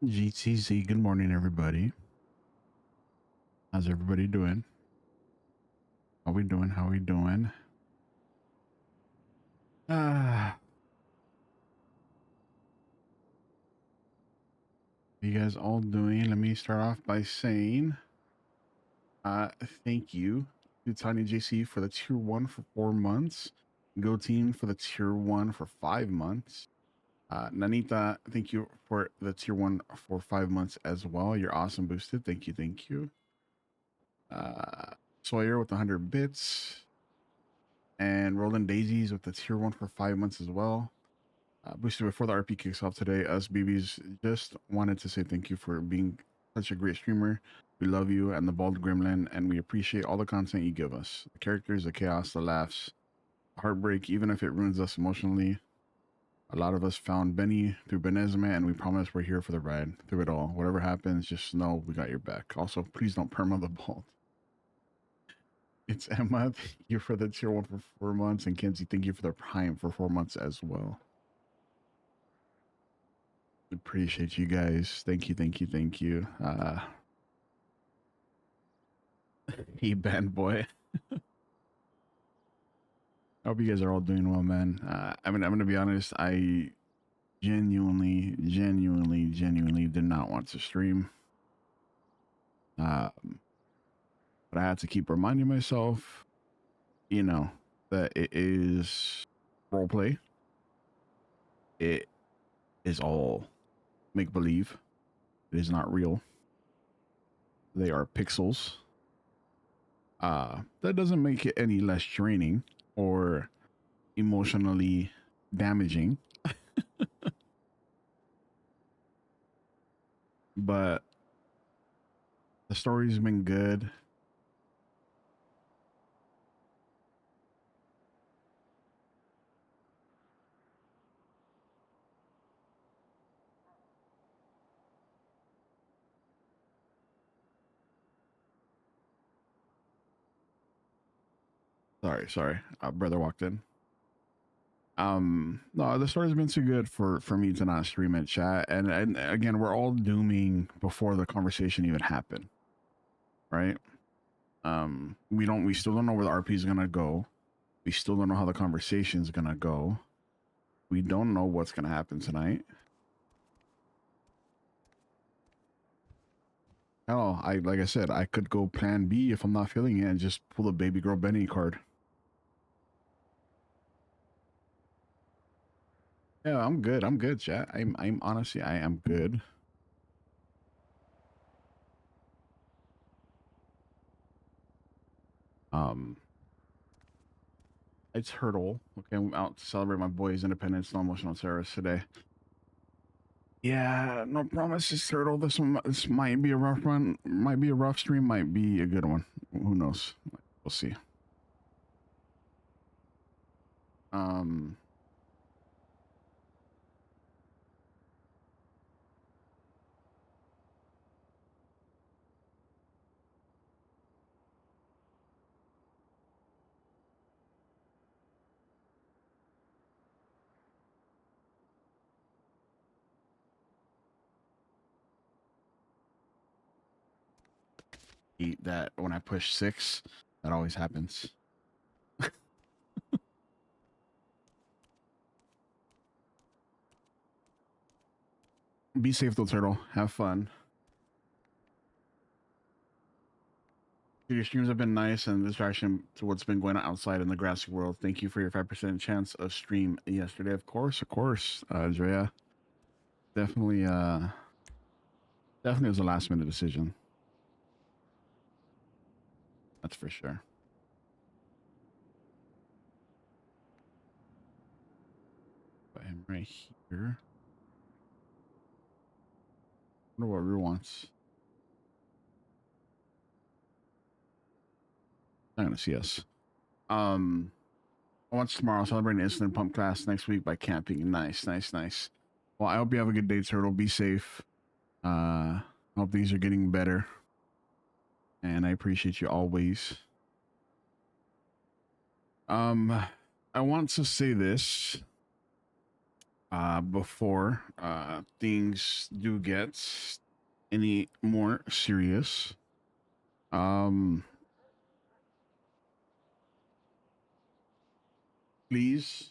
GTZ, good morning, everybody. How's everybody doing? How we doing? How we doing? Ah, you guys all doing? Let me start off by saying, thank you to Tiny JC for the tier 1 for 4 months. Go Team for the tier 1 for 5 months. Nanita, thank you for the tier 1 for 5 months as well. You're awesome, boosted. Thank you, thank you. Sawyer with 100 bits. And Rolling Daisies with the tier 1 for 5 months as well. Booster, before the RP kicks off today, us BBs just wanted to say thank you for being such a great streamer. We love you and the Bald Gremlin, and we appreciate all the content you give us. The characters, the chaos, the laughs, heartbreak, even if it ruins us emotionally. A lot of us found Benny through Benesma, and we promise we're here for the ride through it all. Whatever happens, just know we got your back. Also, please don't perma the Bald. It's Emma. Thank you for the tier 1 for 4 months, and Kenzie, thank you for the Prime for 4 months as well. Appreciate you guys. Thank you, thank you, thank you. Hey, band boy. I hope you guys are all doing well, man. I mean, I'm gonna be honest. I genuinely did not want to stream. But I had to keep reminding myself, that it is roleplay. It is all make believe. It is not real. They are pixels. That doesn't make it any less draining or emotionally damaging. But the story's been good. Sorry. Brother walked in. No, the story's been too good for me to not stream it, chat. And again, we're all dooming before the conversation even happened, right? We still don't know where the RP is gonna go. We still don't know how the conversation's gonna go. We don't know what's gonna happen tonight. Hell, like I said, I could go plan B if I'm not feeling it and just pull a baby girl Benny card. Yeah, I'm good. I'm good, chat. I'm honestly, I am good. It's Hurdle. Okay, I'm out to celebrate my boy's independence, no emotional terrorist today. Yeah, no promises, Turtle. This might be a rough run, might be a rough stream, might be a good one. Who knows? We'll see. Eat that when I push 6, that always happens. Be safe though, Turtle. Have fun. Your streams have been nice and distraction to what's been going on outside in the grassy world. Thank you for your 5% chance of stream yesterday. Of course, Drea. Definitely was a last minute decision. That's for sure. Put him right here. I wonder what Rue wants. Not gonna see us. Once tomorrow, celebrating instant pump class next week by camping. Nice. Well, I hope you have a good day, Turtle. Be safe. Hope things are getting better. And I appreciate you always. I want to say this. before things do get any more serious. Um, please,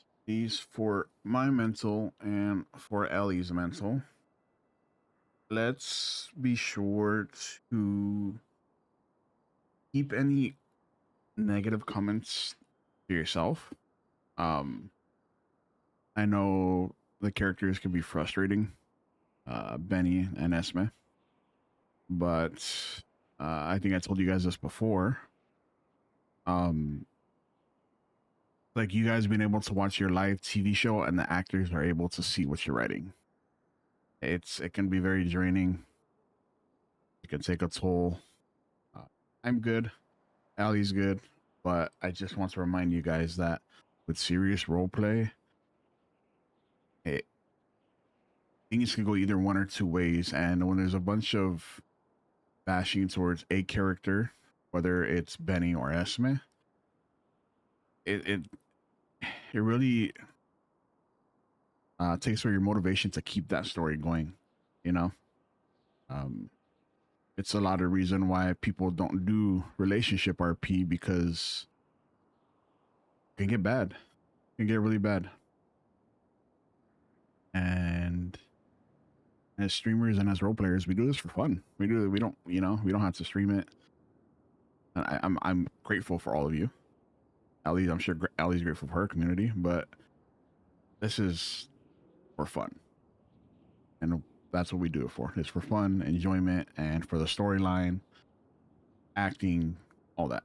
for my mental and for Ellie's mental, let's be sure to keep any negative comments to yourself. Um, I know the characters can be frustrating, Benny and Esme, but I think I told you guys this before. Um, like you guys being able to watch your live TV show and the actors are able to see what you're writing. It can be very draining. It can take a toll. Uh, I'm good. Allie's good, but I just want to remind you guys that with serious role play, it things can go either one or two ways. And when there's a bunch of bashing towards a character, whether it's Benny or Esme, it it, it really takes away your motivation to keep that story going. You know, um, it's a lot of reason why people don't do relationship RP because it can get bad, it can get really bad. And as streamers and as role players, we do this for fun. We don't, we don't have to stream it. And I'm grateful for all of you. I'm sure Allie's grateful for her community, but this is for fun. And that's what we do it for. It's for fun, enjoyment, and for the storyline, acting, all that.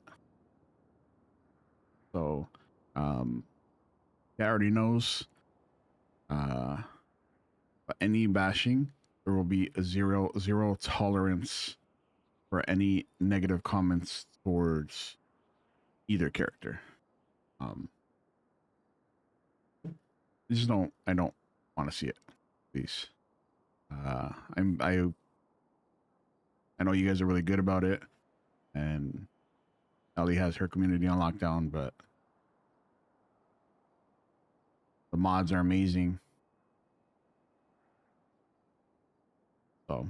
So, he already knows. Uh, any bashing, there will be a zero tolerance for any negative comments towards either character. Um, I don't want to see it, please. I'm I know you guys are really good about it, and Ellie has her community on lockdown, but the mods are amazing. So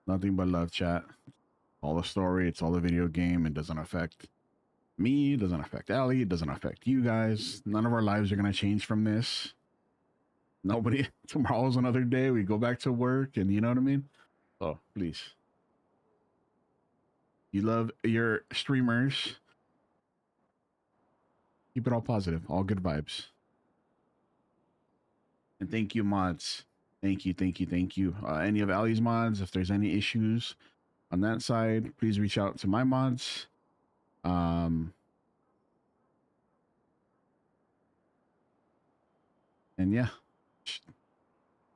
nothing but love, chat. All the story, it's all the video game. It doesn't affect me, it doesn't affect Ellie, it doesn't affect you guys. None of our lives are gonna change from this. Nobody. Tomorrow's another day. We go back to work, and you know what I mean. So please, you love your streamers. Keep it all positive, all good vibes. And thank you, mods. Thank you. Any of Ali's mods, if there's any issues on that side, please reach out to my mods. And yeah,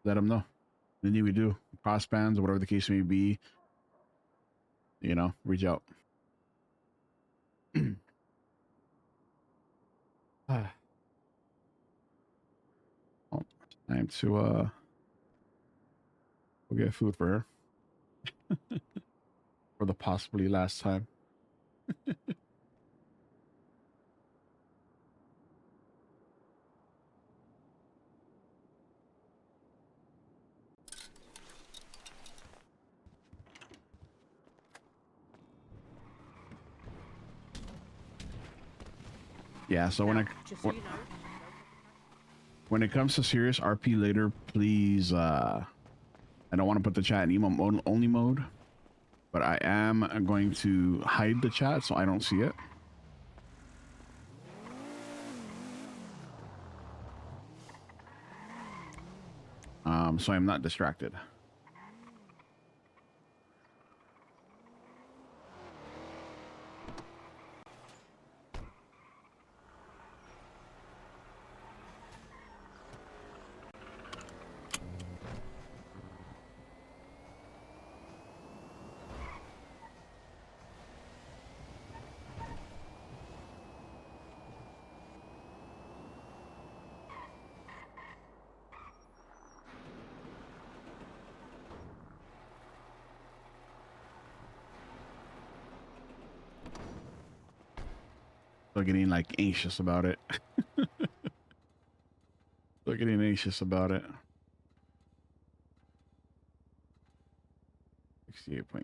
let them know. Then we do cross bands or whatever the case may be. Reach out. Oh, time to go get food for her for the possibly last time. Yeah, so when it comes to serious RP later, please I don't want to put the chat in emo only mode, but I am going to hide the chat so I don't see it. So I'm not distracted. So getting like anxious about it. So getting anxious about it. 68.3.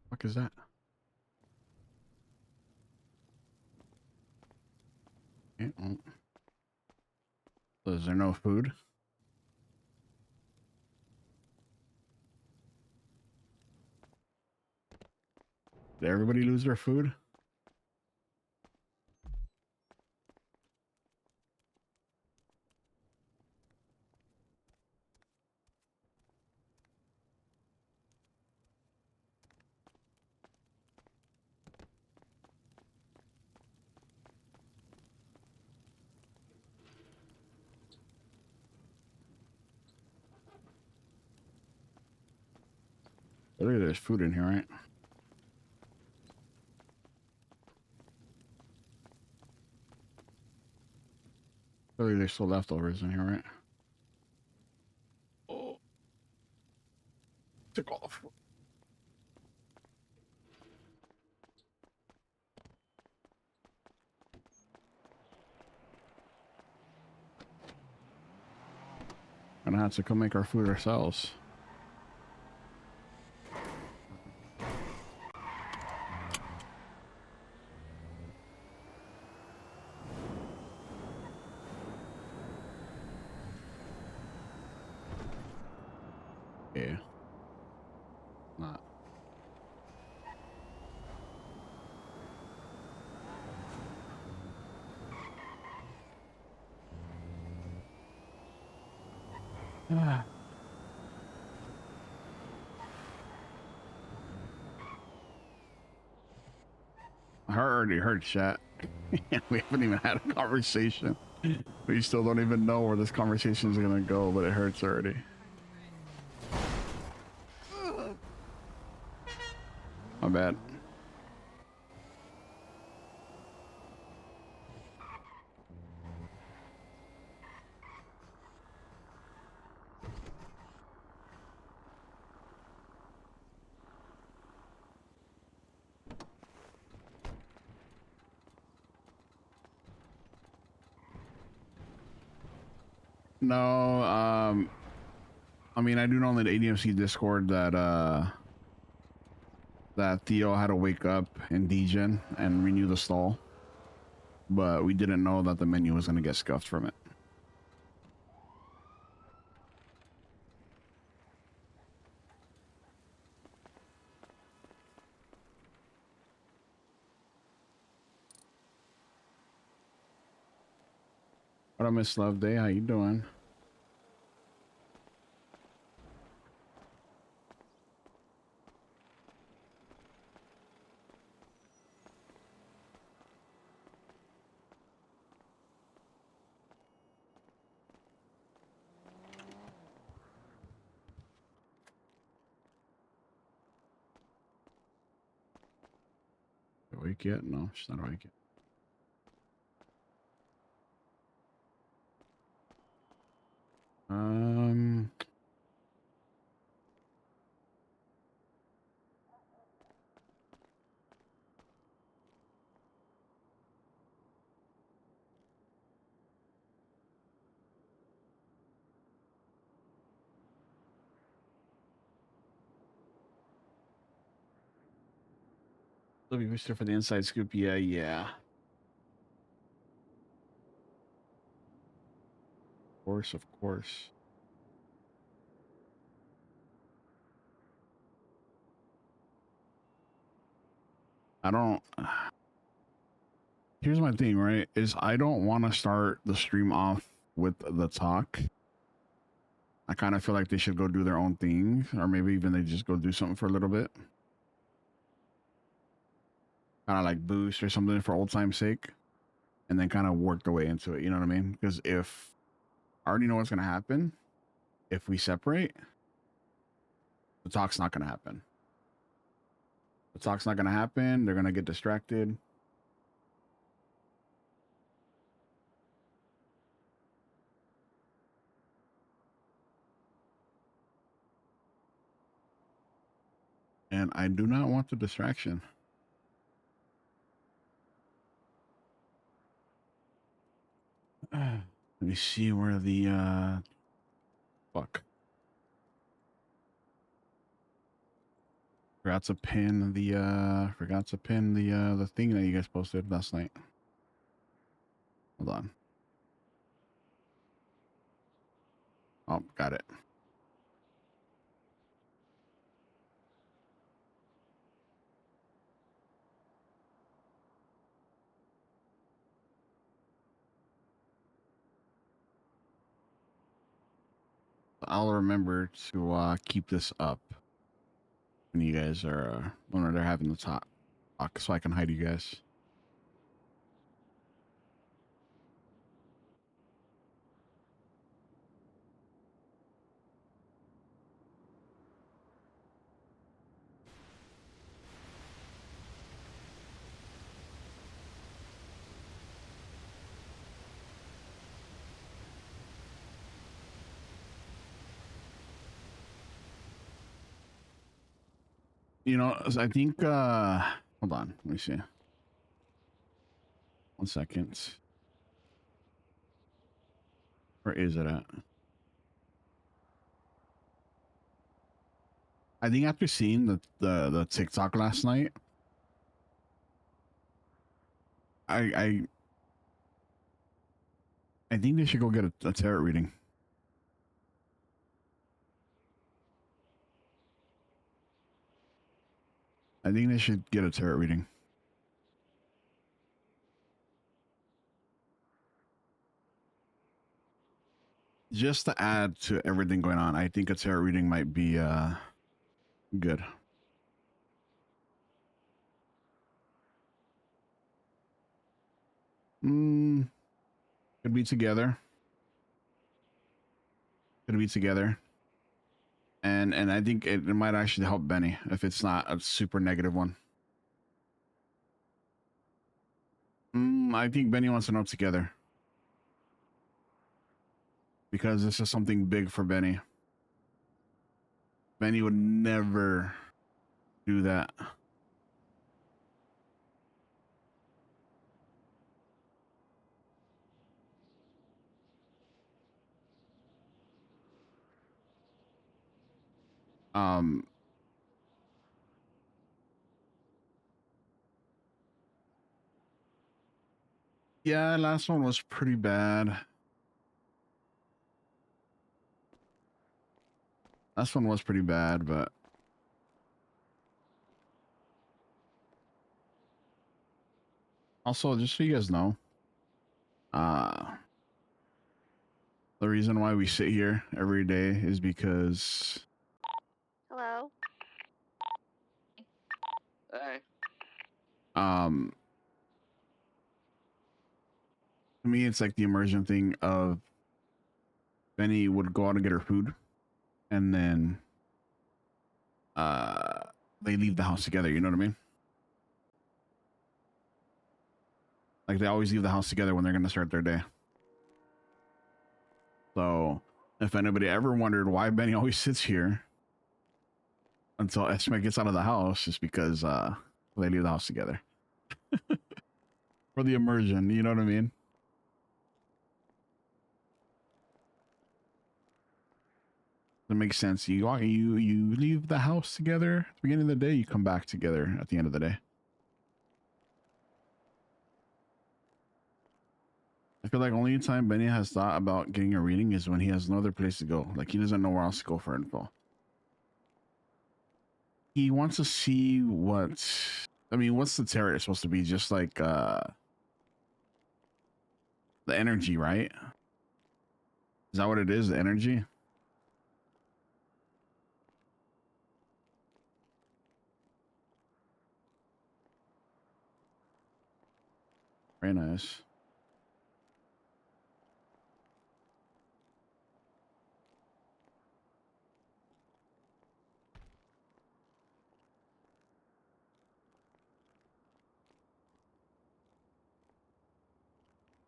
Fuck is that? Okay, well. So is there no food? Did everybody lose their food? Clearly there's food in here, right? Clearly there's still leftovers in here, right? Oh, took off. Gonna have to come make our food ourselves. Yeah. Not. Ah. My heart already hurt, chat. We haven't even had a conversation. We still don't even know where this conversation is gonna go, but it hurts already. My bad. No, I mean, I do know in the ADMC Discord that Theo had to wake up in DGen and renew the stall, but we didn't know that the menu was gonna get scuffed from it. What up, Miss Love Day? How you doing? Awake yet? No, she's not awake yet. Love you, Mister, for the inside scoop. Yeah, yeah. Of course, of course. I don't. Here's my thing, right? Is I don't want to start the stream off with the talk. I kind of feel like they should go do their own thing, or maybe even they just go do something for a little bit, kind of like boost or something for old time's sake, and then kind of work their way into it. You know what I mean? Because if I already know what's gonna happen, if we separate, the talk's not gonna happen. The talk's not gonna happen. They're gonna get distracted. And I do not want the distraction. Let me see where the fuck. Forgot to pin the thing that you guys posted last night. Hold on. Oh, got it. I'll remember to keep this up when you guys are when they're having the talk, so I can hide you guys. You know, I think hold on, let me see. 1 second. Where is it at? I think after seeing the TikTok last night, I I think they should go get a tarot reading. I think they should get a tarot reading. Just to add to everything going on, I think a tarot reading might be good. Could be together. Could be together. And I think it might actually help Benny if it's not a super negative one. I think Benny wants to know together because this is something big for Benny. Benny would never do that. Um, yeah, last one was pretty bad. Last one was pretty bad, but also just so you guys know, uh, the reason why we sit here every day is because Hello. Hey. um to me it's like the immersion thing of Benny would go out and get her food and then uh they leave the house together, you know what I mean? Like they always leave the house together when they're gonna start their day. So if anybody ever wondered why Benny always sits here until Esme gets out of the house, it's because they leave the house together. For the immersion, you know what I mean? That makes sense. You leave the house together at the beginning of the day, you come back together at the end of the day. I feel like only time Benny has thought about getting a reading is when he has no other place to go. Like he doesn't know where else to go for info. He wants to see what. I mean, what's the terror supposed to be? Just like the energy, right? Is that what it is? The energy? Very nice.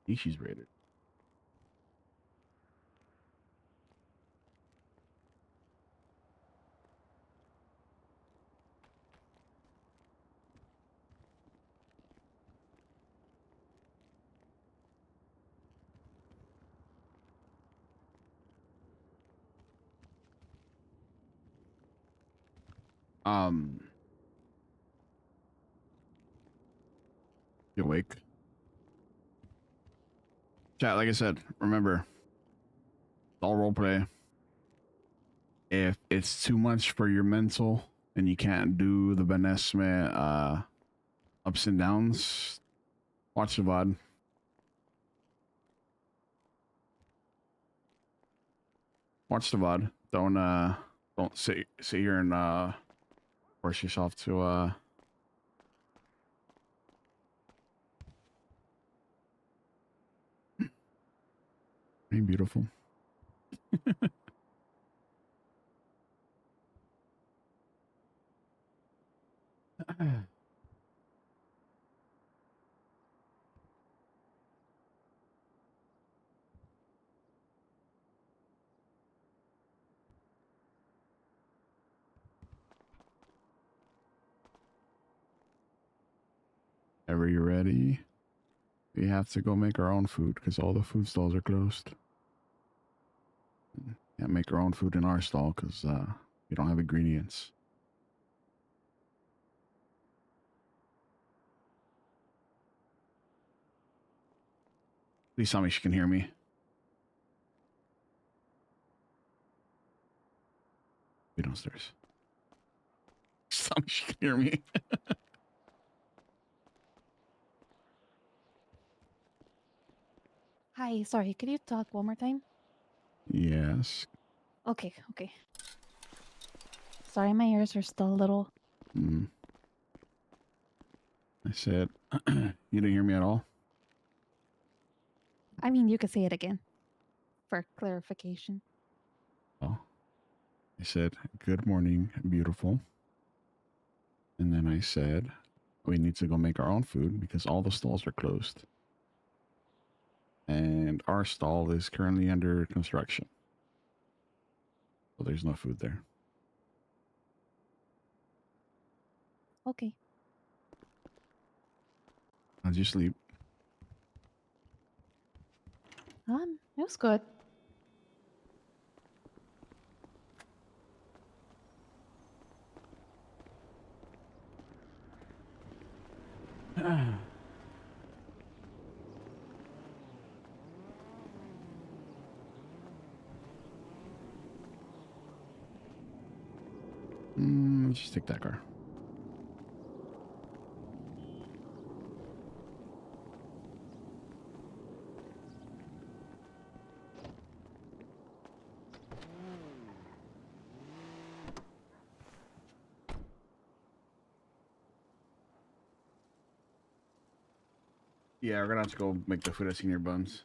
I think she's rated. You awake? Chat, like I said, remember, it's all role play. If it's too much for your mental and you can't do the Benesme ups and downs, watch the VOD. Watch the VOD. Don't sit here and force yourself to be beautiful. Whenever you're ready, we have to go make our own food because all the food stalls are closed. Can't make our own food in our stall because we don't have ingredients. Please tell me she can hear me. Be downstairs. Please tell me she can hear me. Hi, sorry, could you talk one more time? Yes. Okay. Sorry, my ears are still a little... I said, you didn't hear me at all? I mean, you could say it again for clarification. Oh. I said, good morning, beautiful. And then I said, we need to go make our own food because all the stalls are closed. And our stall is currently under construction. So there's no food there. Okay. How'd you sleep? It was good. Just take that car. Yeah, we're gonna have to go make the food at Senior Buns.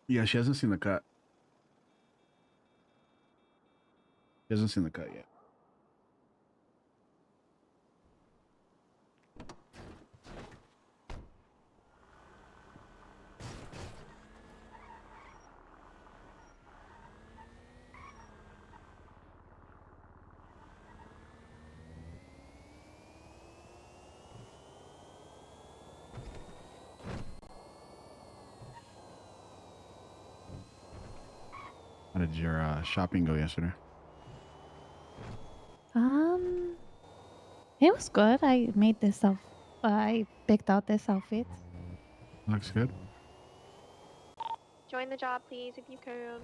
Yeah, she hasn't seen the cut. She hasn't seen the cut yet. How did your shopping go yesterday? Um, It was good. I made this I picked out this outfit. Looks good. Join the job, please, if you can.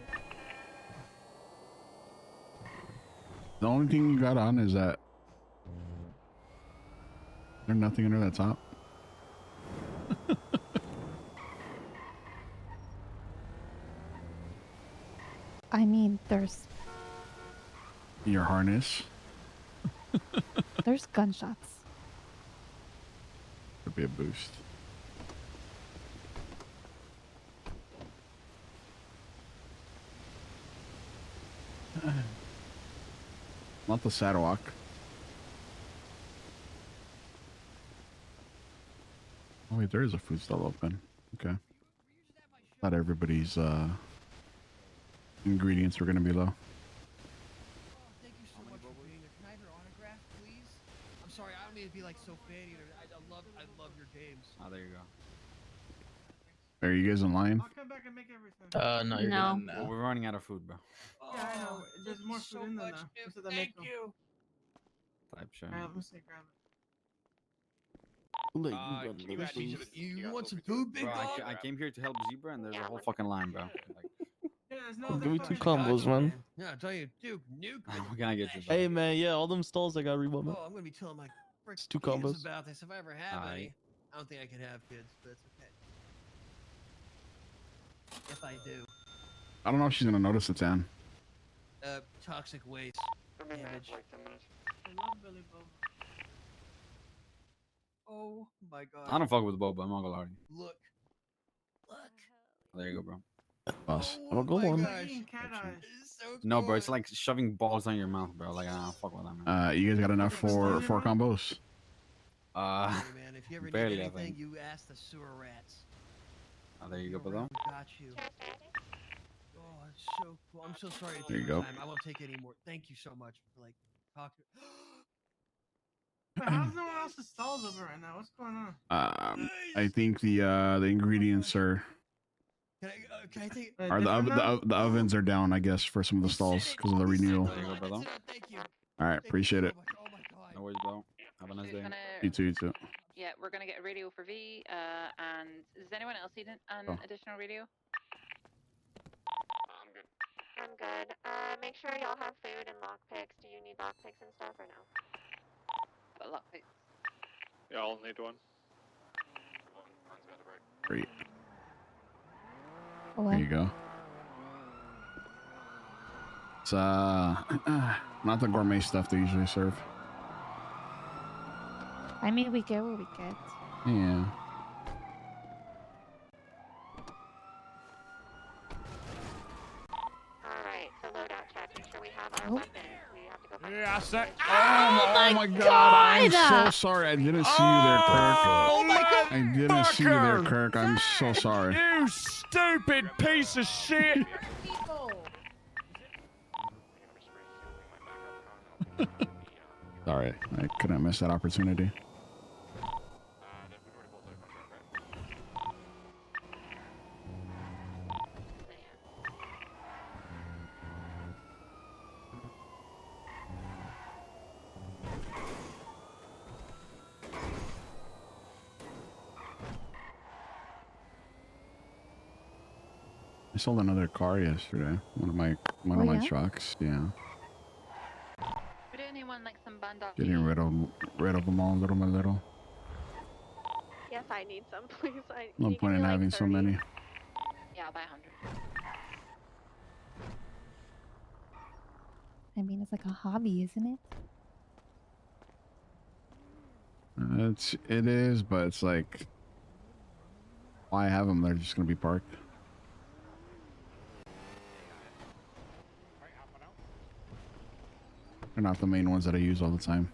The only thing you got on is that there's nothing under that top. I mean, there's Your harness gunshots. could be a boost. Not the Saddlewalk. Oh wait, there is a food stall open. Okay. Not everybody's ingredients were gonna be low. Thank you so much for being here. Can I have your autograph, please? I'm sorry, I don't mean to be like so fanny. I love your games. Oh, there you go. Are you guys in line? I'll come back and make everything. No, you're No. good. Well, we're running out of food, bro. Yeah, I know. There's Thank more you food so in there much, now. dude. Just that I Thank make them. you. Type shit. Alright, let me see, grab it. Look, Can you add me to you want some food, big Bro, dog? I came here to help Zebra, and there's a whole fucking line, bro. Like, Yeah, there's no Oh, other give me fucking two combos, shit. man. Yeah, I tell you, Duke, nuke. what can I get you, bro? Hey, man, yeah, all them stalls I got remote, man. Oh, I'm gonna be telling my frick It's two kids combos. about this if I ever have Aight. any. I don't think I could have kids, but it's okay. If I do, I don't know if she's gonna notice the tan. toxic waste damage. I love Billy Bob. Oh my god. I don't fuck with Boba. I'm not gonna lie. to you. Look. There you go, bro. Boss. Oh I'll go my on. gosh. Eating cat eyes. It's so No, bro, it's good. like shoving balls down your mouth, bro. Like, I don't fuck with that, man. You guys got enough for Hey, 4 combos? Hey, man, if you ever barely, need I anything, think. you ask the sewer rats. There you go, We're bro. around, we got you. Oh, it's so cool. I'm so sorry to take There you your go. time. I won't take any more. Thank you so much for like talking. But how's no one else's stalls over right now? What's going on? I think the ingredients are Can I take? Wait, the different now? the ovens are down, I guess, for some of the stalls because of the renewal. There you go, brother. Thank you. All right, appreciate it. Oh my god. No worries, bro. Have a nice day. You too, you too. Yeah, we're gonna get a radio for V. And does anyone else need an Oh. additional radio? I'm good. I'm good. Make sure y'all have food and lockpicks. Do you need lockpicks and stuff or no? But lockpicks. Yeah, I'll need one. Great. Oh, well. There you go. It's not the gourmet stuff they usually serve. I mean, we get what we get. Yeah. Alright, so loadout check. Make sure we have our Oh. weapons. We have to go find Yeah, sir. Oh my god! I'm so sorry. I didn't see you there, Kirk. Oh my god! I didn't see you there, Kirk. I'm so sorry. You stupid piece of shit! Sorry, I couldn't miss that opportunity. I sold another car yesterday. One of my Oh, yeah? trucks. Yeah, Would anyone like some bandaki? getting rid of them all little by little. Yes, I need some, please. No point in having so many. Yeah, I'll buy 100. I mean, it's like a hobby, isn't it? It is, but it's like, why have them? They're just gonna be parked. They're not the main ones that I use all the time.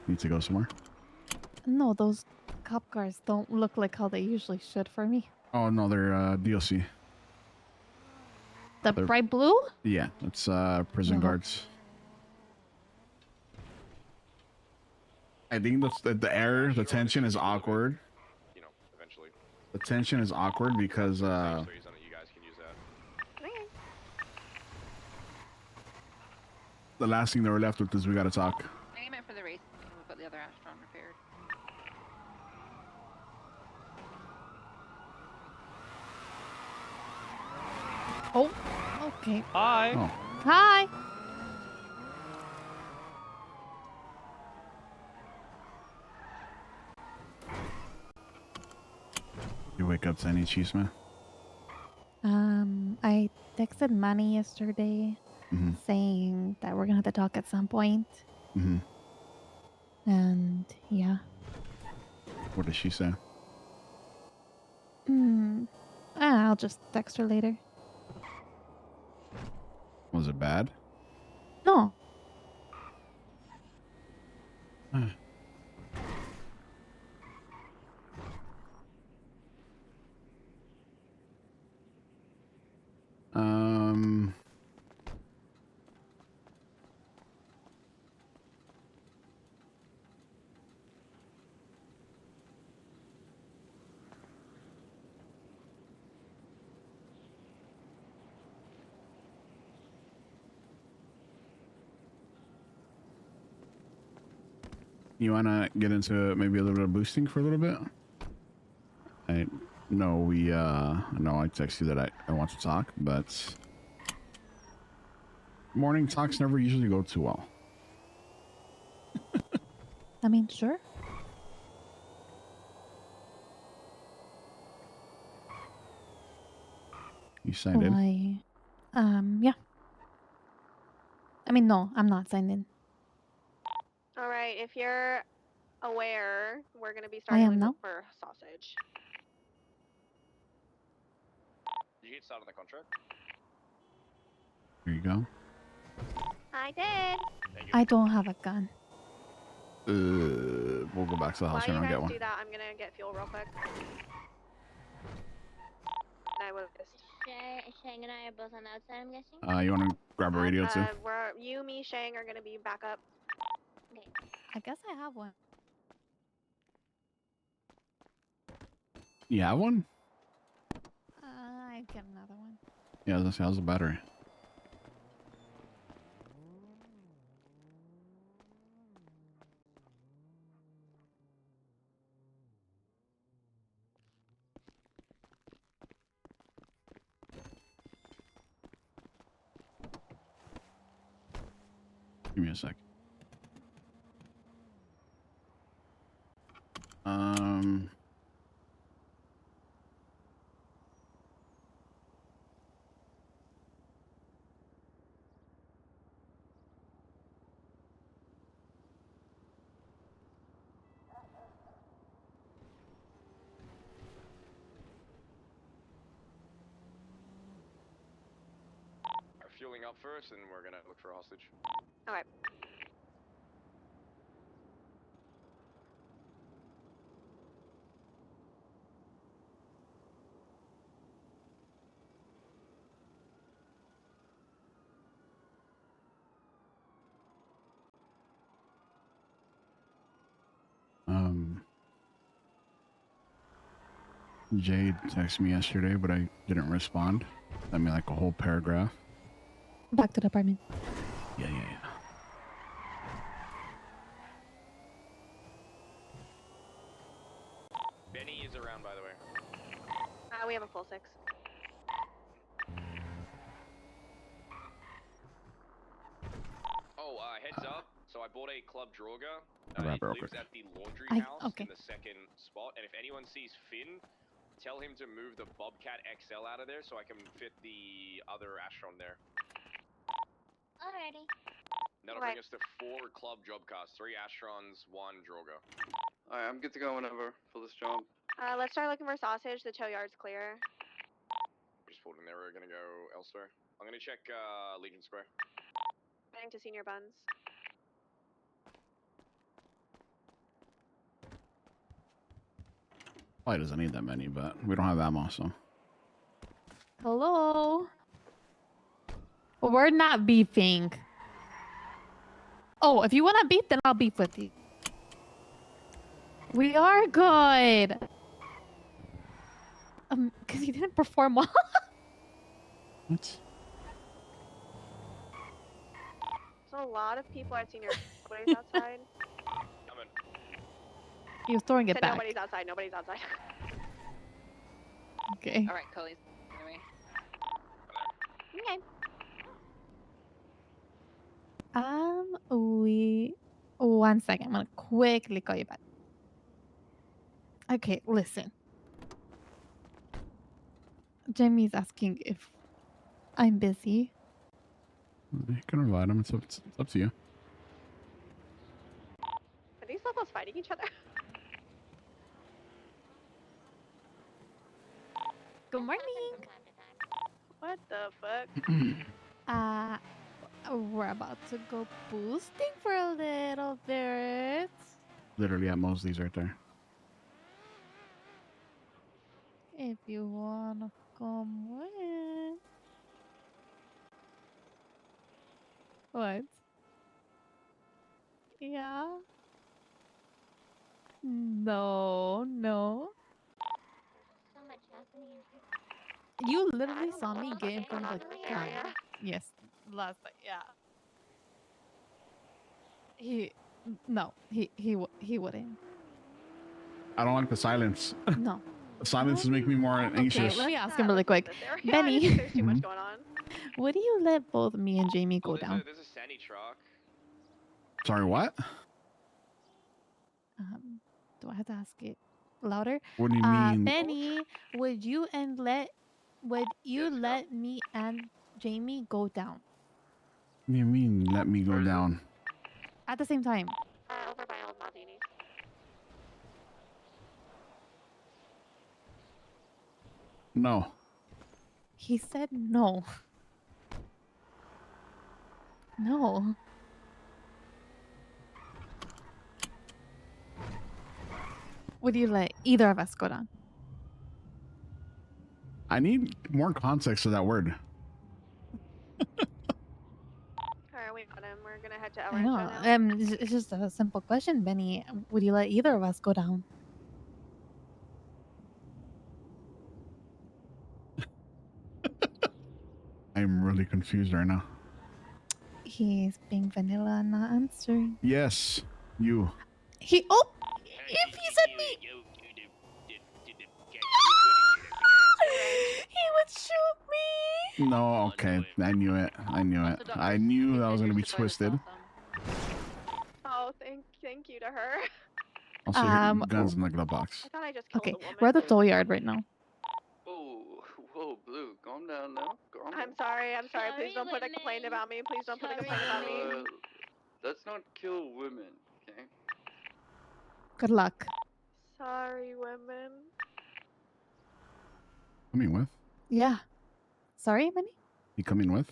Need to go somewhere? No, those cop cars don't look like how they usually should for me. Oh no, they're DLC. The They're- bright blue? Yeah, it's prison No. guards. I think the tension is awkward. You know, eventually. The tension is awkward because So you guys can use that. Okay. the last thing that we're left with is we gotta talk. I came in for the race. We've got the other Astron repaired. Oh, okay. Hi. Oh, Hi. you wake up to any cheese, man? I texted Manny yesterday Mm-hmm. saying that we're gonna have to talk at some point, Mm-hmm. and yeah. What did she say? I'll just text her later. Was it bad? No. Um. You wanna get into maybe a little bit of boosting for a little bit? I know I text you that I want to talk, but morning talks never usually go too well. I mean, sure. You signed in? Why? Yeah. I mean, no, I'm not signed in. All right, if you're aware, we're gonna be I starting am to now. look for sausage. Did you get started on the contract? Here you go. I did. Thank you. I don't have a gun. We'll go back to the house While here you and get guys one. do that, I'm gonna get fuel real quick. And I will just. Shang and I are both on the outside, I'm guessing. You want to grab a radio too? You, me, Shang are gonna be back up. Okay. I guess I have one. You have one? I get another one. Yeah, I was gonna say, how's the battery? Give me a sec. We're fueling up first, and we're gonna look for a hostage. Okay. Jade texted me yesterday, but I didn't respond. Sent me like a whole paragraph. Back to the apartment. Yeah. Benny is around, by the way. We have a full 6. Oh, heads up. So I bought a club droga. I'll grab He it real lives quick. at the laundry I- house okay. in the second spot. And if anyone sees Finn, tell him to move the Bobcat XL out of there so I can fit the other Astron there. Alrighty. That'll Right. bring us to 4 club job cars, 3 Astrons, 1 droga. Alright, I'm good to go whenever for this job. Let's start looking for sausage. The tow yard's clear. Just pulled in there. We're gonna go elsewhere. I'm gonna check Legion Square. Heading to Senior Buns. Probably doesn't need that many, but we don't have ammo, so. Hello? We're not beefing. Oh, if you want to beef, then I'll beef with you. We are good. Because you didn't perform well. What? So a lot of people at senior. Nobody's outside. Coming. He was throwing it Said back. nobody's outside. Nobody's outside. Okay. All right, Cully's anyway. Okay. We. 1 second. I'm gonna quickly call you back. Okay, listen. Jamie's asking if I'm busy. You can invite him. It's up to you. Are these levels fighting each other? Good From morning. time to time. What the fuck? We're about to go boosting for a little bit. Literally at Mosley's right there. If you wanna come with. What? Yeah. No, no. So much happening in here. You literally don't saw know me what's get in going front of on the in the gun. area. Yes, last night. Yeah. He wouldn't. I don't like the silence. No. The silences make me more Okay, anxious. let me ask Ah, him really listen quick. to this area. Benny. I just think there's too much Mhm. going on. Would you let both me and Jamie go Oh, down? there's a Sandy truck. Sorry, what? Do I have to ask it louder? What do you mean? Benny, would you Yes, come. let me and Jamie go down What do you mean? Let me go Where is it? down. at the same time? Over by old Martinis. No. He said no. No. Would you let either of us go down? I need more context to that word. Alright, we got him. We're gonna head to El I know. Rancho now. It's just a simple question, Benny. Would you let either of us go down? I'm really confused right now. He's being vanilla and not answering. Yes, you. If he said me, he would shoot me. No, okay. I knew it. I knew it. I knew that was going to be twisted. Oh, thank you to her. Also, guns in the glove box. I thought I just killed Okay, a woman. we're at the tow yard right now. Oh, whoa, Blue, calm down now. Calm I'm down. sorry. Please Sorry, don't put a complaint women. about me. Please don't put a Sorry, complaint about me. women. Let's not kill women, okay? Good luck. Sorry, women. Coming with? Yeah. Sorry, Benny? You coming with?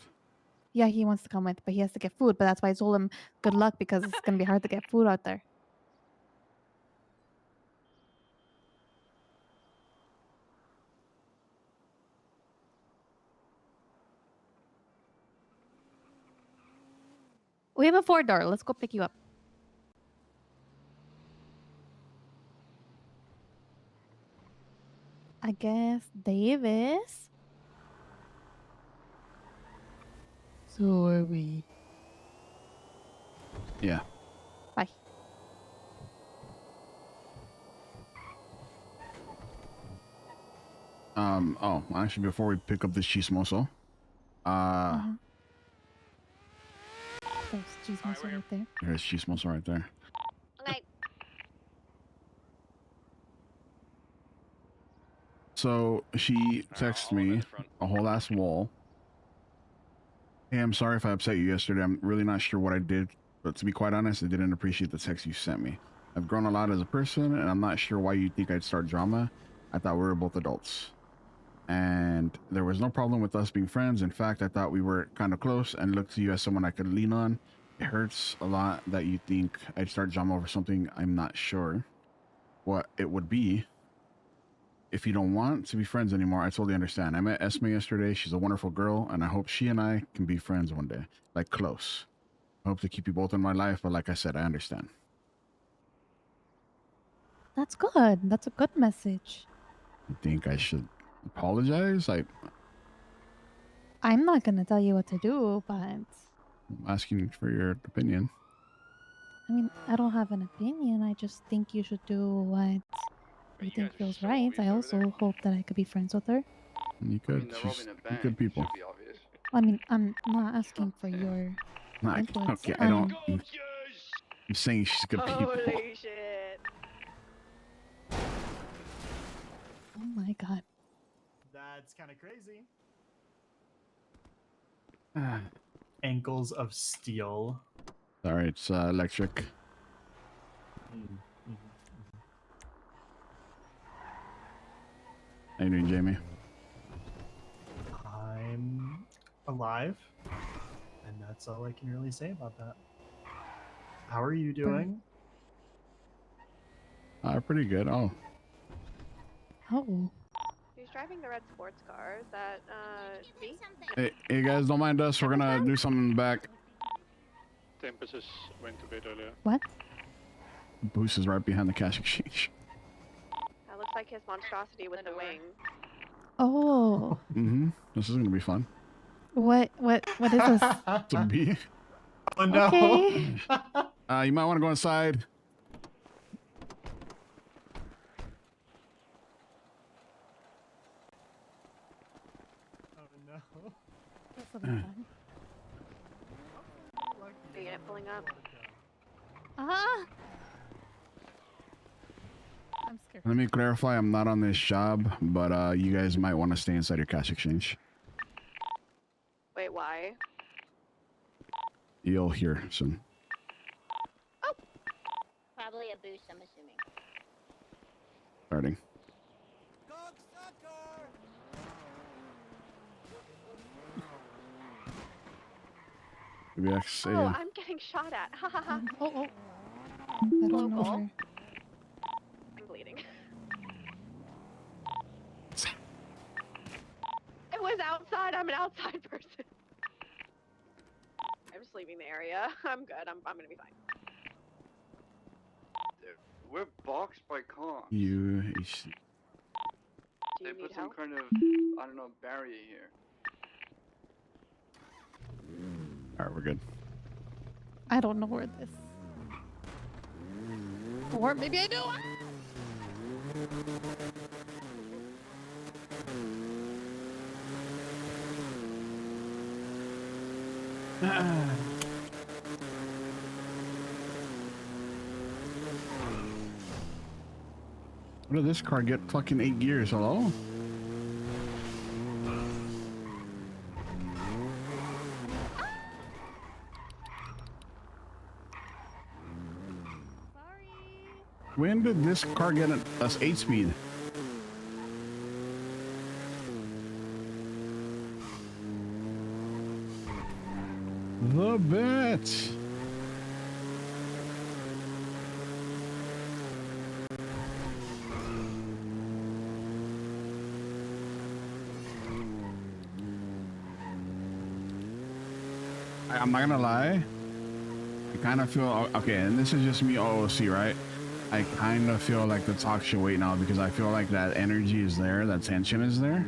Yeah, he wants to come with, but he has to get food. But that's why I told him good luck because it's gonna be hard to get food out there. We have a 4-door. Let's go pick you up. I guess Davis. So are we. Yeah. Bye. Oh, actually, before we pick up this chismoso, There's cheese muscle right there. here's chismoso right there. Okay. So she Alright, texted I'll let me the front. a whole ass wall. Hey, I'm sorry if I upset you yesterday. I'm really not sure what I did, but to be quite honest, I didn't appreciate the text you sent me. I've grown a lot as a person, and I'm not sure why you think I'd start drama. I thought we were both adults. And there was no problem with us being friends. In fact, I thought we were kind of close and looked to you as someone I could lean on. It hurts a lot that you think I'd start drama over something I'm not sure what it would be. If you don't want to be friends anymore, I totally understand. I met Esme yesterday. She's a wonderful girl, and I hope she and I can be friends one day. Like, close. I hope to keep you both in my life, but like I said, I understand. That's good. That's a good message. You think I should apologize? I'm not gonna tell you what to do, but I'm asking for your opinion. I mean, I don't have an opinion. I just think you should do what you you think guys are feels so right. obvious I over also there. hope that I could be friends with her. You I could. mean, they're She's robbing a good bank. It people. should be obvious. I mean, I'm not asking for Damn. your Nah, inputs. okay, I don't. God, yes! I'm saying she's good people. Holy shit. Oh my god. That's kind of crazy. Ah, Ankles of steel. sorry, it's electric. How you doing, Jamie? I'm alive, and that's all I can really say about that. How are you doing? Pretty good. Oh, Oh. Who's driving the red sports car? Is that, V? hey guys, don't mind us. We're gonna do something in the back. Tempest went to bed earlier. What? Boost is right behind the cash exchange. That looks like his monstrosity with the wing. Oh. This is gonna be fun. What is this? To be. Oh no. Okay. You might want to go inside. Oh no. This will be fun. The unit pulling up. Ah! I'm scared. Let me clarify. I'm not on this job, but you guys might want to stay inside your cash exchange. Wait, why? You'll hear soon. Probably a boost, I'm assuming. Starting. Maybe Oh, I'm getting shot at. Ha ha ha. Oh. I don't know Local. her. I'm bleeding. It was outside. I'm an outside person. I'm just leaving the area. I'm good. I'm gonna be fine. We're boxed by comms. You. Do They you need put some help? kind of, I don't know, barrier here. All right, we're good. I don't know where this. Or maybe I do. What did this car get? Fucking 8 gears. Hello? When did this car get us 8-speed? The bet. I'm not gonna lie. I kind of feel okay, and this is just me OOC, right? I kind of feel like the talk should wait now because I feel like that energy is there, that tension is there,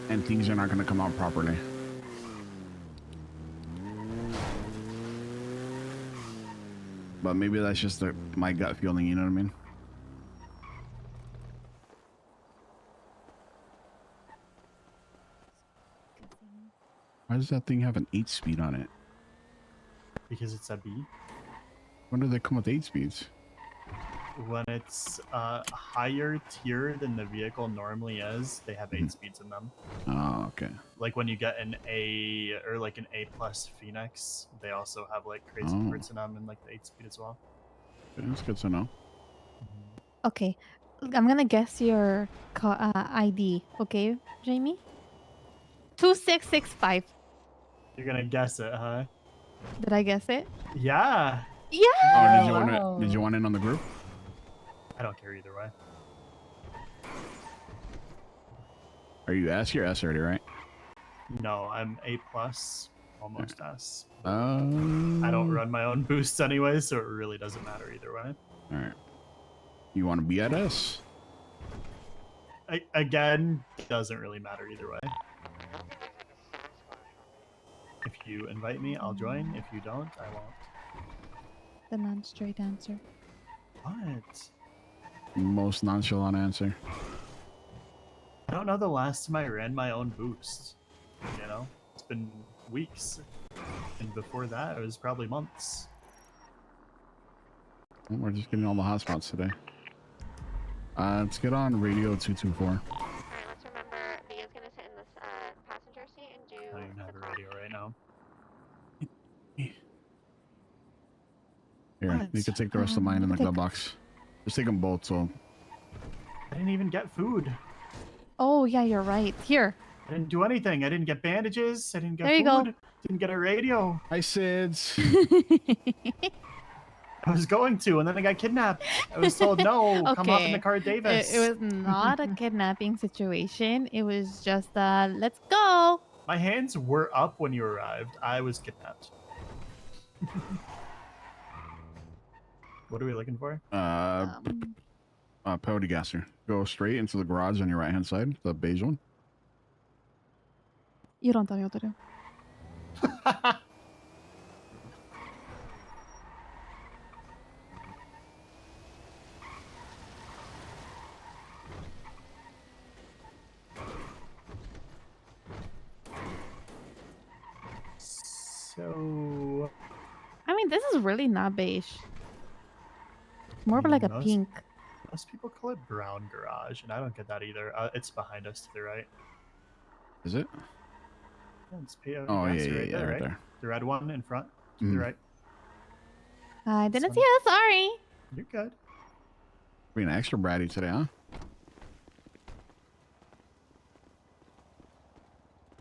and things are not going to come out properly. But maybe that's just my gut feeling, you know what I mean? Why does that thing have an 8-speed on it? Because it's a B. When do they come with 8 speeds? When it's higher tier than the vehicle normally is, they have 8 speeds in them. Oh, okay. Like when you get an A or like an A+ Phoenix, they also have like crazy parts in them and like the 8 speed as well. That's good to know. Okay. I'm gonna guess your ID, okay, Jamie? 2665. You're gonna guess it, huh? Did I guess it? Yeah. Yeah. Oh, did you want in on the group? I don't care either way. Are you S? You're S already, right? No, I'm A+, almost S. I I don't run my own boosts anyway, so it really doesn't matter either way. All right. You want to be at S? Again, doesn't really matter either way. If you invite me, I'll join. If you don't, I won't. The non-straight answer. What? Most nonchalant answer. I don't know the last time I ran my own boost. You know, it's been weeks, and before that, it was probably months. Well, we're just getting all the hotspots today. Let's get on radio 224. Alright, let's remember Via's gonna sit in this passenger seat and do I don't even have the a call. radio right now. Here, What? you can take the rest of mine in the glove box. Just take them both, so... I didn't even get food. Oh, yeah, you're right. Here. I didn't do anything. I didn't get bandages. I didn't get There you food. go. Didn't get a radio. Hi, Sids. I was going to, and then I got kidnapped. I was told, no, come off in the car, Davis. It was not a kidnapping situation. It was just, let's go. My hands were up when you arrived. I was kidnapped. What are we looking for? Peyote gasser. Go straight into the garage on your right-hand side, the beige one. You don't tell me what to do. So... I mean, this is really not beige. More of like a Most- pink. Most people call it brown garage, and I don't get that either. It's behind us to the right. Is it? Yeah, it's P.O. Oh, Gas yeah, right there, right right? there. The red one in front to Mhm. the right. I didn't This see it. Sorry. You're good. Being extra bratty today, huh?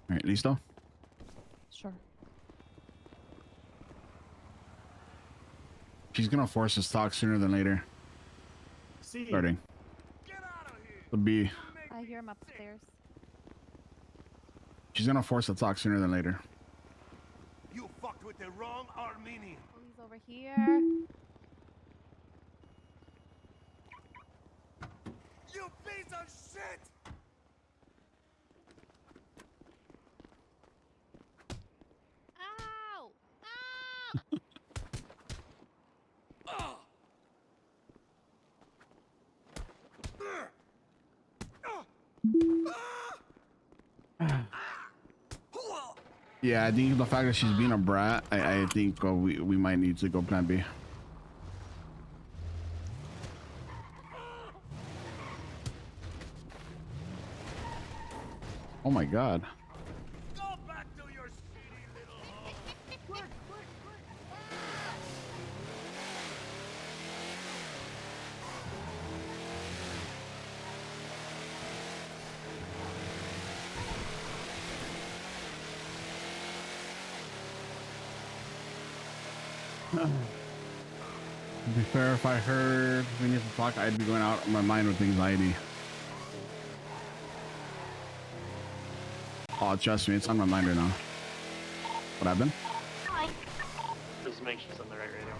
All right, listo? Sure. She's gonna force us to talk sooner than later. See. Starting. The B. I hear him upstairs. She's gonna force us to talk sooner than later. You fucked with the wrong Armenian. Oh, he's over here. You piece of shit! Ow! Yeah, I think the fact that she's being a brat, I think we might need to go plan B. Oh my god. Go back to your shitty little hole. Quick, quick, quick! To be fair, if I heard we need to talk, I'd be going out of my mind with anxiety. Oh, trust me, it's on my mind right now. What happened? Just make sure it's on the right radio.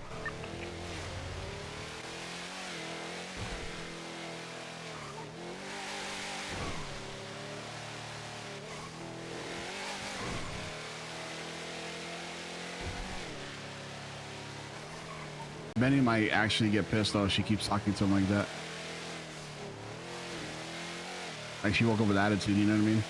Benny might actually get pissed though if she keeps talking to him like that. Like she woke up with attitude, you know what I mean?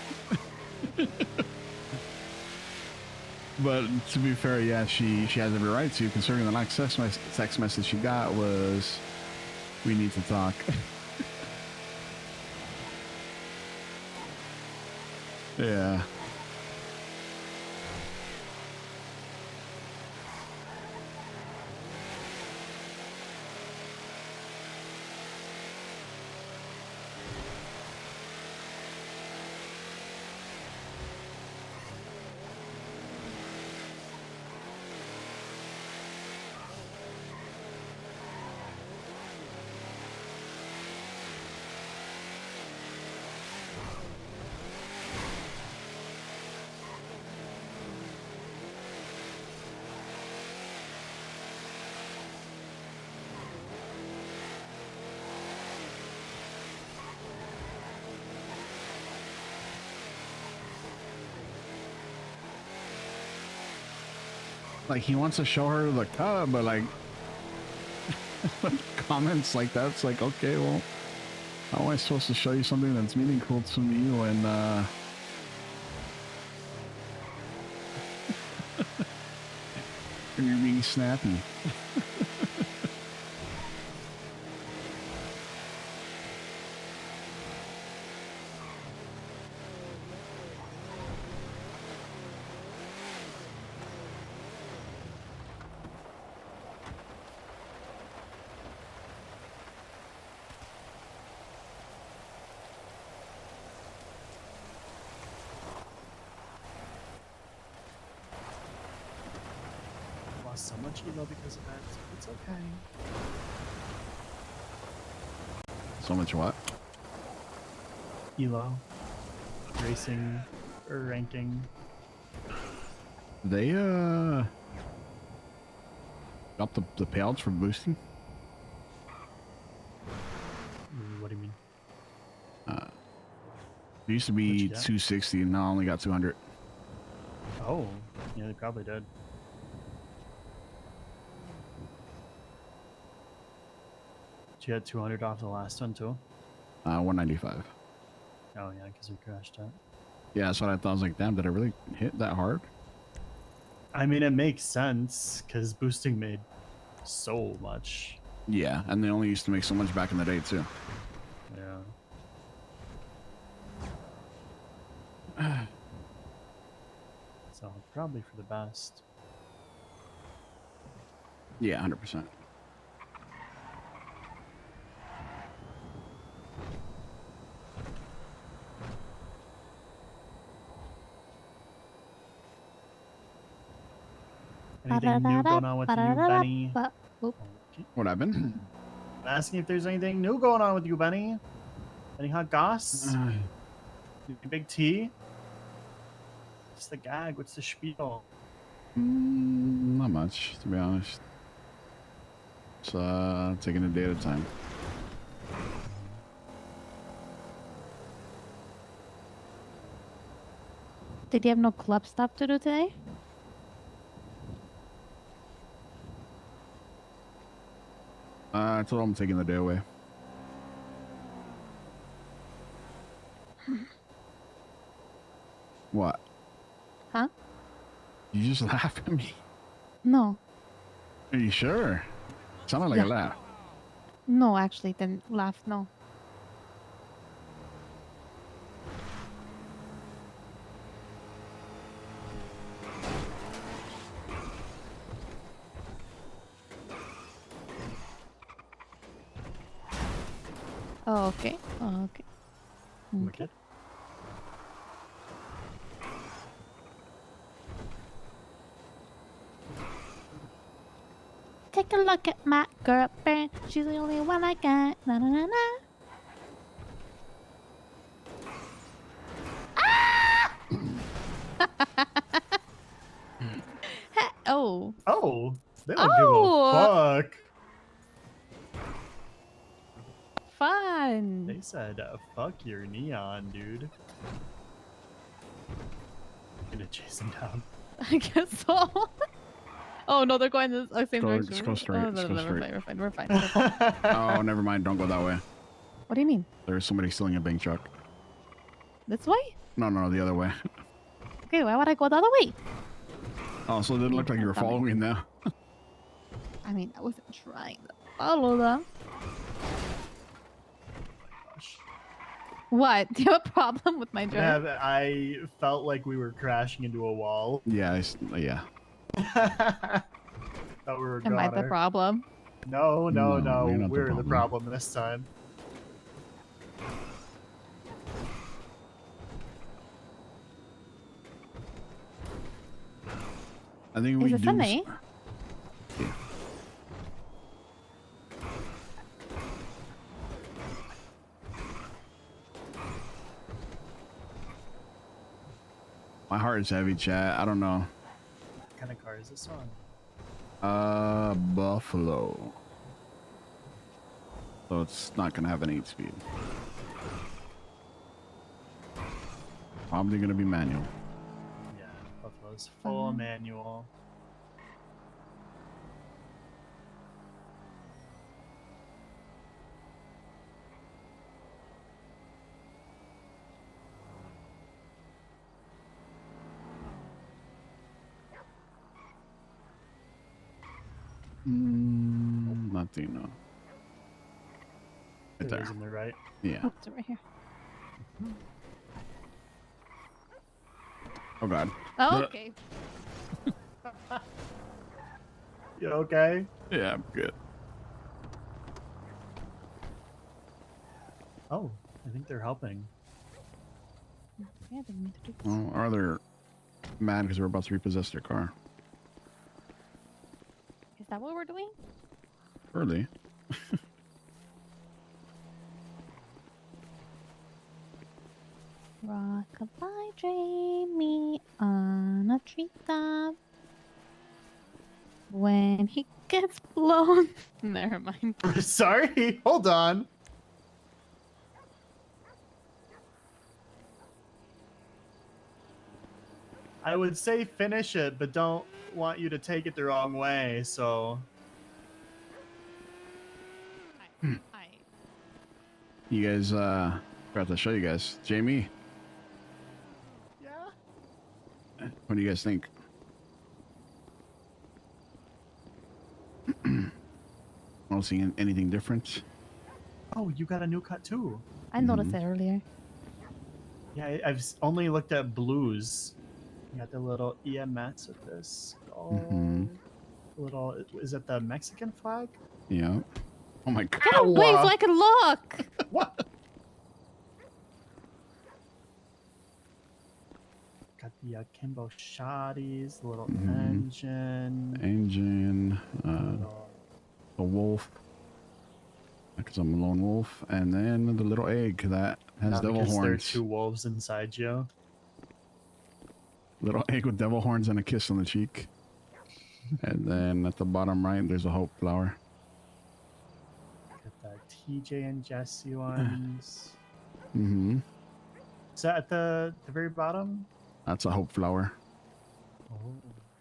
But to be fair, yeah, she has every right to, considering the last text message she got was, "We need to talk." Yeah. Like he wants to show her the cup, but like comments like that's like, okay, well, how am I supposed to show you something that's meaningful to me when when you're being snappy? Lost so much elo because of that. It's okay. So much what? Elo. Racing or ranking. They up the payouts for boosting. What do you mean? It used to What'd be you get? 260, and now I only got 200. Oh, yeah, they probably did. Did you get 200 off the last one too? 195. Oh yeah, because we crashed it. Yeah, that's what I thought. I was like, damn, did I really hit that hard? I mean, it makes sense because boosting made so much. Yeah, and they only used to make so much back in the day too. Yeah. So probably for the best. Yeah, 100%. Anything new going on with you, Benny? Okay. What happened? I'm asking if there's anything new going on with you, Benny. Any hot goss? Any big T? What's the gag? What's the spiel? Not much, to be honest. It's taking a day at a time. Did you have no club stuff to do today? I told him I'm taking the day away. What? Huh? You just laugh at me. No. Are you sure? Sounded like a laugh. No, actually, didn't laugh. No. Oh, okay. Oh, okay. Wicked. Take a look at my girlfriend. She's the only one I got. Na na na na. Ah! Oh. Oh, they don't give a fuck. Fun. They said, fuck your neon, dude. I'm gonna chase him down. I guess so. Oh no, they're going this same direction. Just go straight. Oh, Just no, go straight. We're fine. We're fine. We're fine. Oh, never mind. Don't go that way. What do you mean? There's somebody stealing a bank truck. This way? No, the other way. Okay, why would I go the other way? Oh, so it didn't look like you were following them. I mean, I wasn't trying to follow them. What? Do you have a problem with my drive? Yeah, I felt like we were crashing into a wall. Yeah, yeah. Thought we were Am I the goner. problem? No, No, you're not the we're the problem. problem this time. I think we Is it do. Sunday? Yeah. My heart is heavy, chat. I don't know. What kind of car is this on? Buffalo. So it's not gonna have an 8-speed. Probably gonna be manual. Yeah, Buffalo's full manual. Latino. Right It there. is in the right. Yeah. Oh, it's right here. Oh God. Oh, okay. You okay? Yeah, I'm good. Oh, I think they're helping. Yeah, I didn't mean to do this. Well, or they're mad because we're about to repossess their car. Is that what we're doing? Early. Rockabye Jamie on a treetop. When he gets blown. Never mind. Sorry, hold on. I would say finish it, but don't want you to take it the wrong way, so... You guys, forgot to show you guys. Jamie, Yeah? what do you guys think? Want to see anything different? Oh, you got a new cut too. I noticed it earlier. Yeah, I've only looked at blues. You got the little EMS with this skull. Little, is it the Mexican flag? Yeah. Oh my God. Get away so I can look! What? Got the Kimbo shotties, the little engine. Engine. The wolf. Because I'm a lone wolf. And then the little egg that has Not devil because there are horns. 2 wolves inside you. Little egg with devil horns and a kiss on the cheek. And then at the bottom right, there's a hope flower. Got the TJ and Jesse ones. Is that at the very bottom? That's a hope flower.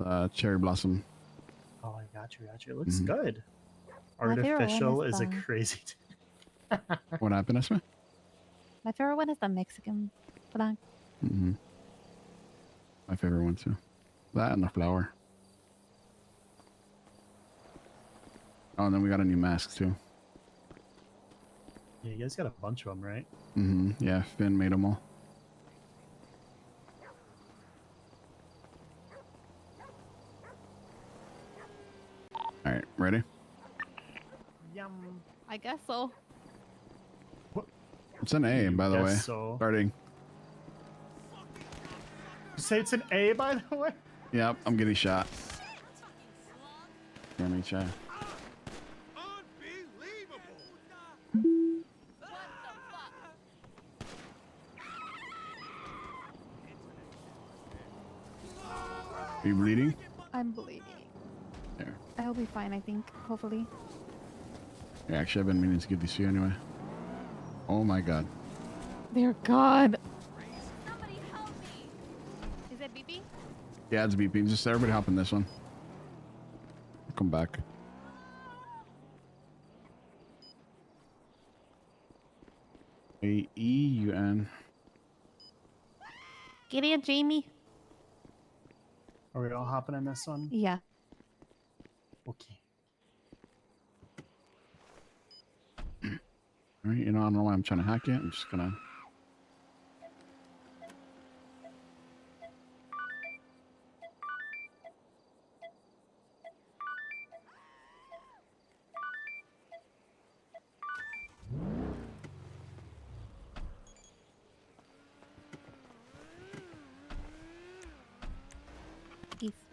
Oh. Cherry blossom. Oh, I got you. It looks good. My favorite one Artificial is is a the- crazy. What happened, Esme? My favorite one is the Mexican flag. My favorite one too. That and the flower. Oh, and then we got a new mask too. Yeah, you guys got a bunch of them, right? Yeah, Finn made them all. All right, ready? Yum. I guess so. It's an A, by the Guess way. so. Starting. You say it's an A, by the way? Yep, I'm getting shot. Let me check. Are you bleeding? I'm bleeding. There. I'll be fine, I think. Hopefully. Yeah, actually, I've been meaning to give these to you anyway. Oh my God. Dear God. Somebody help me. Is it beeping? Yeah, it's beeping. Just everybody hop in this one. I'll come back. A-E-U-N. Get it, Jamie. Are we all hopping in this one? Yeah. Okay. All right, you know, I don't know why I'm trying to hack it. I'm just gonna.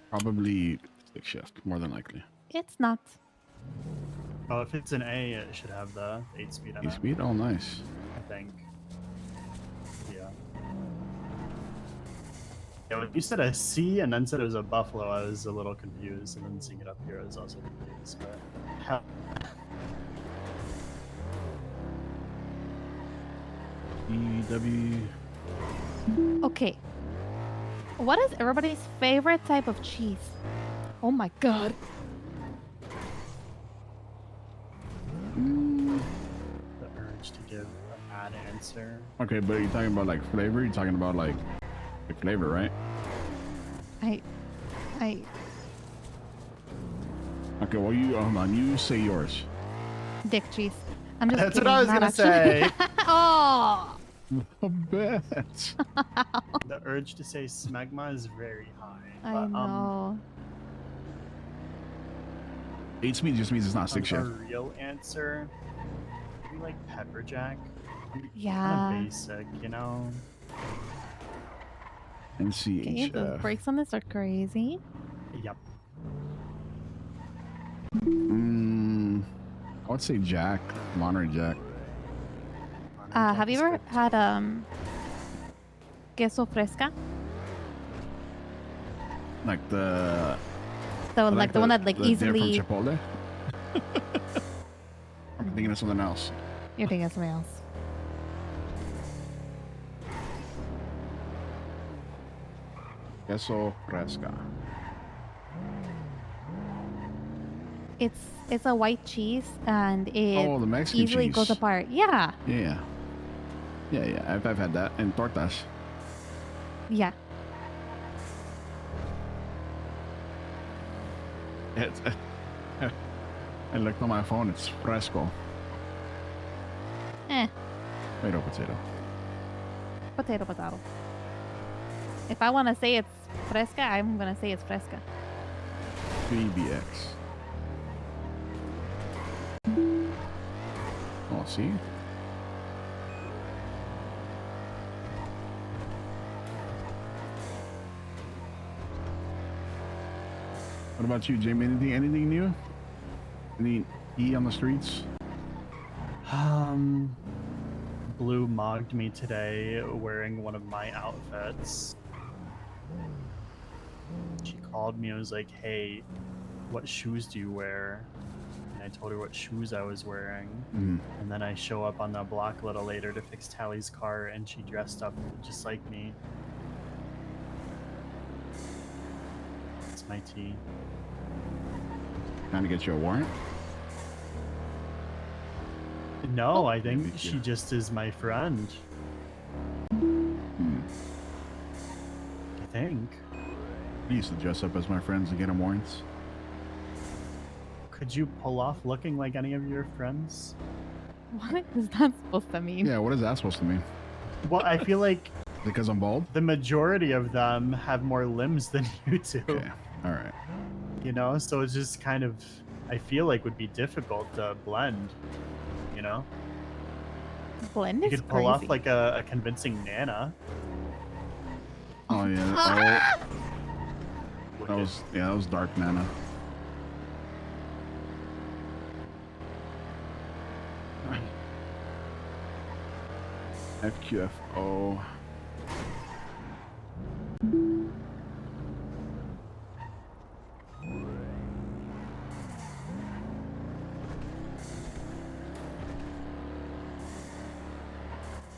Probably stick shift, more than likely. It's not. Oh, if it's an A, it should have the 8-speed on it. 8-speed? Oh, nice. I think. Yeah. Yeah, when you said a C and then said it was a buffalo, I was a little confused, and then seeing it up here, I was also confused. But hell. E-W. Okay. What is everybody's favorite type of cheese? Oh my God. The urge to give a bad answer. Okay, but you're talking about like flavor? You're talking about like the flavor, right? Okay, well, hold on. You say yours. Dick cheese. I'm just That's what kidding, I was not gonna actually. say. Oh. A bet. The urge to say smegma is very high. I know. 8 speed just means it's not 6 A yet. real answer, maybe like pepper jack. Kind Yeah. of basic, you know. And Okay, those CHF. brakes on this are crazy. Yep. I would say Jack. Monterey Jack. Have you ever had queso fresca? Like the... The like the one that like the dip easily. from Chipotle? I'm thinking of something else. You're thinking of something else. Queso fresca. It's a white cheese and it Oh, the Mexican easily cheese. goes apart. Yeah. Yeah. I've had that. And tortas. Yeah. It's, I looked on my phone. It's fresco. Potato, potato. Potato, potato. If I want to say it's fresca, I'm going to say it's fresca. 3BX. Oh, see? What about you, Jamie? Anything new? Any E on the streets? Blue mogged me today wearing one of my outfits. She called me and was like, hey, what shoes do you wear? And I told her what shoes I was wearing. And then I show up on the block a little later to fix Tally's car, and she dressed up just like me. That's my tea. Trying to get you a warrant? No, I think she just is my friend. I think. I used to dress up as my friends and get them warrants. Could you pull off looking like any of your friends? What is that supposed to mean? Yeah, what is that supposed to mean? Well, I feel like because I'm bald? The majority of them have more limbs than you do. Okay, all right. You know, so it's just kind of, I feel like would be difficult to blend, you know? Blend You is could pull off like a convincing Nana. Oh yeah. That was dark Nana. FQFO.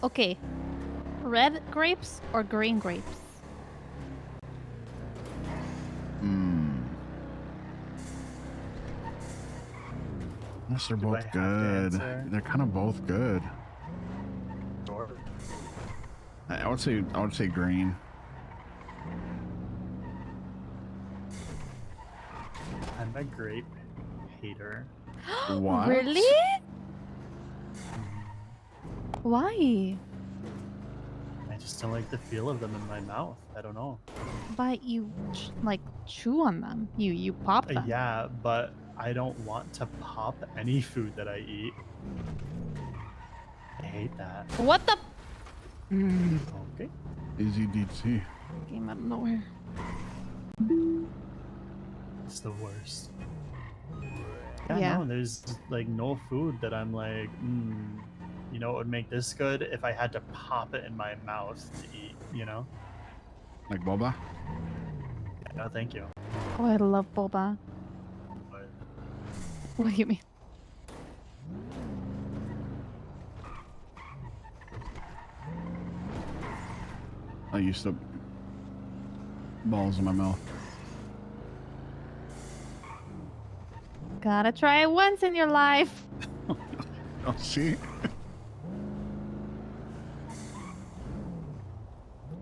Okay. Red grapes or green grapes? Yes, they're Do I both have to good. answer? They're kind of both good. Sure. I would say green. I'm a grape hater. What? Really? Why? I just don't like the feel of them in my mouth. I don't know. But you like chew on them. You pop them. Yeah, but I don't want to pop any food that I eat. I hate that. What the? Okay. Easy DT. Came out of nowhere. It's the worst. Yeah, Yeah. no, there's like no food that I'm like, you know, it would make this good if I had to pop it in my mouth to eat, you know? Like boba? No, thank you. Oh, I love boba. But What do you mean? I used to balls in my mouth. Gotta try it once in your life. Oh, see?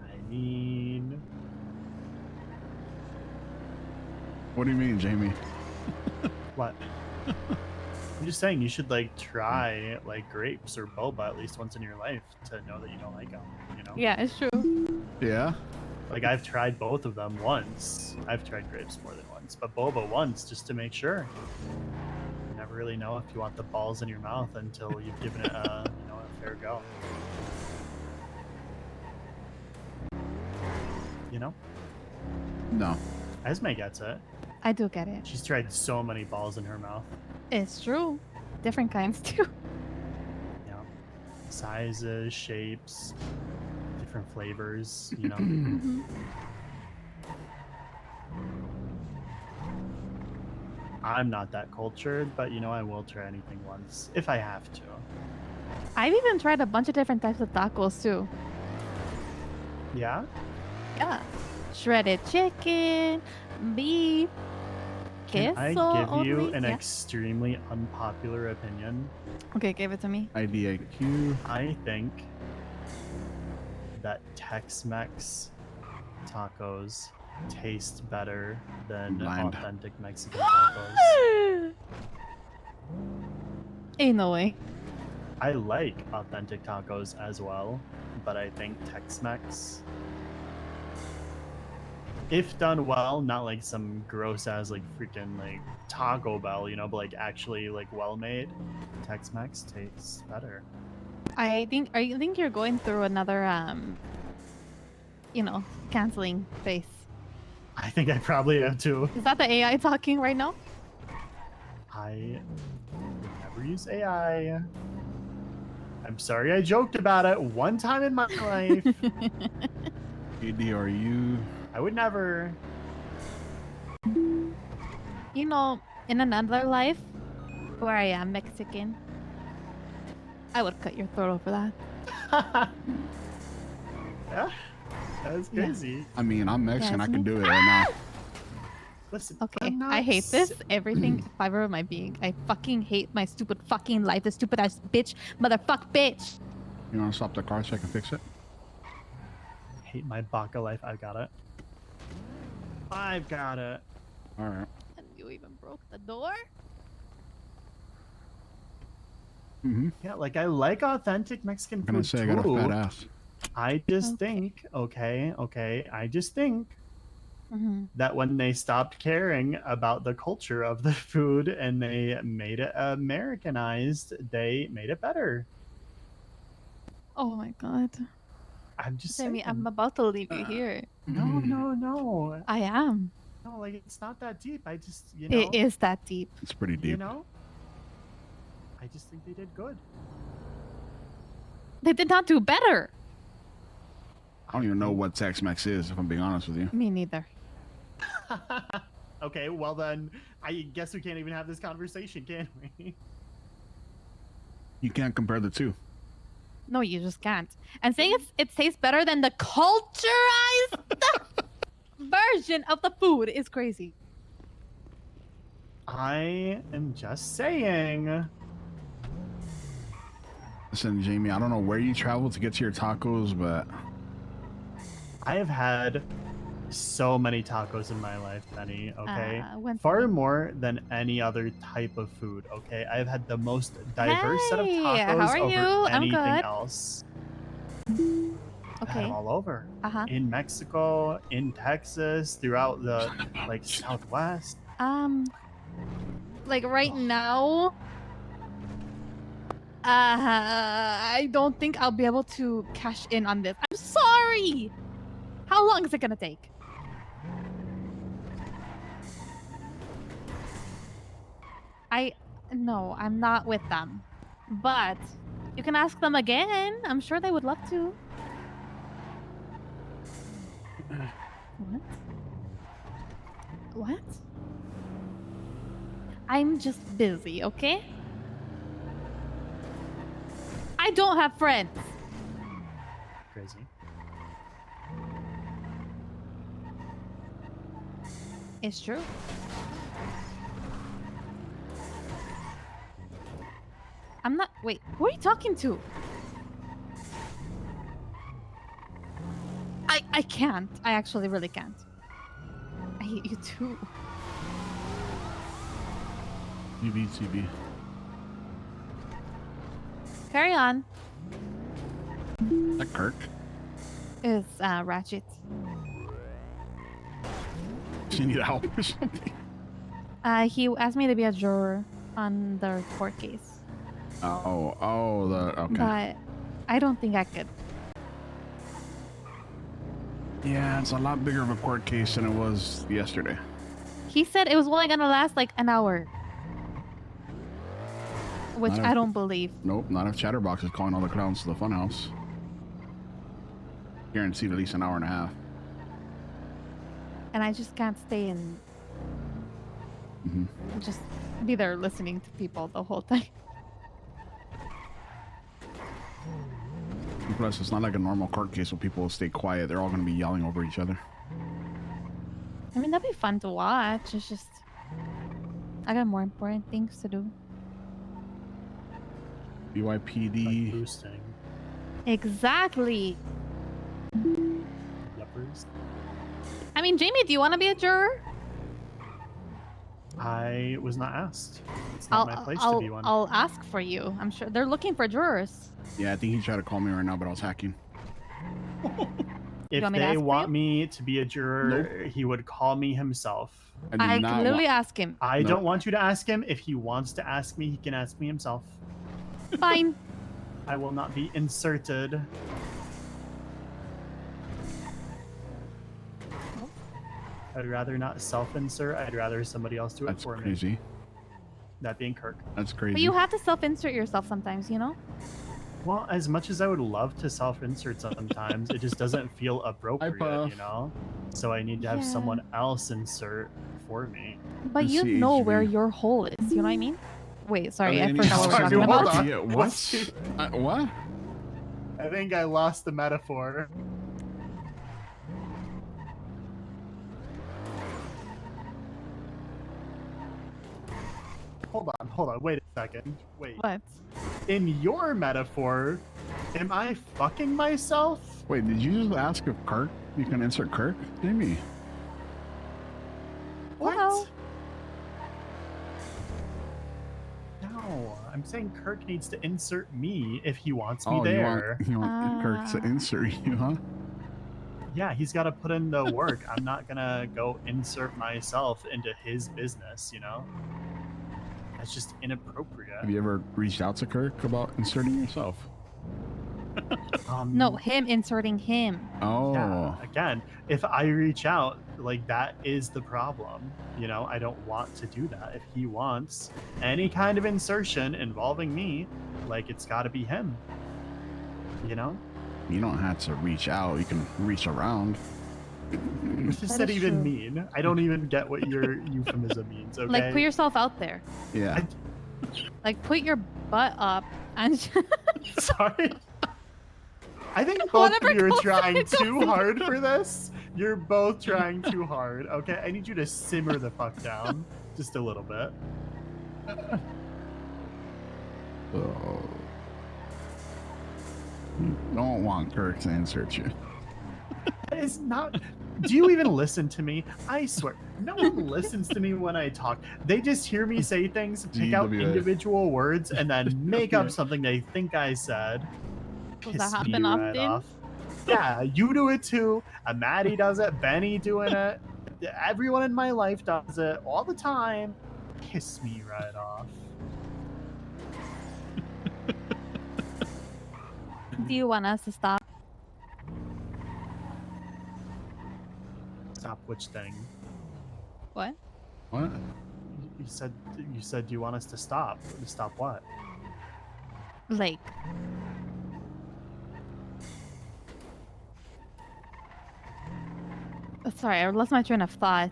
I mean, What do you mean, Jamie? What? I'm just saying you should like try like grapes or boba at least once in your life to know that you don't like them. You know? Yeah, it's true. Yeah. Like I've tried both of them once. I've tried grapes more than once, but boba once just to make sure. You never really know if you want the balls in your mouth until you've given it a a fair go. You know? No. Esme gets it. I do get it. She's tried so many balls in her mouth. It's true. Different kinds too. You know, sizes, shapes, different flavors. You know. Mhm. I'm not that cultured, but I will try anything once if I have to. I've even tried a bunch of different types of tacos too. Yeah. Yeah. Shredded chicken, beef, Can I queso give you only. an Yeah. extremely unpopular opinion? Okay, give it to me. IDIQ. I think that Tex-Mex tacos taste better than Blind. authentic Mexican tacos. Ain't no way. I like authentic tacos as well, but I think Tex-Mex, if done well, not like some gross ass like freaking like Taco Bell, but like actually like well made, Tex-Mex tastes better. I think you're going through another canceling phase. I think I probably am too. Is that the AI talking right now? I would never use AI. I'm sorry I joked about it one time in my life. ADRU. I would never. In another life where I am Mexican, I would cut your throat over that. Yeah, that's Yeah. crazy. I mean, I'm Mexican. Yes, I can me- do it right now. Listen, Okay, I'm not I hate this. s- Everything fiber of my being. I fucking hate my stupid fucking life. The stupid ass bitch, motherfuck bitch. You want to stop the car so I can fix it? hate my baka life. I've got it. I've got it. All right. And you even broke the door? Mm-hmm. Yeah, like I like authentic Mexican I'm gonna food say I too. got a fat ass. I just Okay. think, okay, I just think Mm-hmm. that when they stopped caring about the culture of the food and they made it Americanized, they made it better. Oh my god. I'm just Sammy, saying. I'm about to leave you here. No. I am. No, like it's not that deep. I just, It is that deep. It's pretty deep. I just think they did good. They did not do better. I don't even know what Tex-Mex is, if I'm being honest with you. Me neither. Okay, well then, I guess we can't even have this conversation, can we? You can't compare the two. No, you just can't. And saying it tastes better than the culturized version of the food is crazy. I am just saying. Listen, Jamie, I don't know where you traveled to get to your tacos, but I have had so many tacos in my life, Penny, okay? when's Far the- more than any other type of food, okay? I've had the most diverse set of Hey, tacos how are over you? I'm anything good. else. I've had Okay. them all over. Uh-huh. In Mexico, in Texas, throughout the like Southwest. Like right now, I don't think I'll be able to cash in on this. I'm sorry. How long is it gonna take? No, I'm not with them. But you can ask them again. I'm sure they would love to. What? What? I'm just busy, okay? I don't have friends. Crazy. It's true. I'm not. Wait, who are you talking to? I can't. I actually really can't. I hate you too. UVCB. Carry on. Is that Kirk? It's Ratchet. Do you need help or something? He asked me to be a juror on the court case. Okay. But I don't think I could. Yeah, it's a lot bigger of a court case than it was yesterday. He said it was only gonna last like an hour. Which Not I if- don't believe. Nope, not if Chatterbox is calling all the clowns to the funhouse. Guaranteed at least an hour and a half. And I just can't stay and just be there listening to people the whole time. Plus, it's not like a normal court case where people will stay quiet. They're all going to be yelling over each other. I mean, that'd be fun to watch. It's just, I got more important things to do. BYPD. Like boosting. Exactly. Yuppers. I mean, Jamie, do you want to be a juror? I was not asked. It's not my place to be one. I'll ask for you. I'm sure they're looking for jurors. Yeah, I think he tried to call me right now, but I was hacking. If want me to they ask for want you? me to be a juror, he would call me himself. I can literally ask him. I don't want you to ask him. If he wants to ask me, he can ask me himself. Fine. I will not be inserted. I'd rather not self-insert. I'd rather somebody else do it That's for me. crazy. That being Kirk. That's crazy. But you have to self-insert yourself sometimes, you know? Well, as much as I would love to self-insert sometimes, it just doesn't feel appropriate, you know? So I need to have Yeah. someone else insert for me. But you know where your hole is, you know what I mean? Wait, sorry, I forgot what we're talking hold about. on. Yeah, what? What? I think I lost the metaphor. Hold on, wait a second. Wait. What? In your metaphor, am I fucking myself? Wait, did you just ask if Kirk, you can insert Kirk? Jamie. What? Well, No, I'm saying Kirk needs to insert me if he wants me Oh, there. you want Kirk to insert you, huh? Yeah, he's got to put in the work. I'm not gonna go insert myself into his business, you know? That's just inappropriate. Have you ever reached out to Kirk about inserting yourself? no, him inserting him. Oh. Yeah, again, if I reach out, like, that is the problem. You know, I don't want to do that. If he wants any kind of insertion involving me, like, it's got to be him. You know? You don't have to reach out. You can reach around. What does That that is even true. mean? I don't even get what your euphemism means, okay? Like, put yourself out there. Yeah. Like, put your butt up and. Sorry. I think both Whatever of you are goes trying in, goes too in. hard for this. You're both trying too hard, okay? I need you to simmer the fuck down just a little bit. So, you don't want Kirk to insert you. That is not. Do you even listen to me? I swear, no one listens to me when I talk. They just hear me say things, pick out DWA. individual words, and then make up something they think I said. Does Piss that me happen right often? off. Yeah, you do it too. Maddie does it. Benny doing it. Everyone in my life does it all the time. Piss me right off. Do you want us to stop? Stop which thing? What? What? You said do you want us to stop? To stop what? Like. Sorry, I lost my train of thought.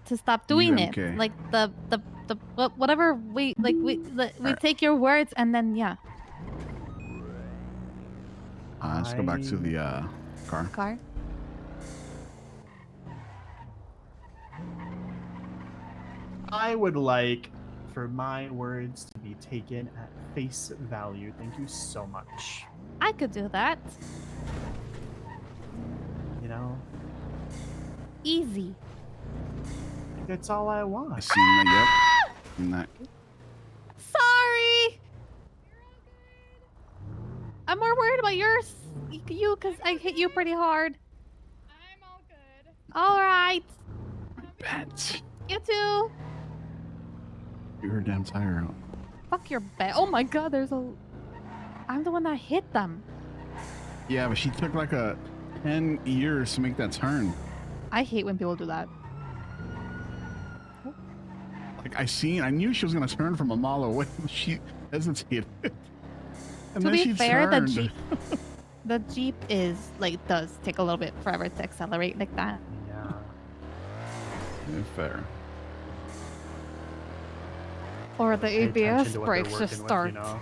To stop doing it, UMK. like the whatever we like we take your words and then yeah, Let's go back to the car. car. I would like for my words to be taken at face value. Thank you so much. I could do that. You You know, Easy. that's all I want. I seen that. Yep. Seen that. Sorry. I'm more worried about yours, you, because I hit you pretty hard. I'm all good. All right. Bet. You too. You're a damn tire out. Fuck your bet. Oh my god, there's a... I'm the one that hit them. Yeah, but she took like a 10 years to make that turn. I hate when people do that. Like I knew she was gonna turn from a mile away. She hesitated. And To then be she fair, turned. the Jeep is like does take a little bit forever to accelerate like that. Yeah. Yeah, fair. Or the Pay attention ABS to what they're brakes working just with, start. you know?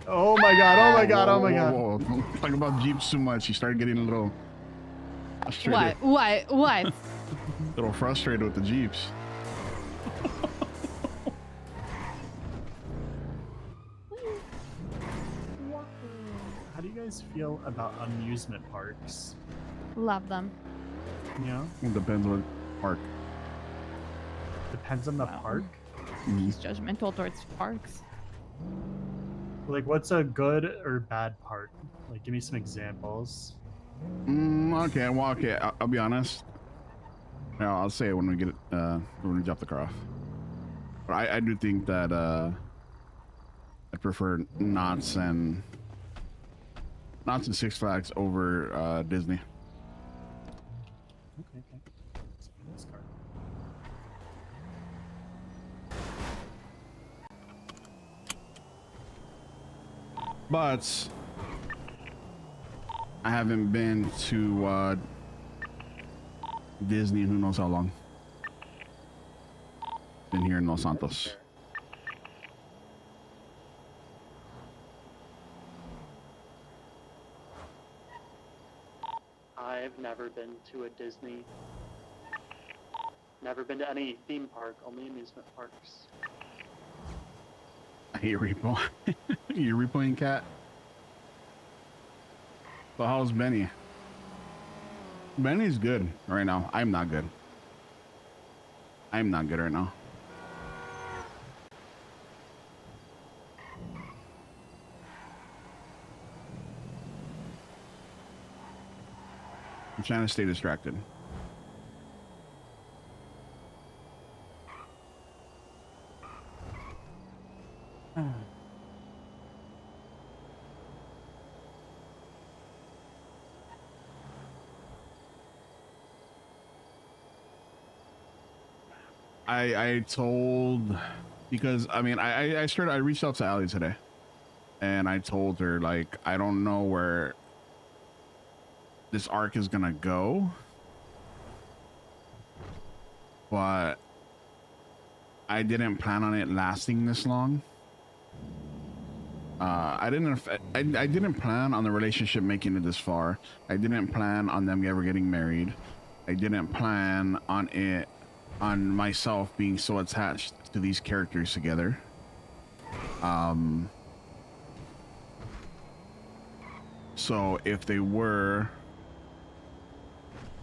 Oh my god! Oh my god! Oh my god! Whoa. Don't talk about Jeeps too much. You start getting a little frustrated. What? A little frustrated with the Jeeps. How do you guys feel about amusement parks? Love them. You know, It depends what park. depends on the Wow. park. He's judgmental towards parks. Like, what's a good or bad park? Like, give me some examples. Okay, well, okay, I'll be honest. No, I'll say it when we get it, when we drop the car off. But I do think that I prefer Knott's and Six Flags over Disney. Okay. Let's put this card. But I haven't been to Disney in who knows how long. Been here in Los Santos. I've never been to a Disney. Never been to any theme park, only amusement parks. I hate repo. You're repoing cat. So how's Benny? Benny's good right now. I'm not good. I'm not good right now. I'm trying to stay distracted. I told, because I mean I reached out to Allie today, and I told her, like, I don't know where this arc is gonna go, but I didn't plan on it lasting this long. I didn't plan on the relationship making it this far. I didn't plan on them ever getting married. I didn't plan on myself being so attached to these characters together. So if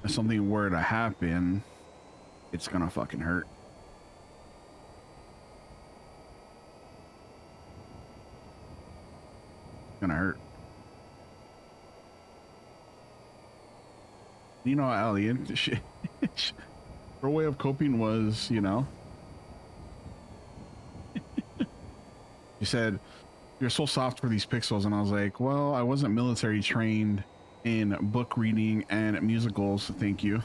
something were to happen, it's gonna fucking hurt. Gonna hurt. You know, Allie, her way of coping was, you know, she said, "You're so soft for these pixels," and I was like, "Well, I wasn't military trained in book reading and musicals, thank you."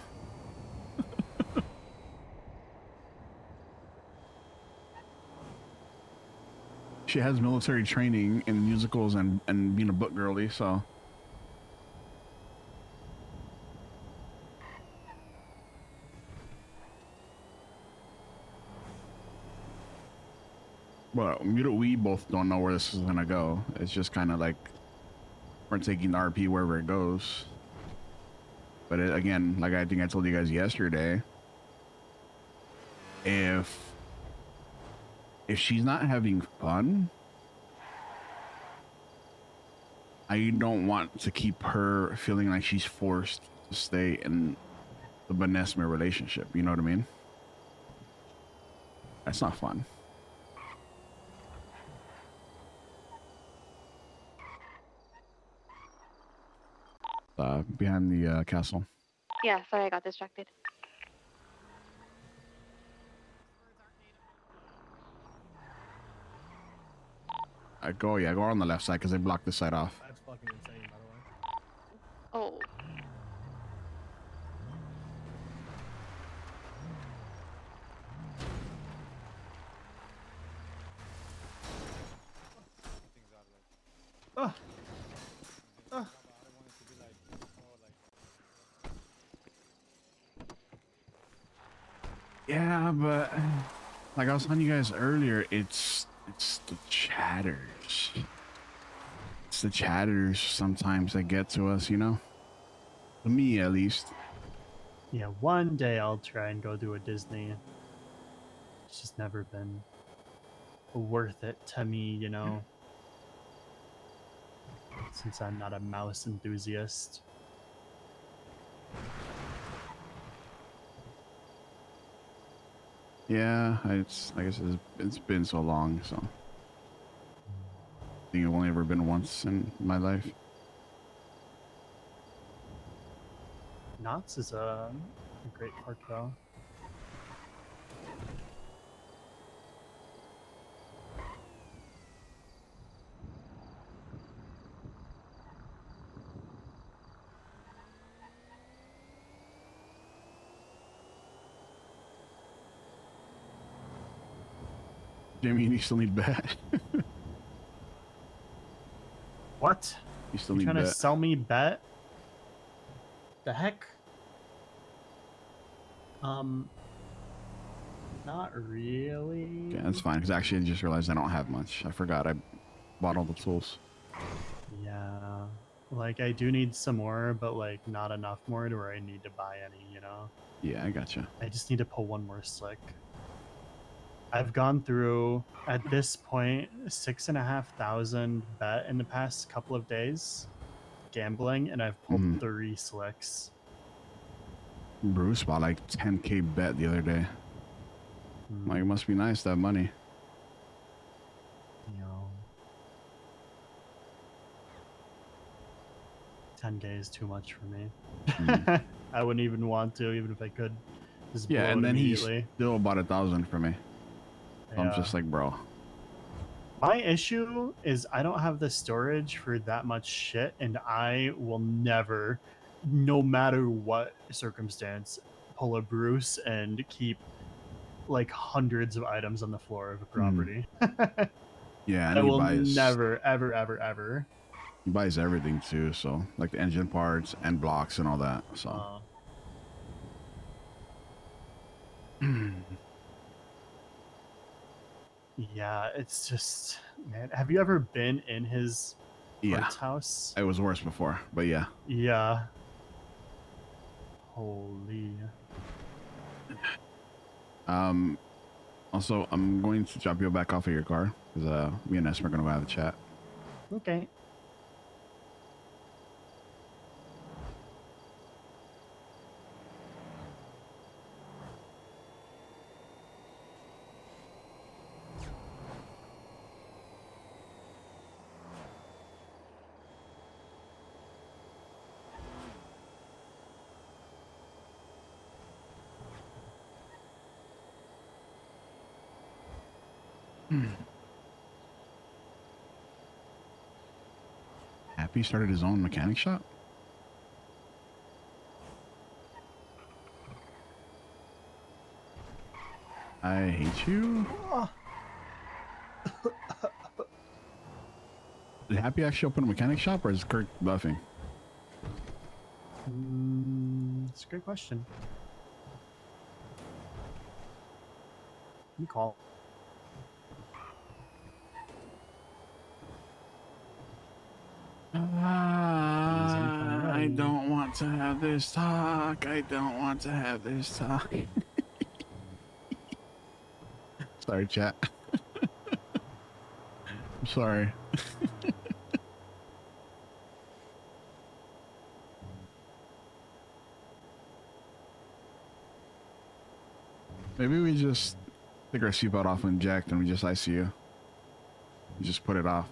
She has military training in musicals and being a book girly, so. Well, we both don't know where this is gonna go. It's just kind of like we're taking the RP wherever it goes. But again, like I think I told you guys yesterday, if she's not having fun, I don't want to keep her feeling like she's forced to stay in the Benesmer relationship. You know what I mean? That's not fun. Behind the castle. Yeah, sorry, I got distracted. Go on the left side because they blocked this side off. That's fucking insane, by the way. Oh. Yeah, but like I was telling you guys earlier, it's the chatters. It's the chatters sometimes that get to us, you know? To me, at least. Yeah, one day I'll try and go do a Disney. It's just never been worth it to me, you know? Since I'm not a mouse enthusiast. Yeah, it's I guess it's been so long, so I think I've only ever been once in my life. Knott's is a great park though. Jamie, you still need bet. What? You still You need trying to bet. sell me bet? The heck? Not really. Okay, that's fine. Because actually, I just realized I don't have much. I forgot I bought all the tools. Yeah. Like, I do need some more, but, like, not enough more to where I need to buy any, you know? Yeah, I gotcha. I just need to pull one more slick. I've gone through, at this point, 6,500 bet in the past couple of days gambling, and I've pulled 3 slicks. Bruce bought like 10K bet the other day. Like, it must be nice, that money. You know, 10K is too much for me. I wouldn't even want to, even if I could. Just Yeah, blow and it then he immediately. still bought 1,000 for me. So I'm Yeah. just like, bro. My issue is I don't have the storage for that much shit, and I will never, no matter what circumstance, pull a Bruce and keep like hundreds of items on the floor of a property. Yeah, and I he will buys never, ever, ever, ever. He buys everything too, so like the engine parts and blocks and all that. So yeah, it's just, man. Have you ever been in his yeah, parts house? it was worse before, but yeah. Yeah. Holy. Also, I'm going to drop you back off of your car because me and Esmer are gonna have a chat. Okay. Happy started his own mechanic shop. I hate you. Did Happy actually open a mechanic shop, or is Kirk bluffing? It's a great question. You call. I don't want to have this talk. I don't want to have this talk. Sorry, chat. I'm sorry. Maybe we just take our seatbelt off when jacked and we just ICU. We just put it off.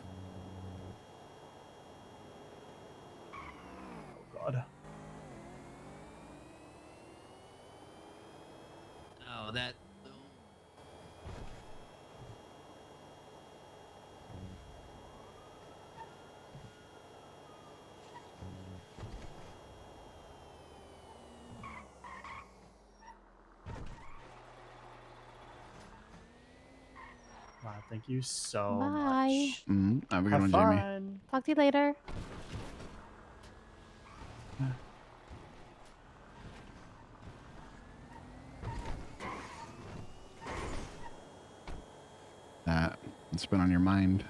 Oh God. Oh, that. Wow, thank you so Bye. much. Have a good Have one, fun. Jamie. Talk to you later. That it's been on your mind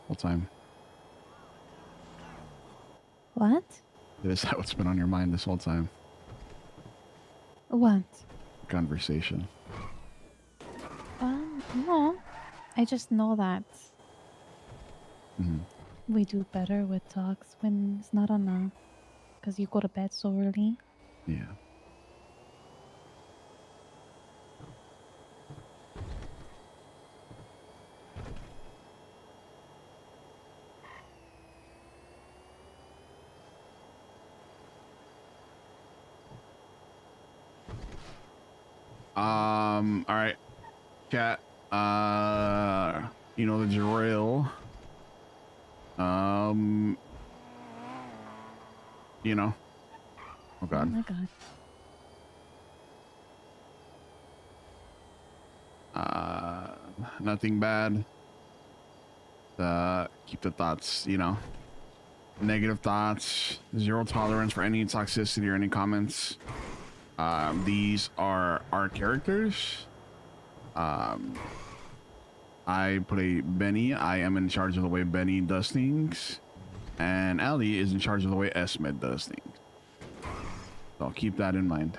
all time. What? Is that what's been on your mind this whole time? What? Conversation. No. I just know that Mhm. we do better with talks when it's not on a. Because you go to bed so early. Yeah. All right, cat. You know the drill. You know. Oh Oh God. my god. Nothing bad. Keep the thoughts, you know, negative thoughts. Zero tolerance for any toxicity or any comments. These are our characters. I play Benny. I am in charge of the way Benny does things, and Ali is in charge of the way Esmed does things. So keep that in mind.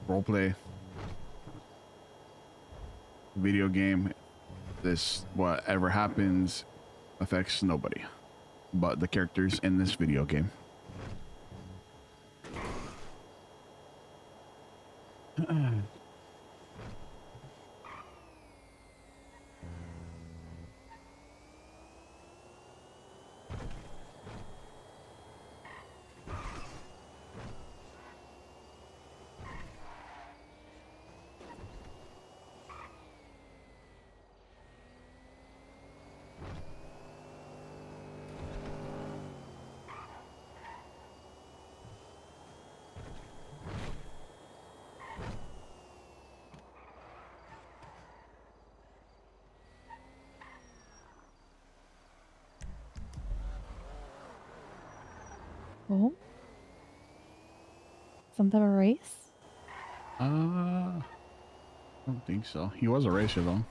Roleplay. Video game. This, whatever happens, affects nobody but the characters in this video game. Oh? Some type of race? I don't think so. He was a racer though.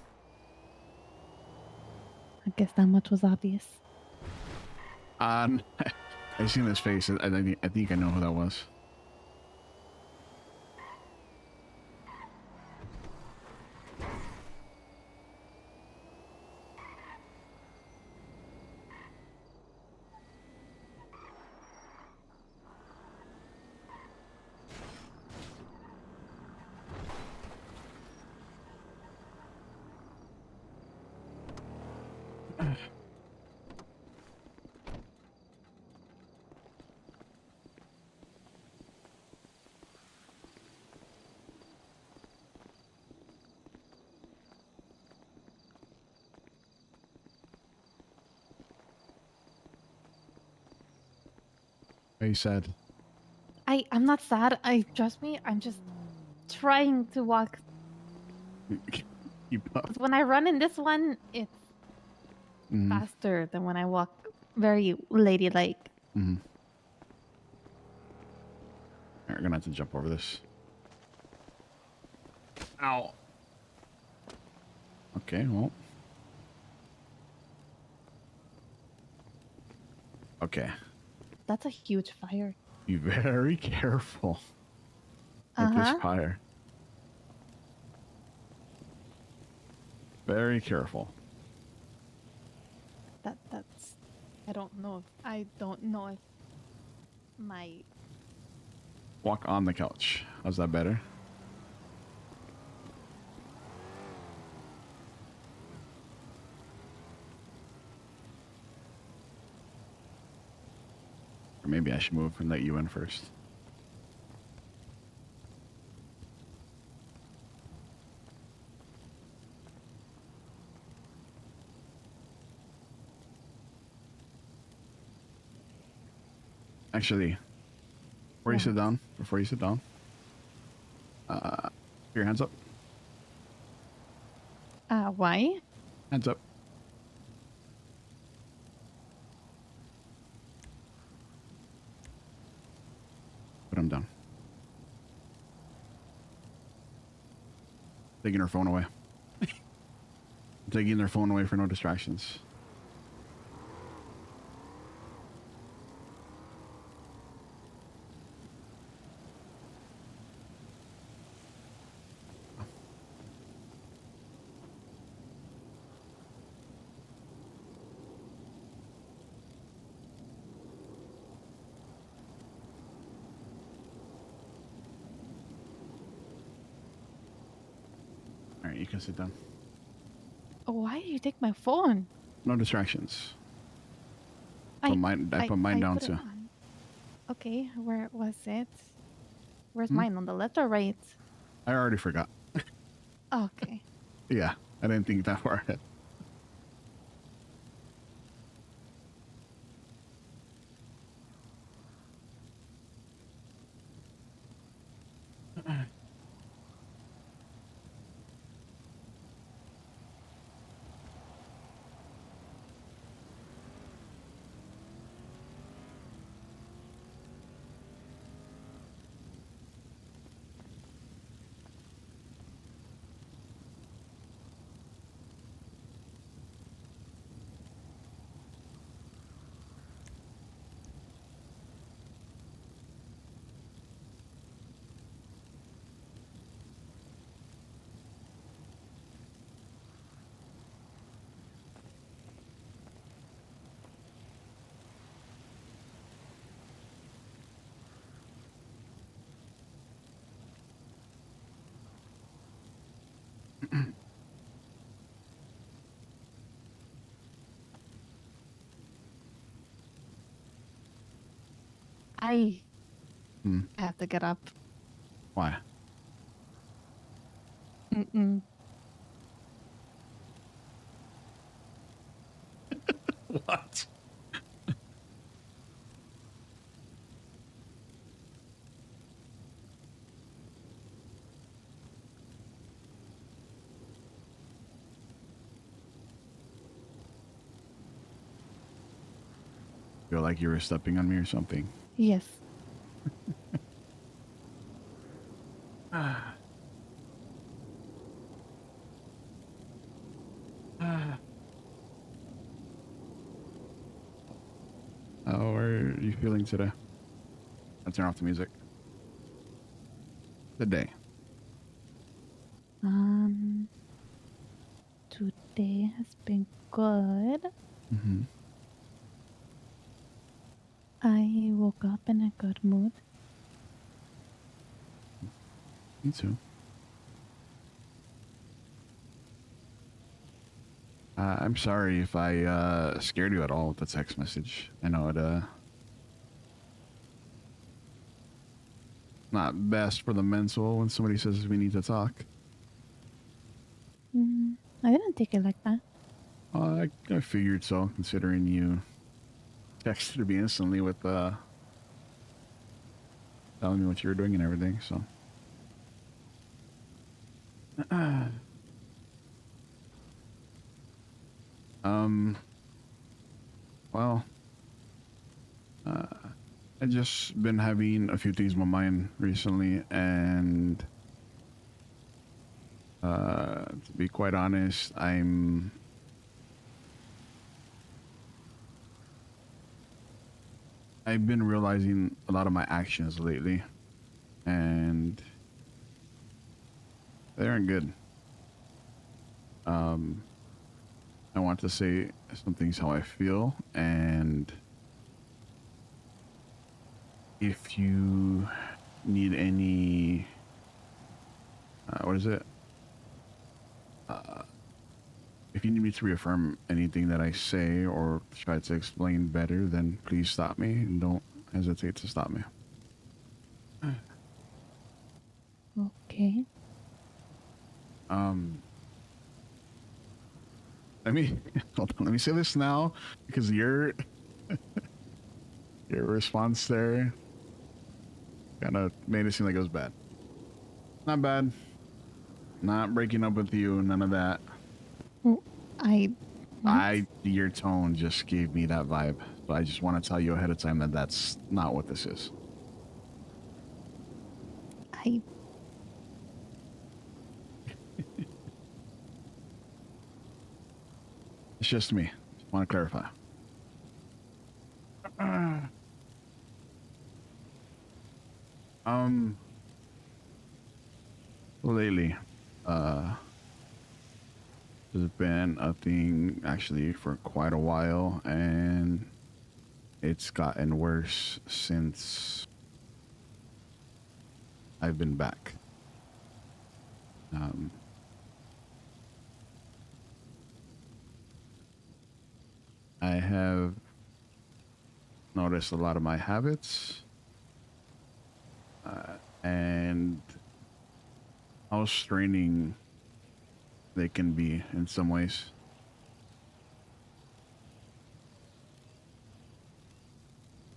I guess that much was obvious. I seen his face. I think I know who that was. Very sad. I'm not sad. Trust me, I'm just trying to walk. Keep up. 'Cause when I run in this one, it's Mhm. faster than when I walk very ladylike. Mhm. We're gonna have to jump over this. Ow. Okay, well. Okay. That's a huge fire. Be very careful with this fire. Very careful. That's. I don't know if my. Walk on the couch. How's that better? maybe I should move and let you in first. Actually, before you sit down, put your hands up. Why? Hands up. Put them down. Taking her phone away. Taking their phone away for no distractions. All right, you can sit down. Why did you take my phone? No distractions. I put mine down put it too. on. Okay, where was it? Where's Hmm? mine, on the left or right? I already forgot. Okay. Yeah, I didn't think that far ahead. I Hmm. have to get up. Why? Mm-mm. What? Feel like you were stepping on me or something. Yes. How are you feeling today? I'll turn off the music. Today. Today has been good. Mm-hmm. I woke up in a good mood. Me too. I'm sorry if I scared you at all with the text message. I know it not best for the mental when somebody says we need to talk. I didn't take it like that. I figured so, considering you texted me instantly with telling me what you were doing and everything. So, well, I just been having a few things in my mind recently, and to be quite honest, I've been realizing a lot of my actions lately, and they aren't good. I want to say some things how I feel, and if you need any, what is it? If you need me to reaffirm anything that I say or try to explain better, then please stop me and don't hesitate to stop me. Okay. Let me hold on, let me say this now because your response there kind of made it seem like it was bad. Not bad. Not breaking up with you. None of that. Well, Your tone just gave me that vibe. So I just want to tell you ahead of time that that's not what this is. It's just me. Just want to clarify. Lately, there's been a thing actually for quite a while, and it's gotten worse since I've been back. I have noticed a lot of my habits and how straining they can be in some ways.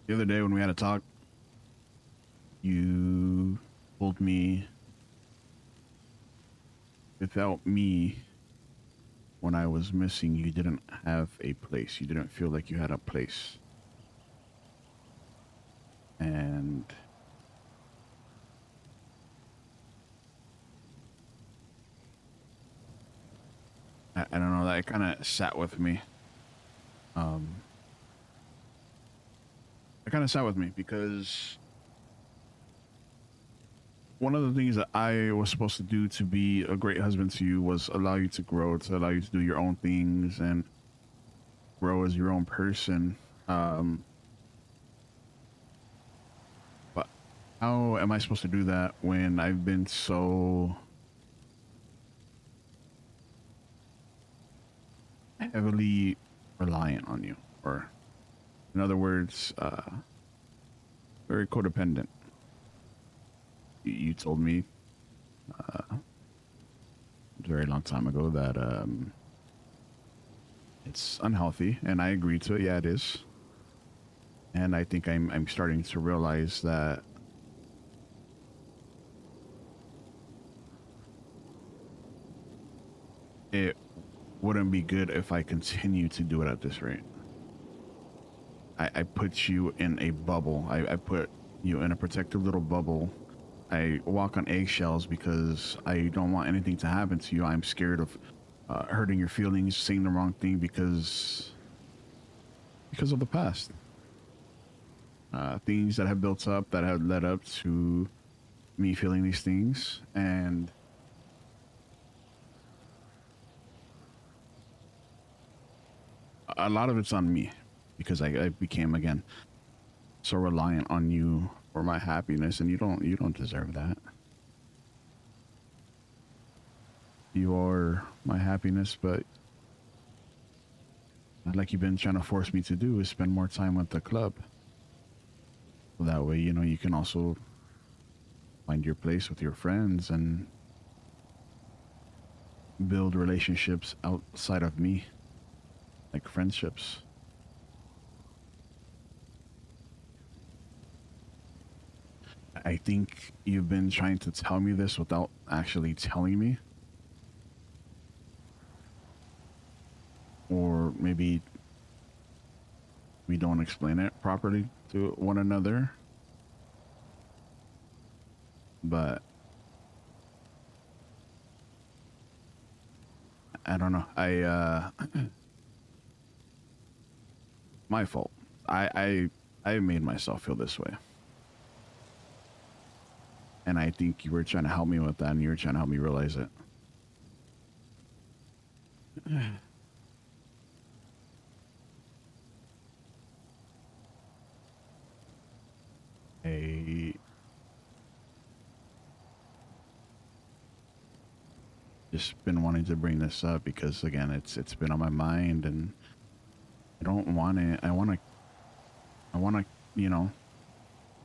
The other day when we had a talk, you told me without me, when I was missing, you didn't have a place. You didn't feel like you had a place. And I don't know, that kind of sat with me. It kind of sat with me because one of the things that I was supposed to do to be a great husband to you was allow you to grow, to allow you to do your own things and grow as your own person. But how am I supposed to do that when I've been so heavily reliant on you? Or in other words, very codependent. You told me a very long time ago that it's unhealthy, and I agree to it. Yeah, it is. And I think I'm starting to realize that it wouldn't be good if I continue to do it at this rate. I put you in a bubble. I put you in a protective little bubble. I walk on eggshells because I don't want anything to happen to you. I'm scared of hurting your feelings, saying the wrong thing because of the past. Things that have built up, that have led up to me feeling these things. And a lot of it's on me because I became, again, so reliant on you for my happiness, and you don't deserve that. You are my happiness, but like you've been trying to force me to do is spend more time with the club. So that way, you know, you can also find your place with your friends and build relationships outside of me, like friendships. I think you've been trying to tell me this without actually telling me. Or maybe we don't explain it properly to one another. But I don't know. My fault. I made myself feel this way. And I think you were trying to help me with that, and you were trying to help me realize it. I just been wanting to bring this up because, again, it's been on my mind, and I don't want it. I want to, you know,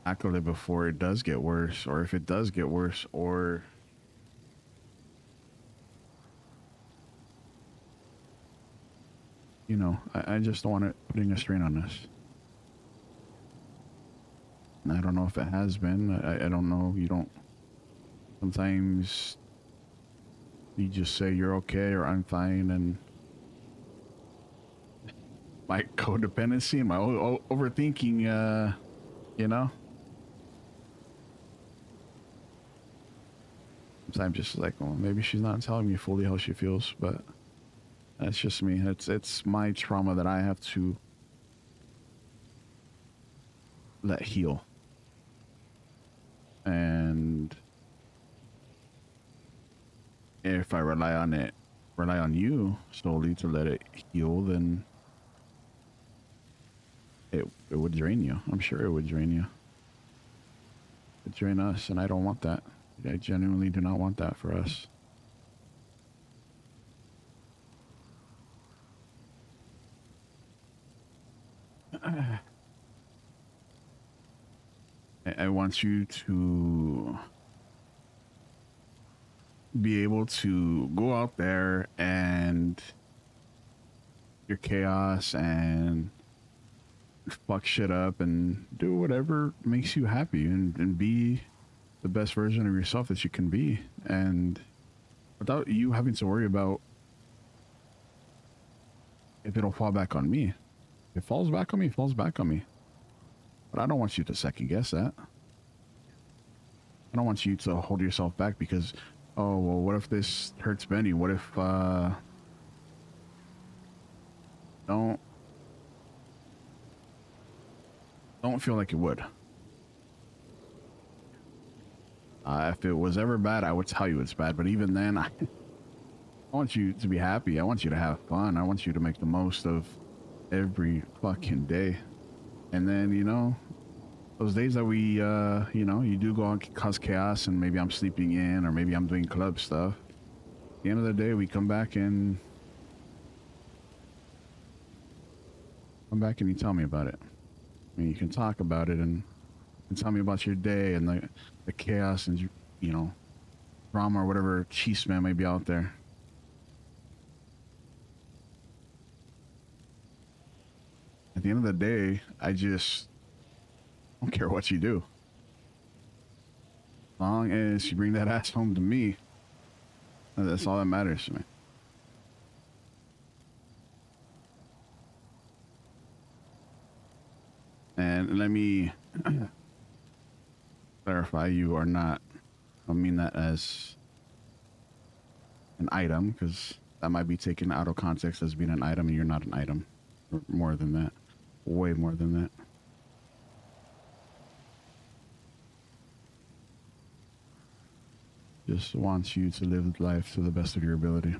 tackle it before it does get worse, or if it does get worse, or you know, I just don't want it putting a strain on us. And I don't know if it has been. I don't know. You don't. Sometimes you just say you're okay or I'm fine, and my codependency and my overthinking, you know, sometimes just like, well, maybe she's not telling me fully how she feels, but that's just me. It's my trauma that I have to let heal. And if I rely on you solely to let it heal, then it would drain you. I'm sure it would drain you. It drain us, and I don't want that. I genuinely do not want that for us. I want you to be able to go out there and your chaos and fuck shit up and do whatever makes you happy and be the best version of yourself that you can be, and without you having to worry about if it'll fall back on me. If it falls back on me, it falls back on me. But I don't want you to second guess that. I don't want you to hold yourself back because, oh, well, what if this hurts Benny? What if, don't feel like it would. If it was ever bad, I would tell you it's bad. But even then, I want you to be happy. I want you to have fun. I want you to make the most of every fucking day. And then, you know, those days that we, you know, you do go and cause chaos and maybe I'm sleeping in or maybe I'm doing club stuff. At the end of the day, we come back and you tell me about it. I mean, you can talk about it and tell me about your day and the chaos and, you know, drama or whatever cheese man may be out there. At the end of the day, I just don't care what you do. As long as you bring that ass home to me, that's all that matters to me. And let me clarify, you are not, I mean that as an item, because that might be taken out of context as being an item, and you're not an item. More than that. Way more than that. Just wants you to live life to the best of your ability.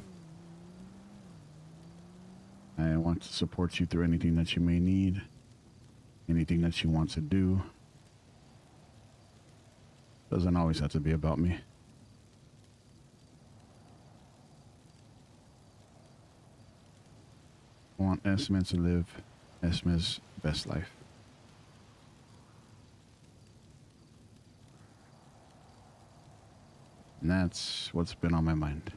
I want to support you through anything that you may need, anything that you want to do. Doesn't always have to be about me. I want Esme to live Esme's best life. And that's what's been on my mind.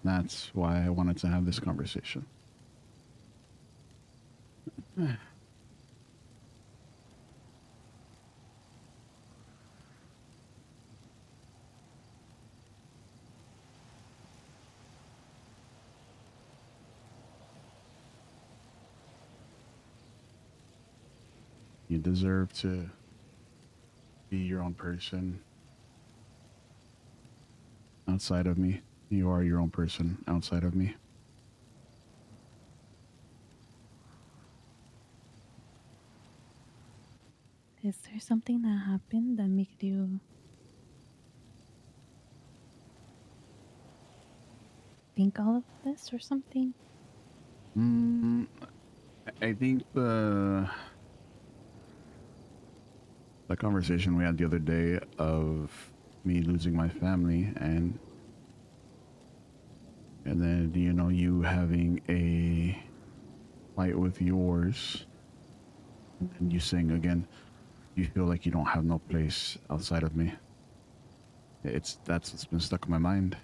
That's why I wanted to have this conversation. You deserve to be your own person. Outside of me, you are your own person outside of me. Is there something that happened that made you think all of this or something? I think the conversation we had the other day of me losing my family and then, you know, you having a fight with yours and you saying again, you feel like you don't have no place outside of me. That's what's been stuck in my mind.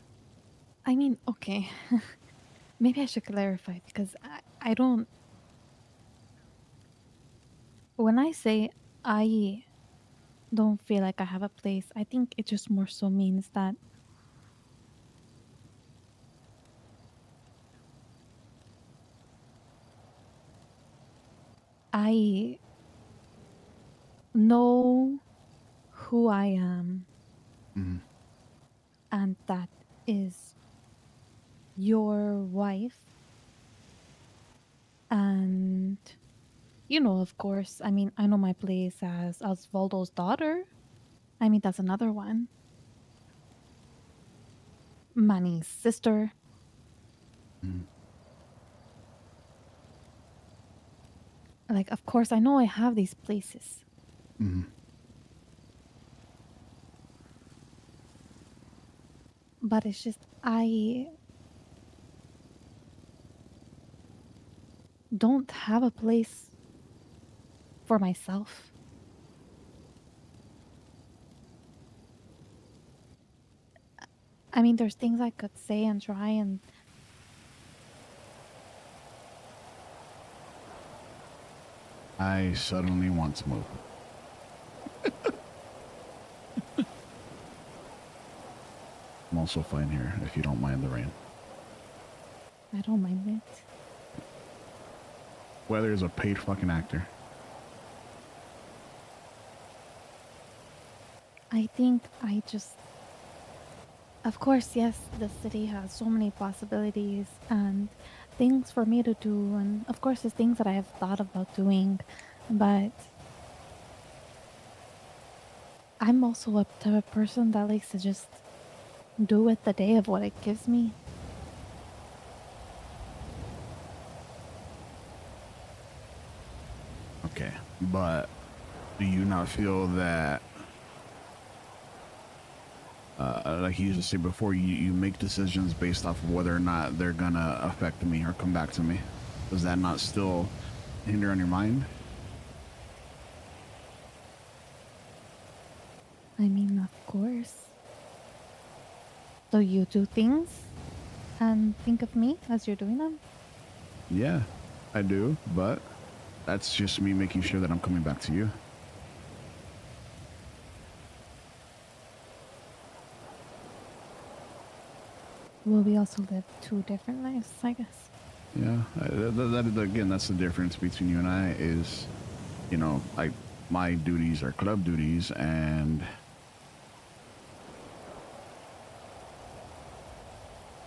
I mean, okay. Maybe I should clarify because I don't. When I say I don't feel like I have a place, I think it just more so means that I know who I am, Mhm. and that is your wife. And, of course, I mean, I know my place as Osvaldo's daughter. I mean, that's another one. Manny's sister. Mhm. Like, of course, I know I have these places. Mhm. But it's just, I don't have a place for myself. I mean, there's things I could say and try and I suddenly want to move. I'm also fine here if you don't mind the rain. I don't mind it. Weather is a paid fucking actor. I think I just. Of course, yes, the city has so many possibilities and things for me to do. And of course, there's things that I have thought about doing. But I'm also a type of person that likes to just do with the day of what it gives me. Okay, but do you not feel that, like you used to say before, you make decisions based off of whether or not they're gonna affect me or come back to me? Does that not still hinder on your mind? I mean, of course. So you do things and think of me as you're doing them? Yeah, I do, but that's just me making sure that I'm coming back to you. Well, we also live two different lives, I guess. Yeah, again, that's the difference between you and I is, like my duties are club duties, and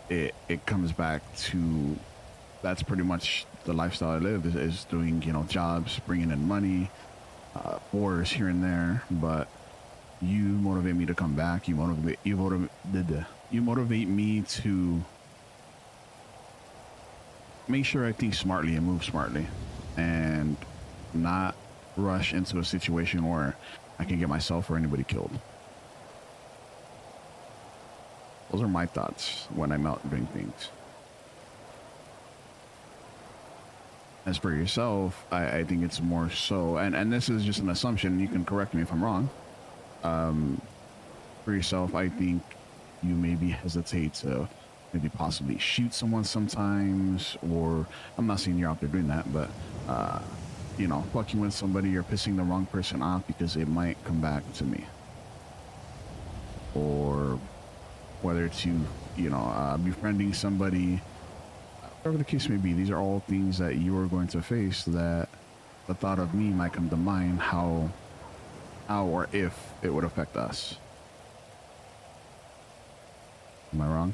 it comes back to that's pretty much the lifestyle I live is doing, jobs, bringing in money, wars here and there, but you motivate me to come back. You motivate me to make sure I think smartly and move smartly and not rush into a situation where I can get myself or anybody killed. Those are my thoughts when I'm out doing things. As for yourself, I think it's more so, and this is just an assumption, you can correct me if I'm wrong. For yourself, I think you maybe hesitate to maybe possibly shoot someone sometimes, or I'm not saying you're out there doing that, but fucking with somebody or pissing the wrong person off because it might come back to me. Or whether it's you, befriending somebody, whatever the case may be, these are all things that you are going to face that the thought of me might come to mind, how or if it would affect us. Am I wrong?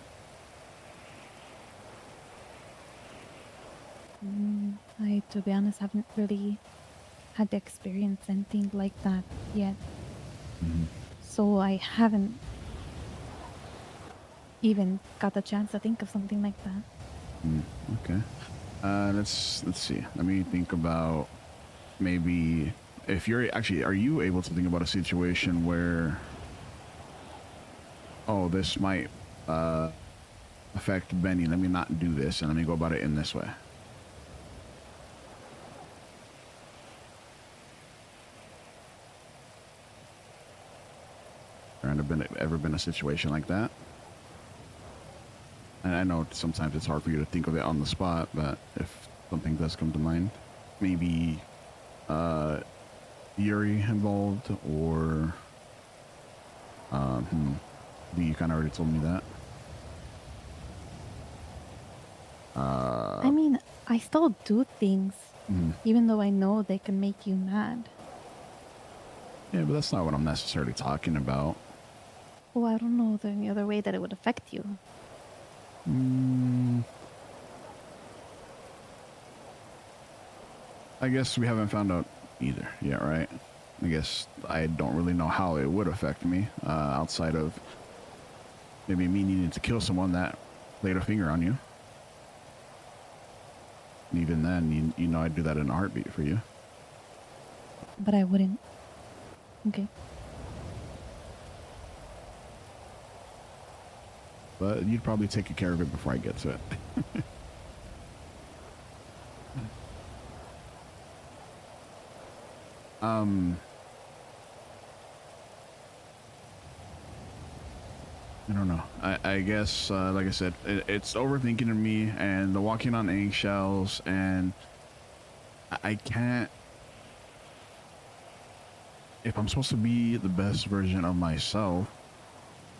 I, to be honest, haven't really had to experience anything like that yet. Mm-hmm. So I haven't even got the chance to think of something like that. Okay. Let's see. Let me think about maybe if you're actually, are you able to think about a situation where, oh, this might affect Benny. Let me not do this and let me go about it in this way. ever been a situation like that? And I know sometimes it's hard for you to think of it on the spot, but if something does come to mind, maybe Yuri involved, or you kind of already told me that. I mean, I still do things, even though I know they can make you mad. Yeah, but that's not what I'm necessarily talking about. Well, I don't know any other way that it would affect you. I guess we haven't found out either yet, right? I guess I don't really know how it would affect me, outside of maybe me needing to kill someone that laid a finger on you. And even then, you know I'd do that in a heartbeat for you. But I wouldn't. Okay. But you'd probably take care of it before I get to it. I don't know. I guess, like I said, it's overthinking in me, and the walking on eggshells, and I can't. If I'm supposed to be the best version of myself,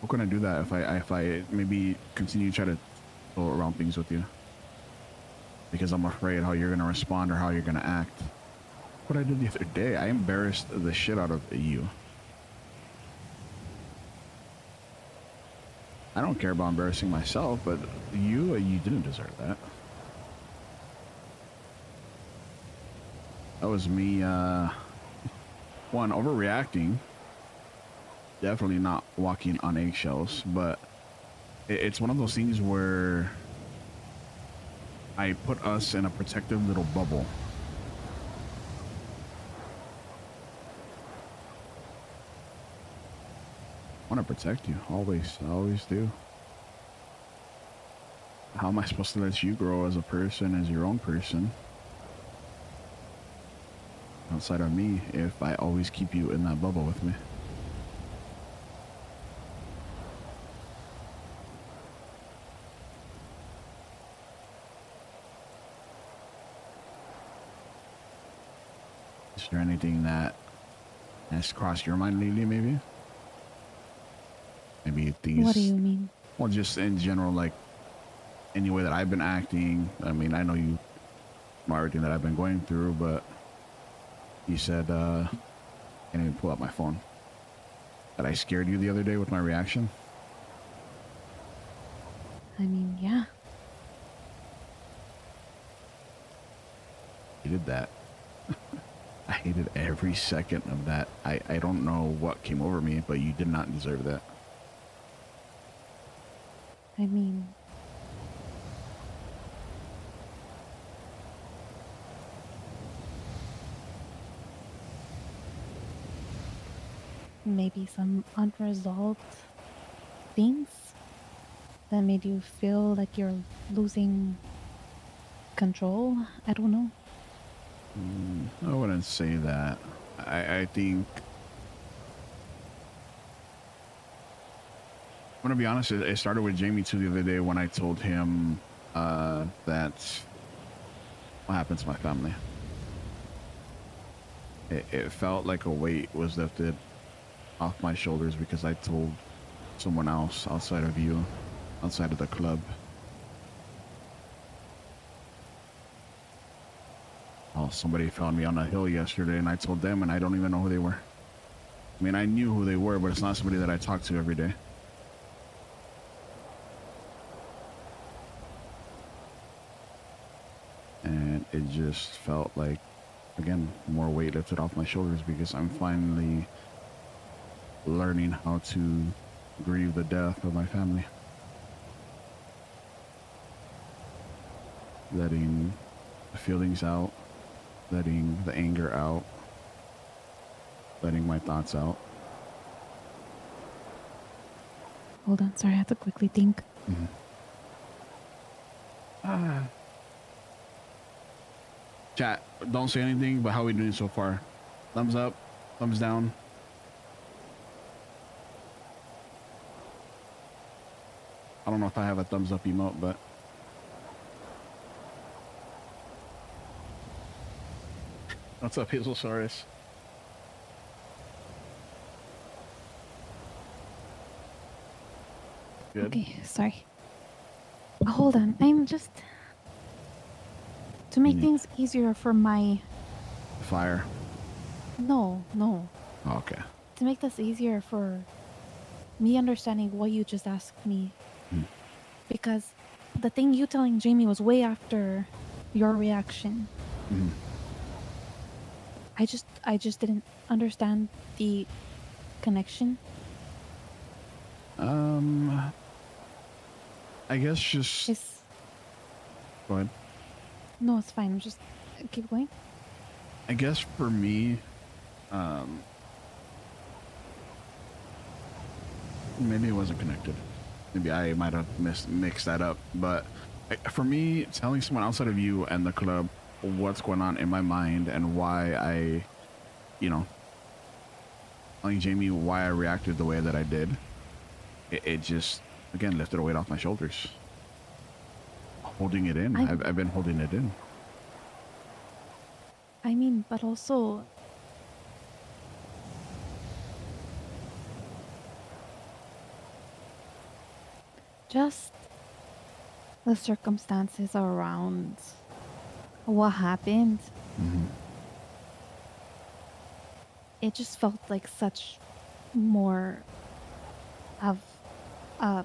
how can I do that if I maybe continue to try to throw around things with you? Because I'm afraid how you're gonna respond or how you're gonna act. What I did the other day, I embarrassed the shit out of you. I don't care about embarrassing myself, but you didn't deserve that. That was me, one, overreacting. Definitely not walking on eggshells, but it's one of those things where I put us in a protective little bubble. I want to protect you, always. I always do. How am I supposed to let you grow as a person, as your own person, outside of me, if I always keep you in that bubble with me? Is there anything that has crossed your mind lately, maybe? Maybe things... What do you mean? Well, just in general, like, any way that I've been acting. I mean, I know you know everything that I've been going through, but you said, I can't even pull out my phone, that I scared you the other day with my reaction. I mean, yeah. You did that. I hated every second of that. I don't know what came over me, but you did not deserve that. I mean, maybe some unresolved things that made you feel like you're losing control. I don't know. I wouldn't say that. I think... I'm gonna be honest, it started with Jamie too the other day when I told him that what happened to my family. It felt like a weight was lifted off my shoulders because I told someone else outside of you, outside of the club. Oh, somebody found me on a hill yesterday and I told them, and I don't even know who they were. I mean, I knew who they were, but it's not somebody that I talk to every day. And it just felt like, again, more weight lifted off my shoulders because I'm finally learning how to grieve the death of my family. Letting the feelings out, letting the anger out, letting my thoughts out. Hold on, sorry, I have to quickly think. Chat, don't say anything, but how are we doing so far? Thumbs up, thumbs down. I don't know if I have a thumbs up emote, but what's up, Hazel Saurus? Good. Okay, sorry. Hold on. I'm just to make things easier for my fire. No. Oh, okay. To make this easier for me understanding what you just asked me. Because the thing you telling Jamie was way after your reaction. I just didn't understand the connection. I guess just go ahead. No, it's fine. Just keep going. I guess for me, maybe it wasn't connected. Maybe I might have mixed that up. But for me, telling someone outside of you and the club what's going on in my mind and why I, telling Jamie why I reacted the way that I did, it just, again, lifted a weight off my shoulders. Holding it in. I've been holding it in. I mean, but also just the circumstances around what happened. It just felt like such more of a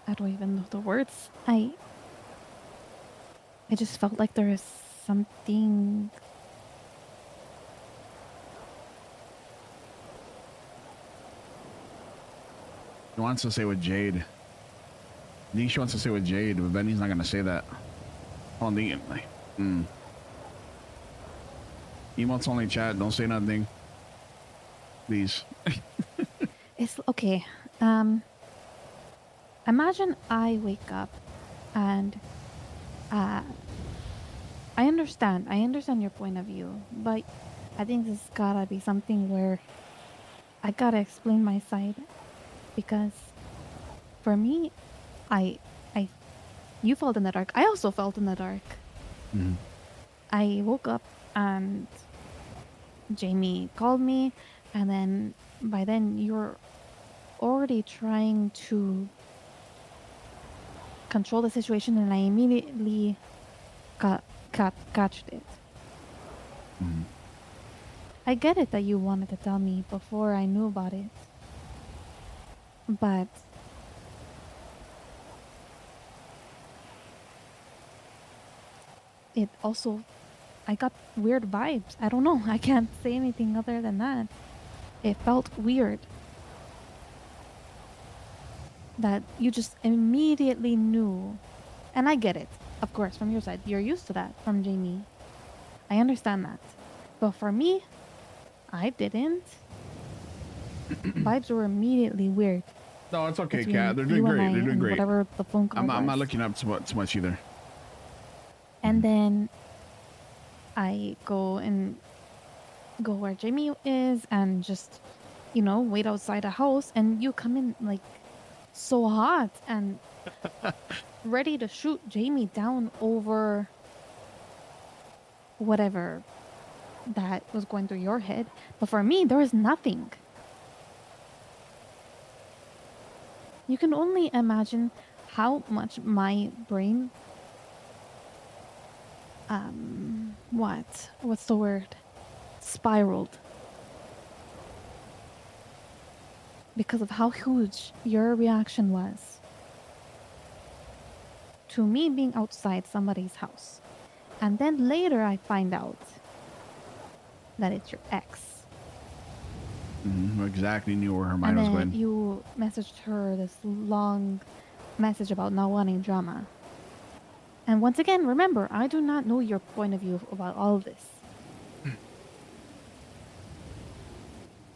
I don't even know the words. I just felt like there is something. She wants to say with Jade. I think she wants to say with Jade, but Benny's not gonna say that. Hold on, Emotes only, chat. Don't say nothing, please. It's okay. Imagine I wake up and I understand your point of view, but I think this has gotta be something where I gotta explain my side, because for me, you felt in the dark. I also felt in the dark. I woke up and Jamie called me, and then by then you're already trying to control the situation, and I immediately catched it. I get it that you wanted to tell me before I knew about it, but it also, I got weird vibes. I don't know. I can't say anything other than that. It felt weird that you just immediately knew. And I get it, of course, from your side. You're used to that from Jamie. I understand that. But for me, I didn't. Vibes were immediately weird. No, it's okay, Kat. They're doing great. They're doing great. Whatever the phone call I'm not was. looking up too much either. And then I go where Jamie is and just, wait outside a house, and you come in like so hot and ready to shoot Jamie down over whatever that was going through your head. But for me, there was nothing. You can only imagine how much my brain what's the word? Spiraled. Because of how huge your reaction was to me being outside somebody's house. And then later I find out that it's your ex. Exactly knew where her mind was going. And then you messaged her this long message about not wanting drama. And once again, remember, I do not know your point of view about all of this.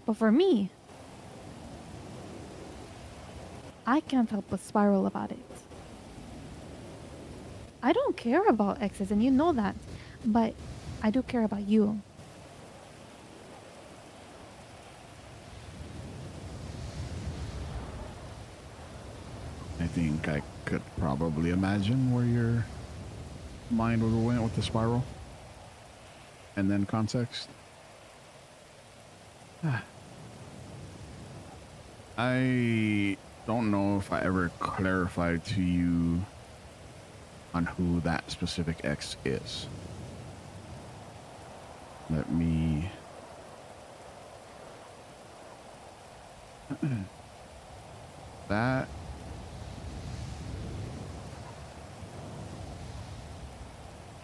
But for me, I can't help but spiral about it. I don't care about exes, and you know that. But I do care about you. I think I could probably imagine where your mind would have went with the spiral. And then context. I don't know if I ever clarified to you on who that specific X is. Let me... that...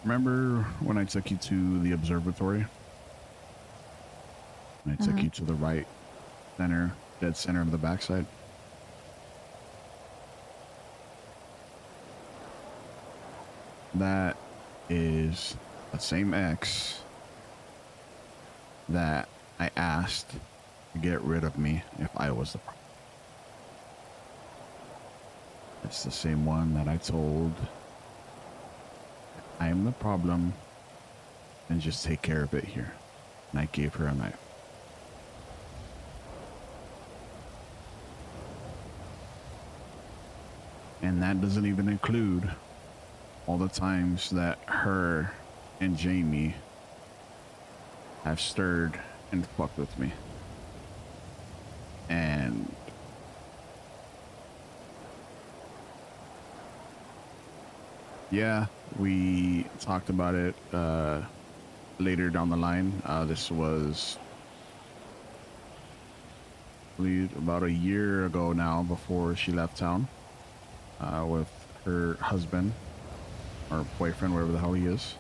Remember when I took you to the observatory? And I took you to the right center, dead center of the backside? That is the same X that I asked to get rid of me if I was the problem. It's the same one that I told I am the problem and just take care of it here. And I gave her a knife. And that doesn't even include all the times that her and Jamie have stirred and fucked with me. And yeah, we talked about it later down the line. This was about a year ago now, before she left town with her husband or boyfriend, whatever the hell he is.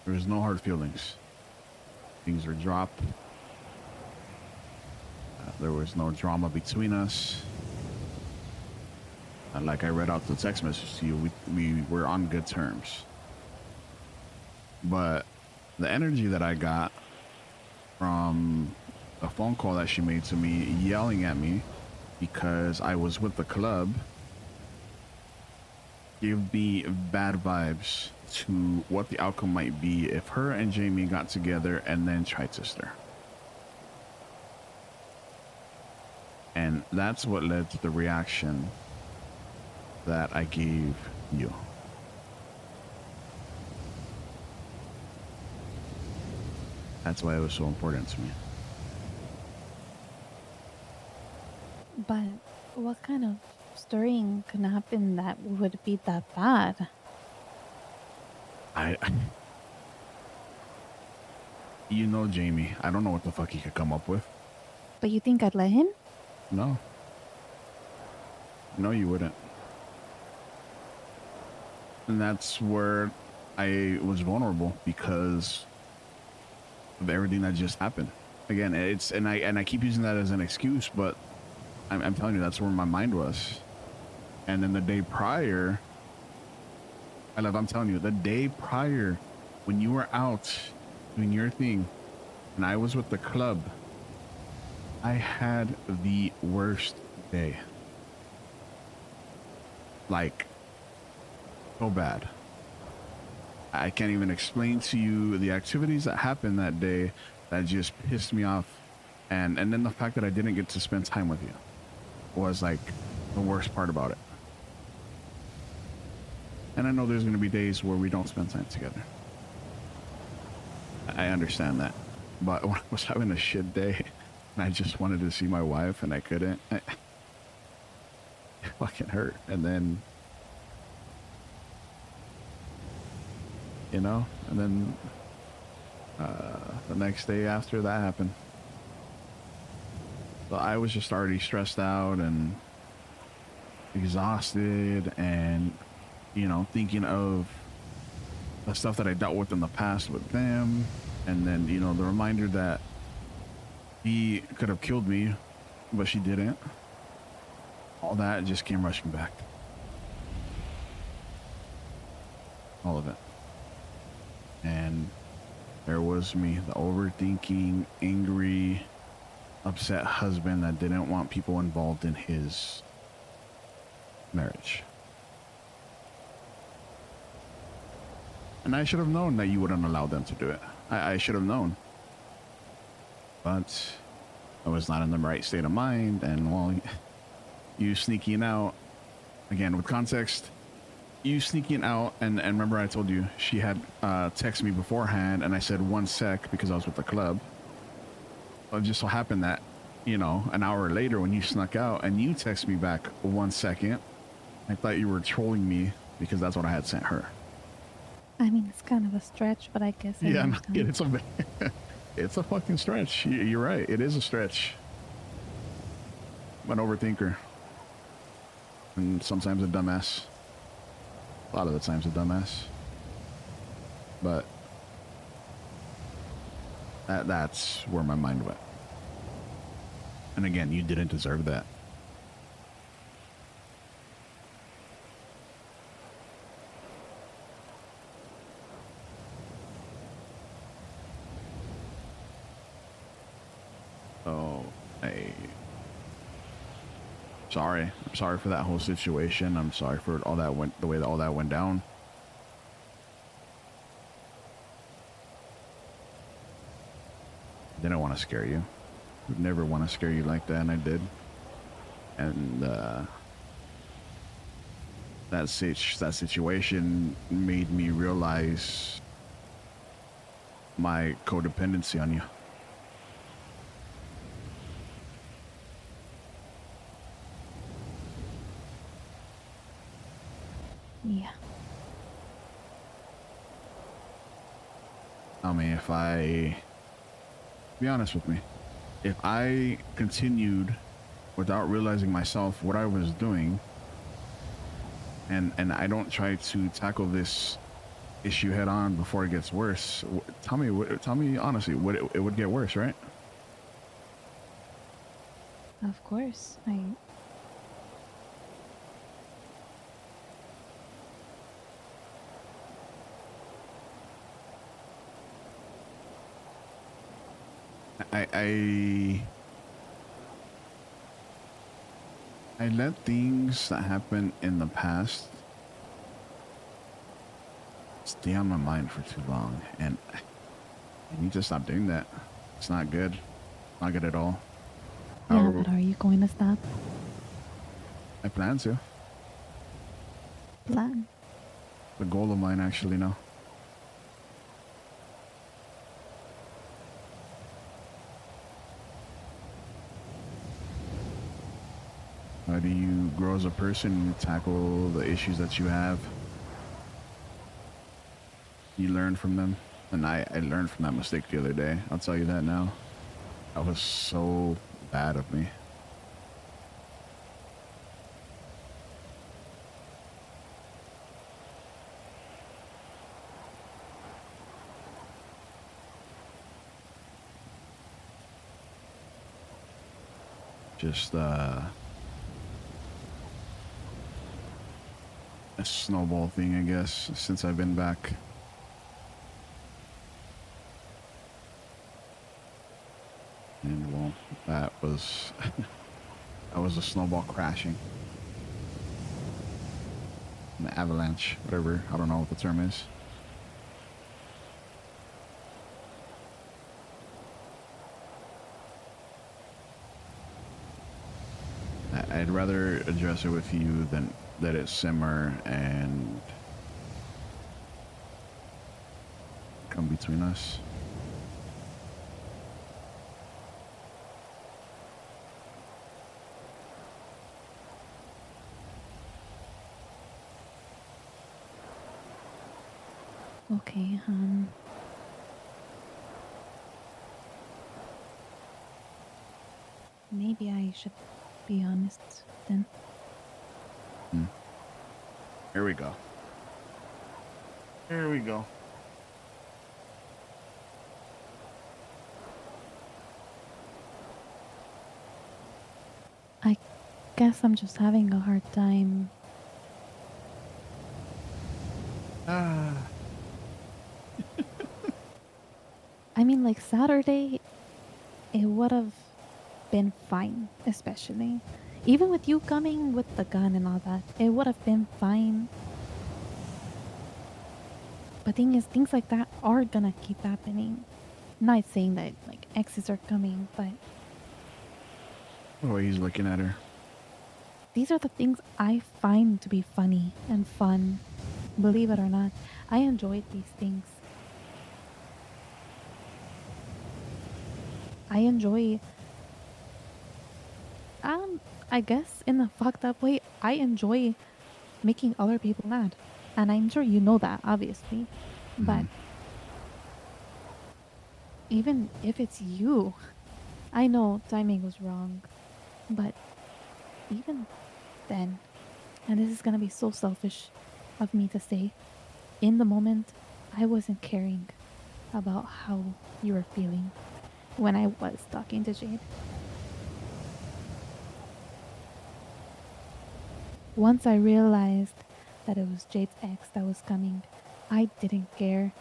There was no hard feelings. Things were dropped. There was no drama between us. Like I read out the text message to you, we were on good terms. But the energy that I got from a phone call that she made to me, yelling at me because I was with the club, gave me bad vibes to what the outcome might be if her and Jamie got together and then tried to stir. And that's what led to the reaction that I gave you. That's why it was so important to me. But what kind of stirring can happen that would be that bad? You know Jamie. I don't know what the fuck he could come up with. But you think I'd let him? No. No, you wouldn't. And that's where I was vulnerable, because of everything that just happened. Again, it's and I keep using that as an excuse, but I'm telling you, that's where my mind was. And then the day prior, I'm telling you, the day prior, when you were out doing your thing and I was with the club, I had the worst day. Like, so bad. I can't even explain to you the activities that happened that day that just pissed me off. And then the fact that I didn't get to spend time with you was like the worst part about it. And I know there's going to be days where we don't spend time together. I understand that. But when I was having a shit day and I just wanted to see my wife and I couldn't, it fucking hurt. And then, you know, and then the next day after that happened. So I was just already stressed out and exhausted and, you know, thinking of the stuff that I dealt with in the past with them. And then, you know, the reminder that he could have killed me, but she didn't. All that just came rushing back. All of it. And there was me, the overthinking, angry, upset husband that didn't want people involved in his marriage. And I should have known that you wouldn't allow them to do it. I should have known. But I was not in the right state of mind. And while you sneaking out, again, with context, you sneaking out, and remember I told you she had texted me beforehand, and I said 1 sec because I was with the club. It just so happened that, you know, an hour later when you snuck out and you text me back 1 second, I thought you were trolling me because that's what I had sent her. I mean, it's kind of a stretch, but I guess I Yeah, understand. it's a fucking stretch. You're right. It is a stretch. I'm an overthinker. And sometimes a dumbass. A lot of the times a dumbass. But that's where my mind went. And again, you didn't deserve that. Oh, sorry. I'm sorry for that whole situation. I'm sorry for all that the way that all that went down. Didn't want to scare you. Would never want to scare you like that, and I did. And that situation made me realize my codependency on you. Yeah. I mean, be honest with me, if I continued without realizing myself what I was doing, and I don't try to tackle this issue head on before it gets worse, tell me honestly, it would get worse, right? Of course. I let things that happened in the past stay on my mind for too long, and I need to stop doing that. It's not good. Not good at all. Yeah, but are you going to stop? I plan to. Plan? The goal of mine, actually, no. How do you grow as a person, tackle the issues that you have? You learn from them. And I learned from that mistake the other day. I'll tell you that now. That was so bad of me. Just a snowball thing, I guess, since I've been back. And well, that was that was a snowball crashing. An avalanche, whatever. I don't know what the term is. I'd rather address it with you than let it simmer and come between us. Okay, maybe I should be honest then. Here we go. Here we go. I guess I'm just having a hard time. I mean, like Saturday, it would have been fine, especially. Even with you coming with the gun and all that, it would have been fine. But thing is, things like that are gonna keep happening. Not saying that like exes are coming, but Oh, he's looking at her. these are the things I find to be funny and fun. Believe it or not, I enjoyed these things. I enjoy, um, I guess in a fucked up way, I enjoy making other people mad. And I'm sure you know that, obviously. But even if it's you, I know timing was wrong. But even then, and this is gonna be so selfish of me to say, in the moment, I wasn't caring about how you were feeling when I was talking to Jade. Once I realized that it was Jade's ex that was coming, I didn't care.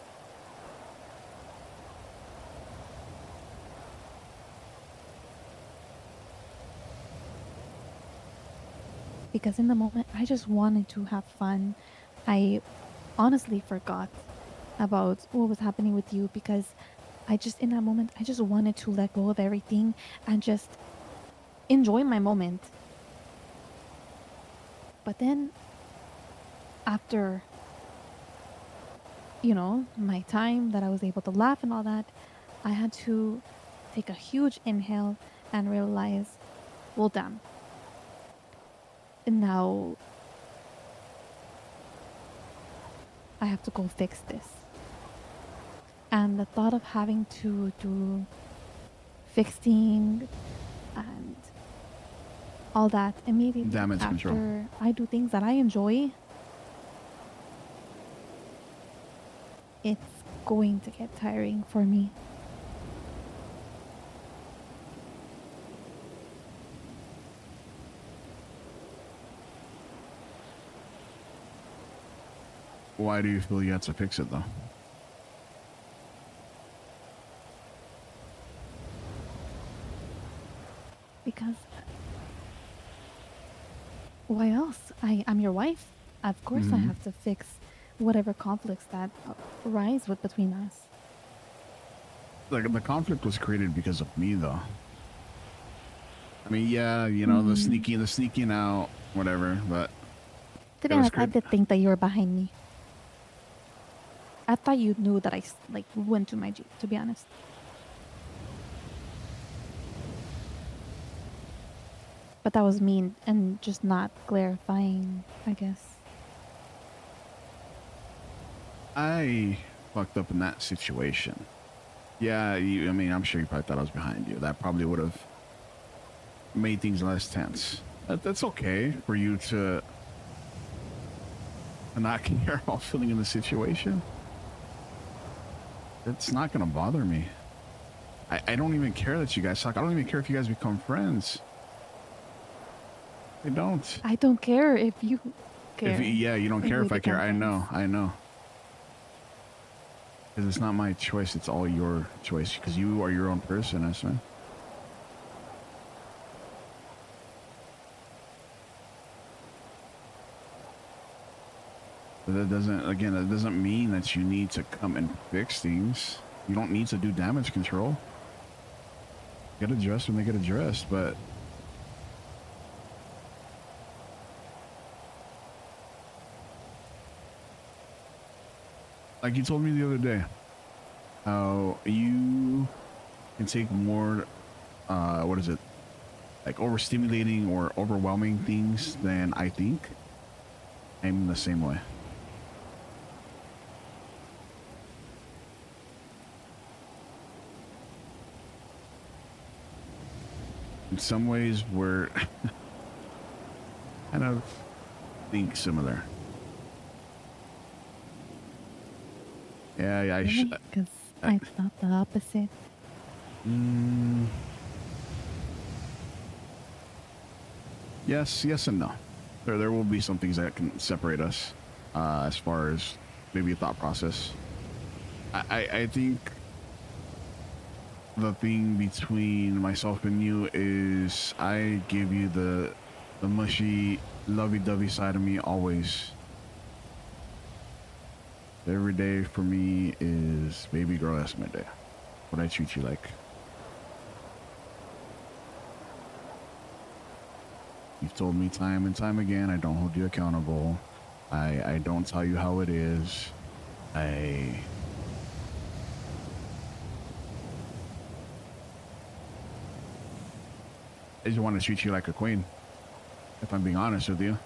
Because in the moment, I just wanted to have fun. I honestly forgot about what was happening with you because in that moment, I just wanted to let go of everything and just enjoy my moment. But then, after, my time that I was able to laugh and all that, I had to take a huge inhale and realize, well, damn. Now, I have to go fix this. And the thought of having to do fixing and all that immediately Damage after control. I do things that I enjoy, it's going to get tiring for me. Why do you feel you have to fix it though? Because why else? I'm your wife. Of course I have to fix whatever conflicts that arise with between us. Like the conflict was created because of me though. I mean, yeah, the sneaking out, whatever, but To be honest, I did think that you were behind me. I thought you knew that I went to my Jeep, to be honest. But that was mean and just not clarifying, I guess. I fucked up in that situation. Yeah, I'm sure you probably thought I was behind you. That probably would have made things less tense. That's okay for you to not care about feeling in the situation. It's not gonna bother me. I don't even care that you guys talk. I don't even care if you guys become friends. I don't. I don't care if you care. You don't if care we if I care. become I know. Because it's not my choice. It's all your choice. Because you are your own person, Esme. But that doesn't mean that you need to come and fix things. You don't need to do damage control. Get addressed when they get addressed, but like you told me the other day, how you can take more, like overstimulating or overwhelming things than I think. I'm the same way. In some ways, we're kind of think similar. Yeah, Because I thought the opposite. Yes and no. There will be some things that can separate us, as far as maybe a thought process. I think the thing between myself and you is I give you the mushy, lovey-dovey side of me always. Every day for me is baby girl estimate day. What I treat you like. You've told me time and time again, I don't hold you accountable. I don't tell you how it is. I just want to treat you like a queen, if I'm being honest with you.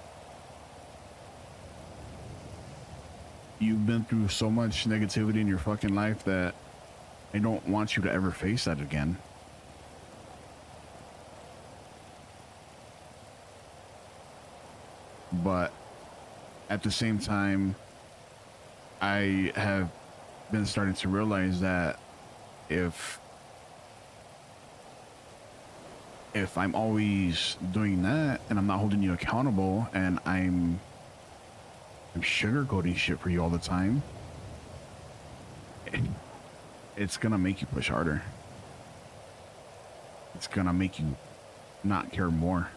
You've been through so much negativity in your fucking life that I don't want you to ever face that again. But at the same time, I have been starting to realize that if I'm always doing that and I'm not holding you accountable and I'm sugarcoating shit for you all the time, it's gonna make you push harder. It's gonna make you not care more.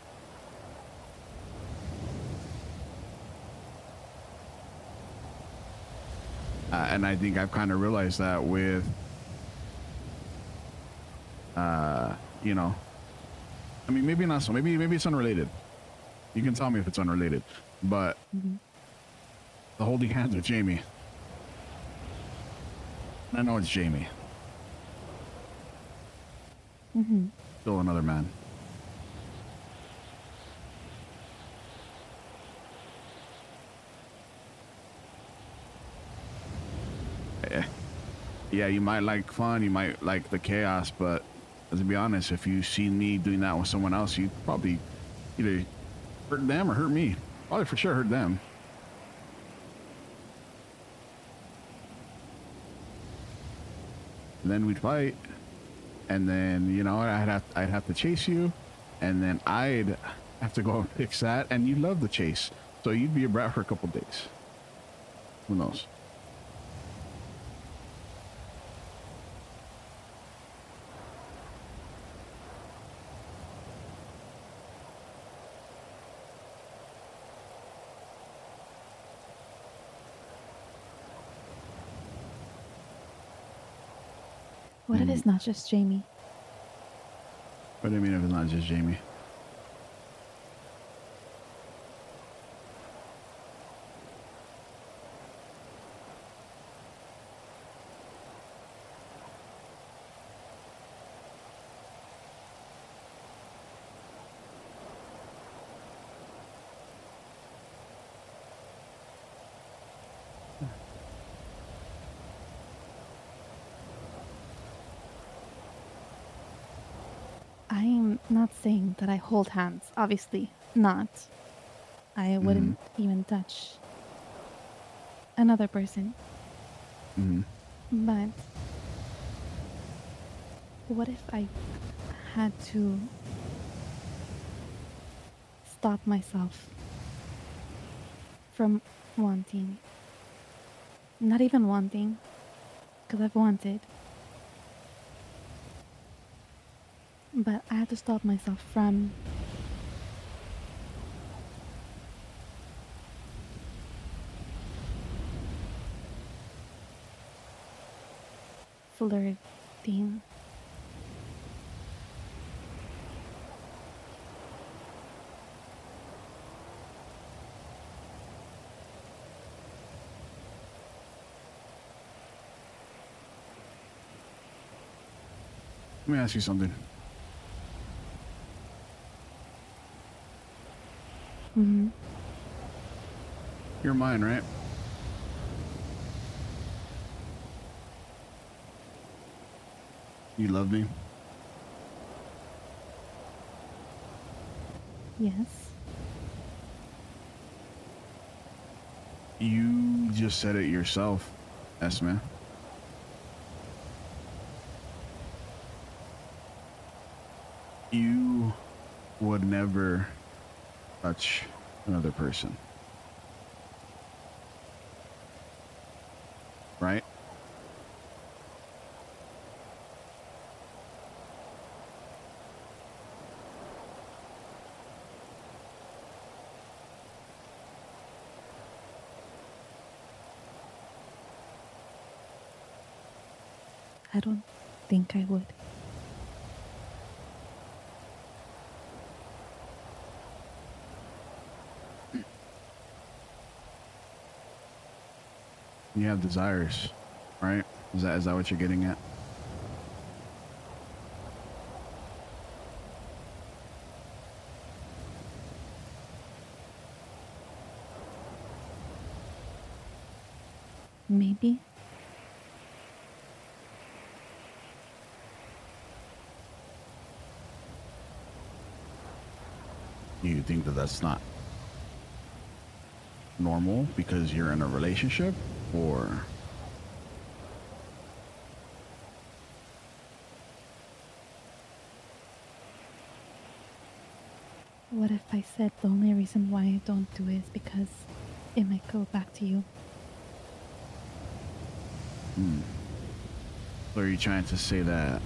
And I think I've kind of realized that with, you know, I mean, maybe not so. Maybe it's unrelated. You can tell me if it's unrelated. But the holding hands with Jamie. I know it's Jamie. Still another man. Yeah, you might like fun, you might like the chaos, but to be honest, if you see me doing that with someone else, you probably either hurt them or hurt me. Probably for sure hurt them. And then we'd fight, and then, you know, I'd have to chase you, and then I'd have to go and fix that, and you love the chase, so you'd be a brat for a couple days. Who knows? What if it's not just Jamie? What do you mean if it's not just Jamie? I'm not saying that I hold hands. Obviously not. I wouldn't even touch another person. But what if I had to stop myself from wanting? Not even wanting, because I've wanted. But I had to stop myself from flirting. Let me ask you something. You're mine, right? You love me? Yes. You just said it yourself, Esme. You would never touch another person. Right? I don't think I would. You have desires, right? Is that what you're getting at? Maybe. You think that that's not normal because you're in a relationship, or What if I said the only reason why I don't do it is because it might go back to you? So are you trying to say that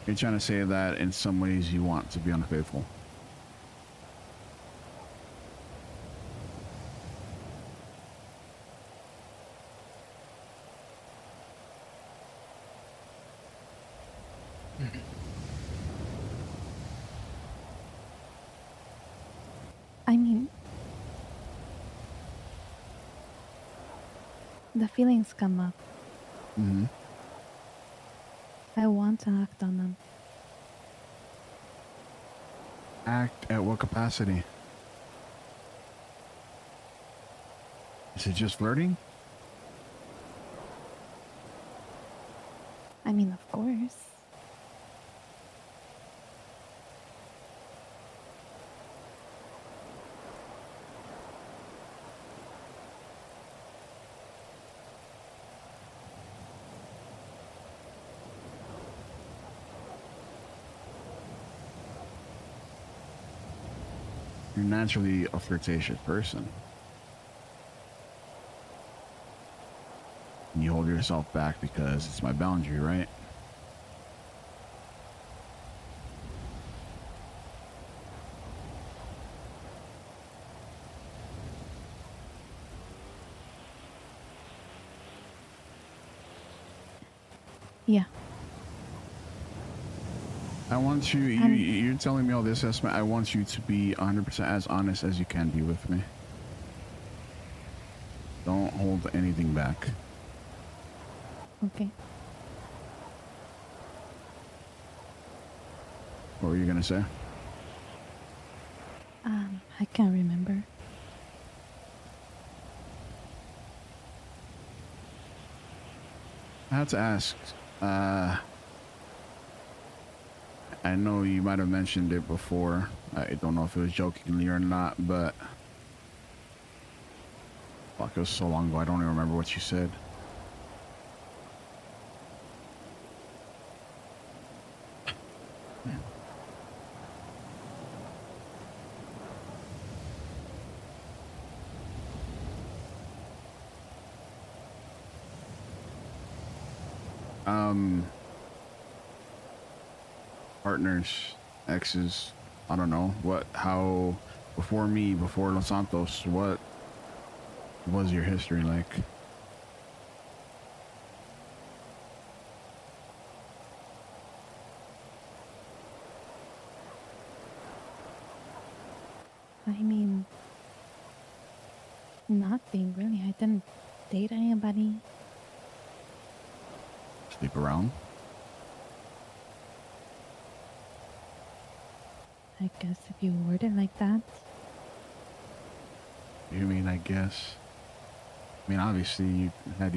you're trying to say that in some ways you want to be unfaithful? I mean, the feelings come up. Mm-hmm. I want to act on them. Act at what capacity? Is it just flirting? I mean, of course. You're naturally a flirtatious person. And you hold yourself back because it's my boundary, right? Yeah. I want you're telling me all this, Esma. I want you to be 100% as honest as you can be with me. Don't hold anything back. Okay. What were you going to say? I can't remember. I have to ask. I know you might have mentioned it before. I don't know if it was jokingly or not, but fuck, it was so long ago. I don't even remember what you said. Partners, exes, I don't know how before me, before Los Santos, what was your history like? I mean, nothing really. I didn't date anybody. Sleep around? I guess if you word it like that. You mean, I guess? I mean, obviously you had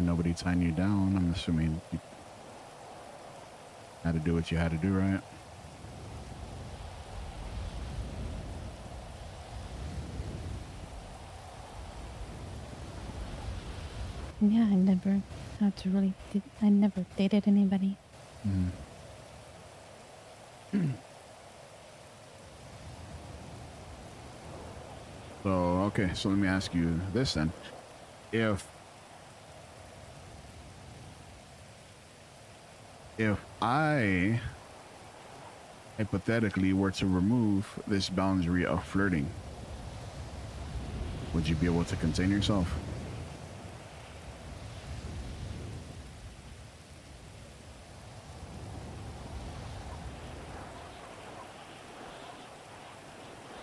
nobody tying you down. I'm assuming you had to do what you had to do, right? Yeah, I never had to really. I never dated anybody. So, okay, so let me ask you this then. If I hypothetically were to remove this boundary of flirting, would you be able to contain yourself?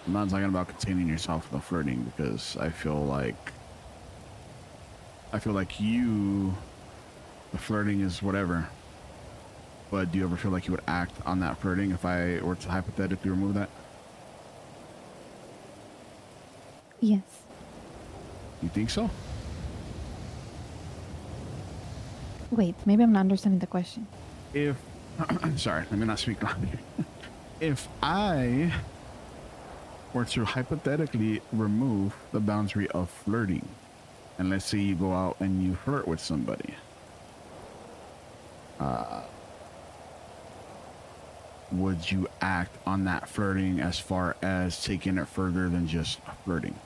I'm not talking about containing yourself with the flirting, because I feel like you, the flirting is whatever. But do you ever feel like you would act on that flirting if I were to hypothetically remove that? Yes. You think so? Wait, maybe I'm not understanding the question. If, sorry, let me not speak loud here. If I were to hypothetically remove the boundary of flirting, and let's say you go out and you flirt with somebody, would you act on that flirting as far as taking it further than just flirting?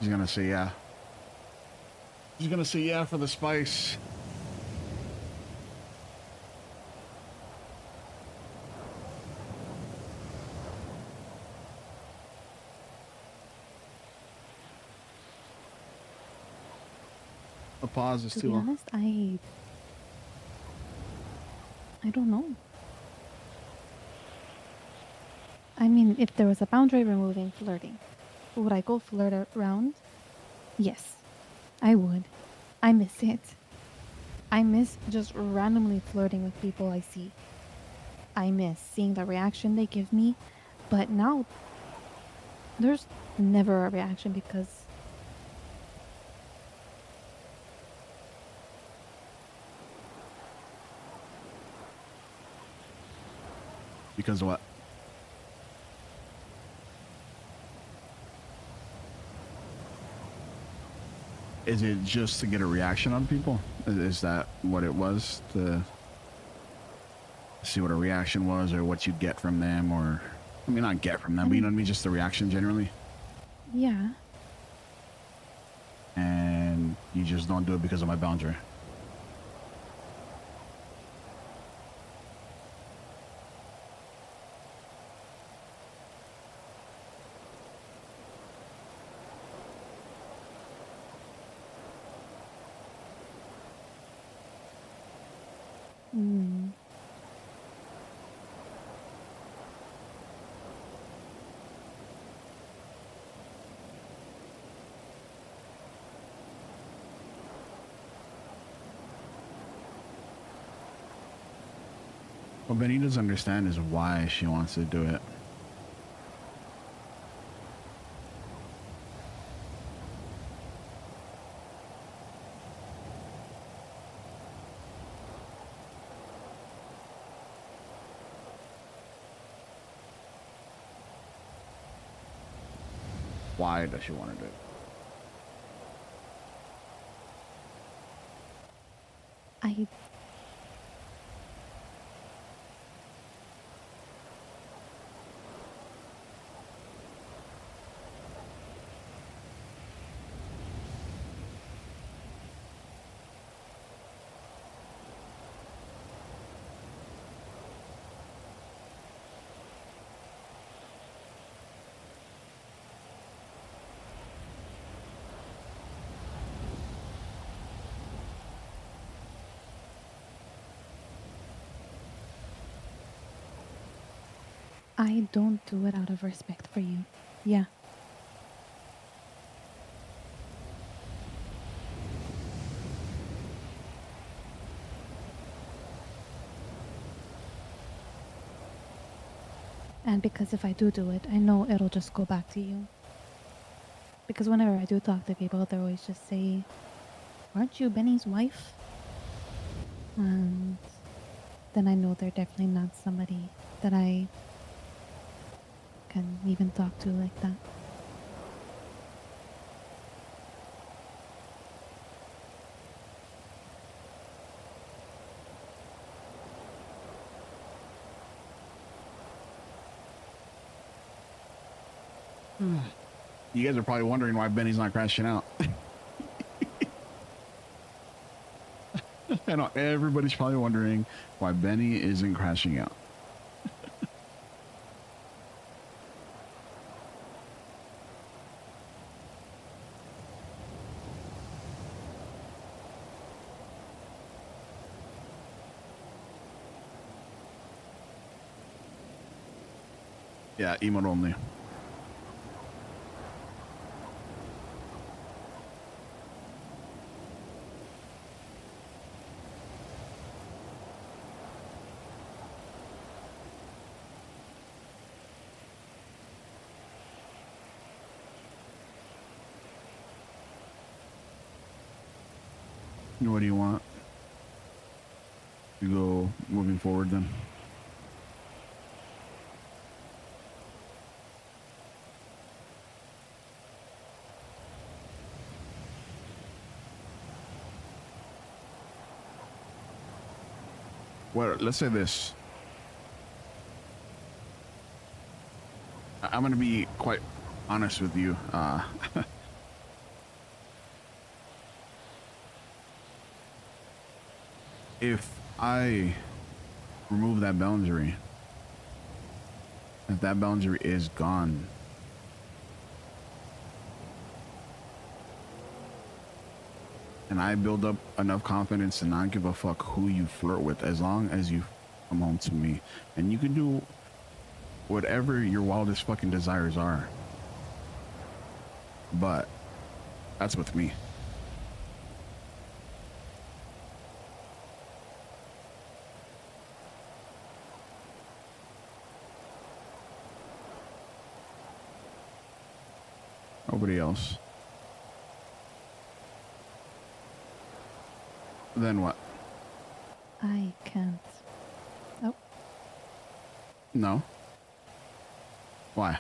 He's gonna say yeah. He's gonna say yeah for the spice. The pause is To too be long. honest, I don't know. I mean, if there was a boundary removing flirting, would I go flirt around? Yes, I would. I miss it. I miss just randomly flirting with people I see. I miss seeing the reaction they give me, but now there's never a reaction because Because of what? Is it just to get a reaction on people? Is that what it was? To see what a reaction was, or what you'd get from them, or I mean, not get from them, but you know what I mean, just the reaction generally. yeah, And you just don't do it because of my boundary. mm, What Benny doesn't understand is why she wants to do it. Why does she want to do it? I I don't do it out of respect for you. Yeah. And because if I do it, I know it'll just go back to you. Because whenever I do talk to people, they always just say, "Aren't you Benny's wife?" And then I know they're definitely not somebody that I can even talk to like that. You guys are probably wondering why Benny's not crashing out. I know everybody's probably wondering why Benny isn't crashing out. Yeah, emote only. What do you want? You go moving forward then. Well, let's say this. I'm going to be quite honest with you. If I remove that boundary, if that boundary is gone, and I build up enough confidence to not give a fuck who you flirt with, as long as you come home to me, and you can do whatever your wildest fucking desires are, but that's with me. Nobody else. Then what? I can't. Oh. No. Why?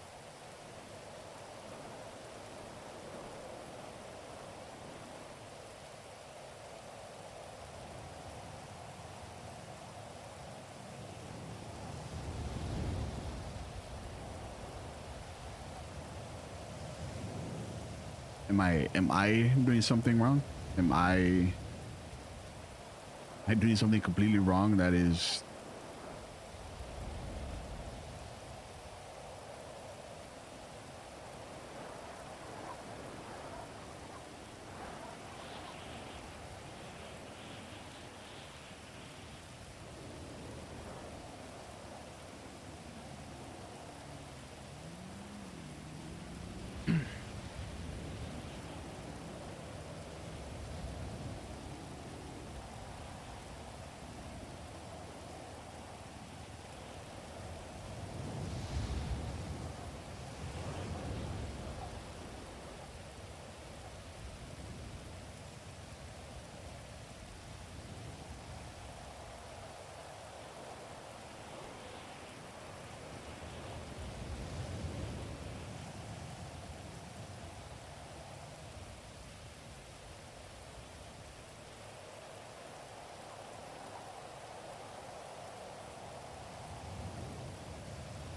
Am I doing something wrong? Am I doing something completely wrong that is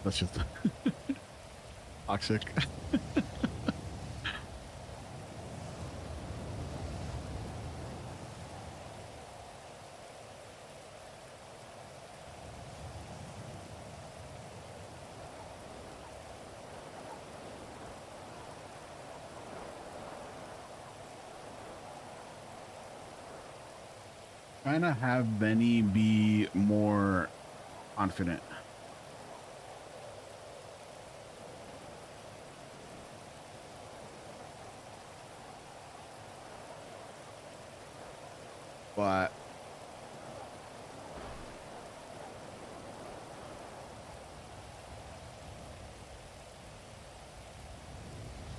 that's just toxic? Trying to have Benny be more confident. But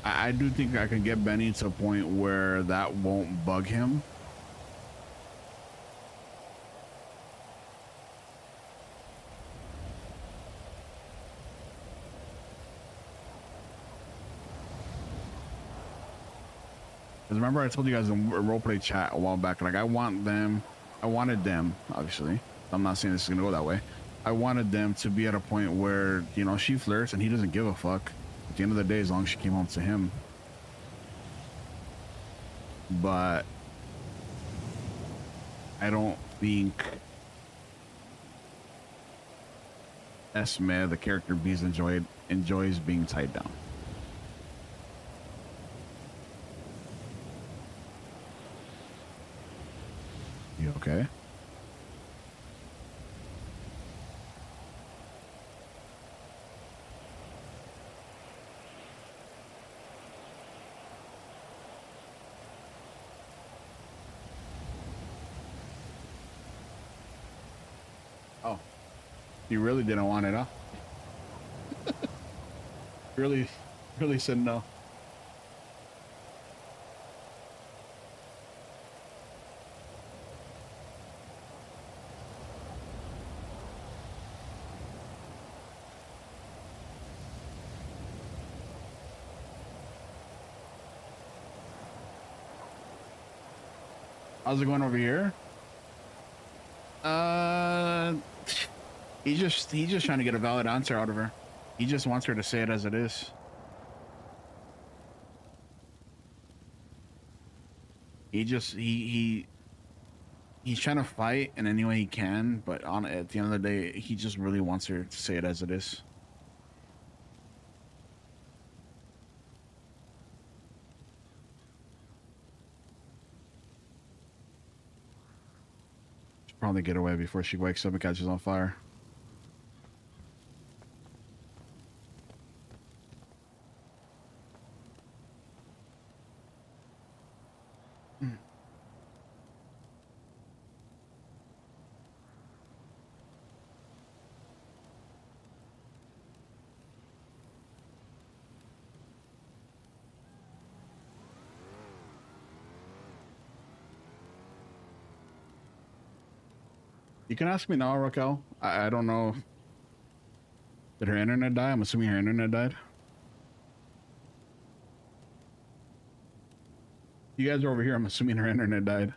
I do think I can get Benny to a point where that won't bug him. Because remember I told you guys in roleplay chat a while back, like I wanted them, obviously. I'm not saying this is gonna go that way. I wanted them to be at a point where, you know, she flirts and he doesn't give a fuck. At the end of the day, as long as she came home to him. But I don't think Esme, the character Bees enjoys being tied down. You okay? Oh, you really didn't want it, huh? really said no. How's it going over here? He's just trying to get a valid answer out of her. He just wants her to say it as it is. He's trying to fight in any way he can, but at the end of the day, he just really wants her to say it as it is. Should probably get away before she wakes up and catches on fire. You can ask me now, Raquel. I don't know. Did her internet die? I'm assuming her internet died. You guys are over here. I'm assuming her internet died.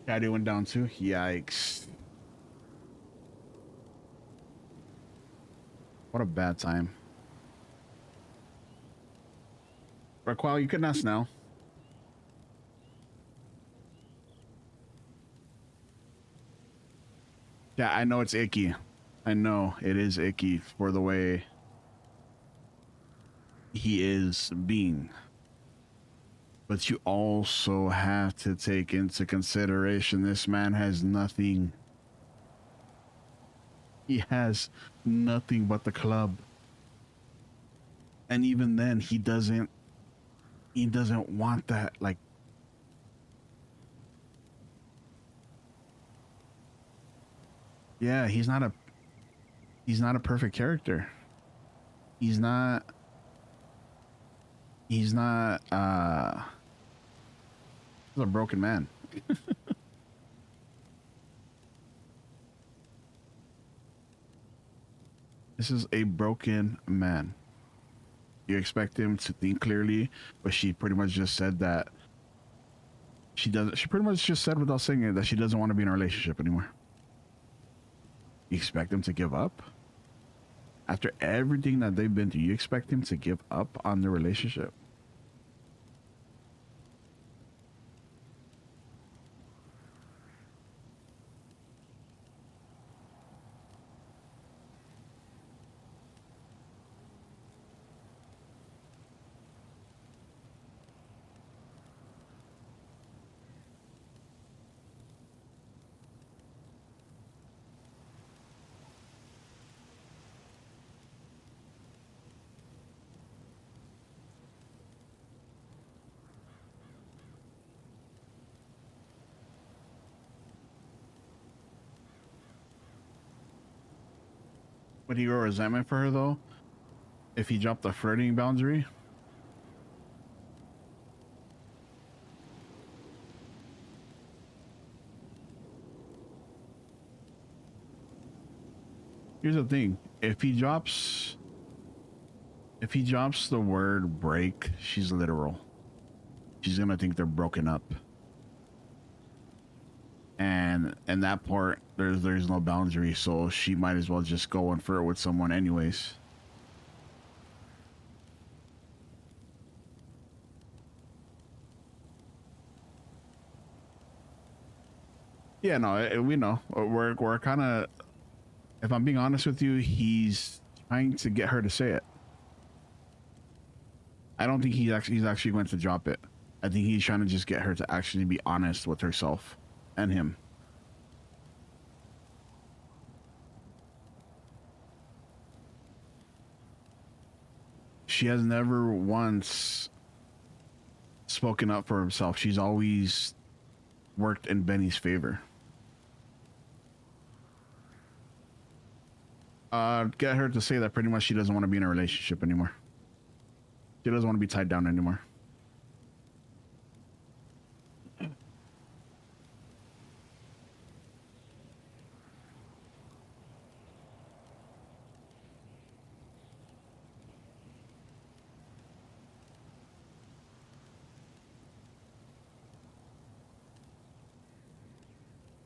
Daddy went down too. Yikes. What a bad time. Raquel, you can ask now. Yeah, I know it's icky. I know it is icky for the way he is being. But you also have to take into consideration this man has nothing. He has nothing but the club. And even then, he doesn't want that. Like, yeah, he's not a perfect character. He's a broken man. This is a broken man. You expect him to think clearly, but she pretty much just said that she pretty much just said without saying it that she doesn't want to be in a relationship anymore. You expect him to give up? After everything that they've been through, you expect him to give up on the relationship? Would he grow resentment for her though? If he dropped the flirting boundary? Here's the thing. If he drops If he drops the word break, she's literal. She's gonna think they're broken up. And in that part, there's no boundary, so she might as well just go and flirt with someone anyways. Yeah, no, we know. We're kind of, if I'm being honest with you, he's trying to get her to say it. I don't think he's actually going to drop it. I think he's trying to just get her to actually be honest with herself and him. She has never once spoken up for herself. She's always worked in Benny's favor. Get her to say that pretty much she doesn't want to be in a relationship anymore. She doesn't want to be tied down anymore.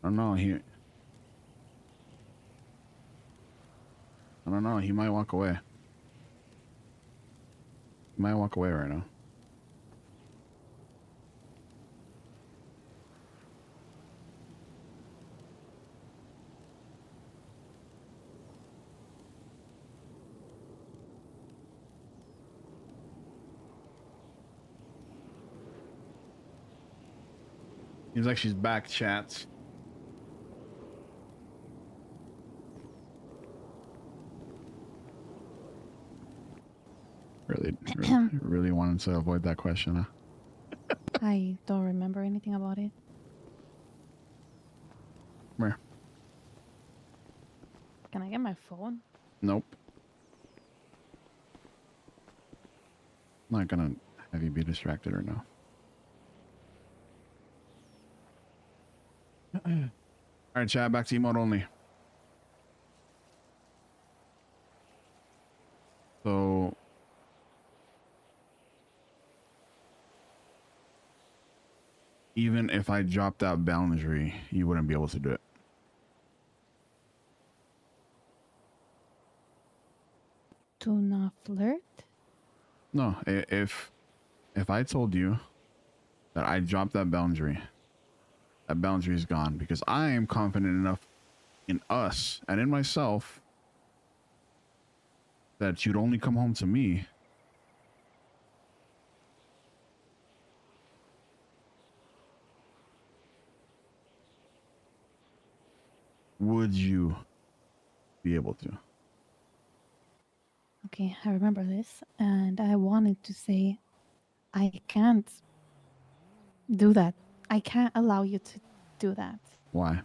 I don't know. I don't know. He might walk away. He might walk away right now. Seems like she's back, chat. Really wanted to avoid that question, huh? I don't remember anything about it. Where? Can I get my phone? Nope. I'm not gonna have you be distracted right now. All right, chat. Back to emote only. So even if I dropped that boundary, you wouldn't be able to do it. Do not flirt? No, if I told you that I dropped that boundary is gone because I am confident enough in us and in myself that you'd only come home to me. Would you be able to? Okay, I remember this, and I wanted to say I can't do that. I can't allow you to do that. Why?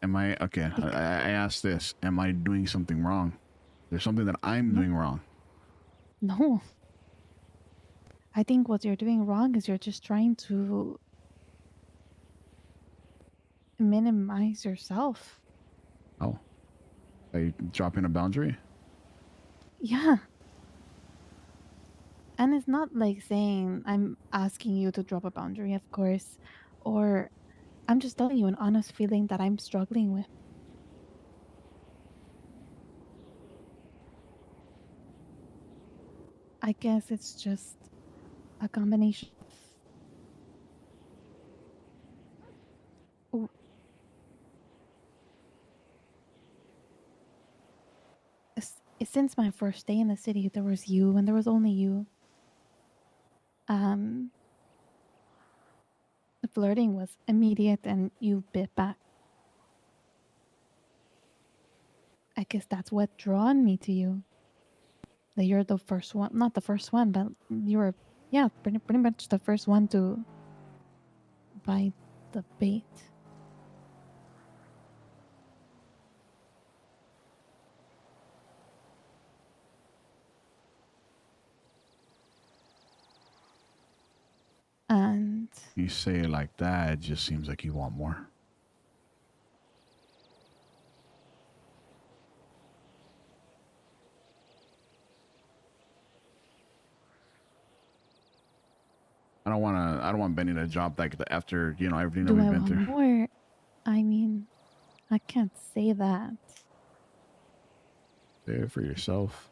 Am I okay? I asked this. Am I doing something wrong? There's something that I'm doing wrong. No. I think what you're doing wrong is you're just trying to minimize yourself. Oh, by dropping a boundary? Yeah. And it's not like saying I'm asking you to drop a boundary, of course, or I'm just telling you an honest feeling that I'm struggling with. I guess it's just a combination of since my first day in the city, there was you and there was only you. The flirting was immediate and you bit back. I guess that's what drawn me to you. That you're the first one, not the first one, but you were, yeah, pretty much the first one to bite the bait. And You say it like that, it just seems like you want more. I don't want Benny to drop like after everything that Do we've I been want through. more? I mean, I can't say that. Say it for yourself.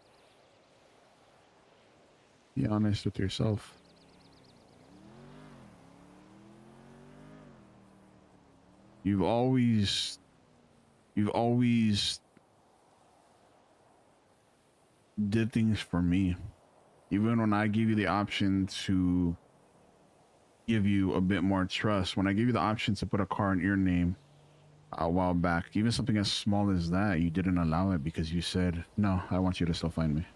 Be honest with yourself. You've always did things for me. Even when I give you the option to give you a bit more trust, when I give you the option to put a car in your name a while back, even something as small as that, you didn't allow it because you said, no, I want you to still find me.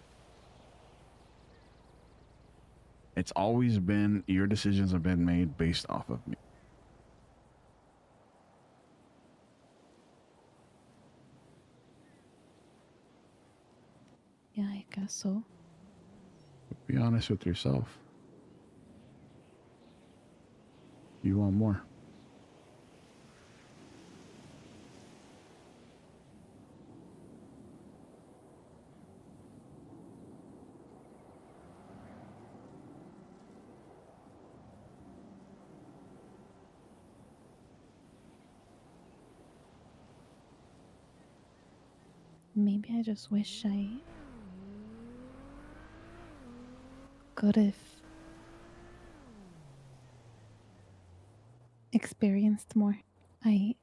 It's always been, your decisions have been made based off of me. Yeah, I guess so. Be honest with yourself. You want more. Maybe I just wish I could have experienced more. I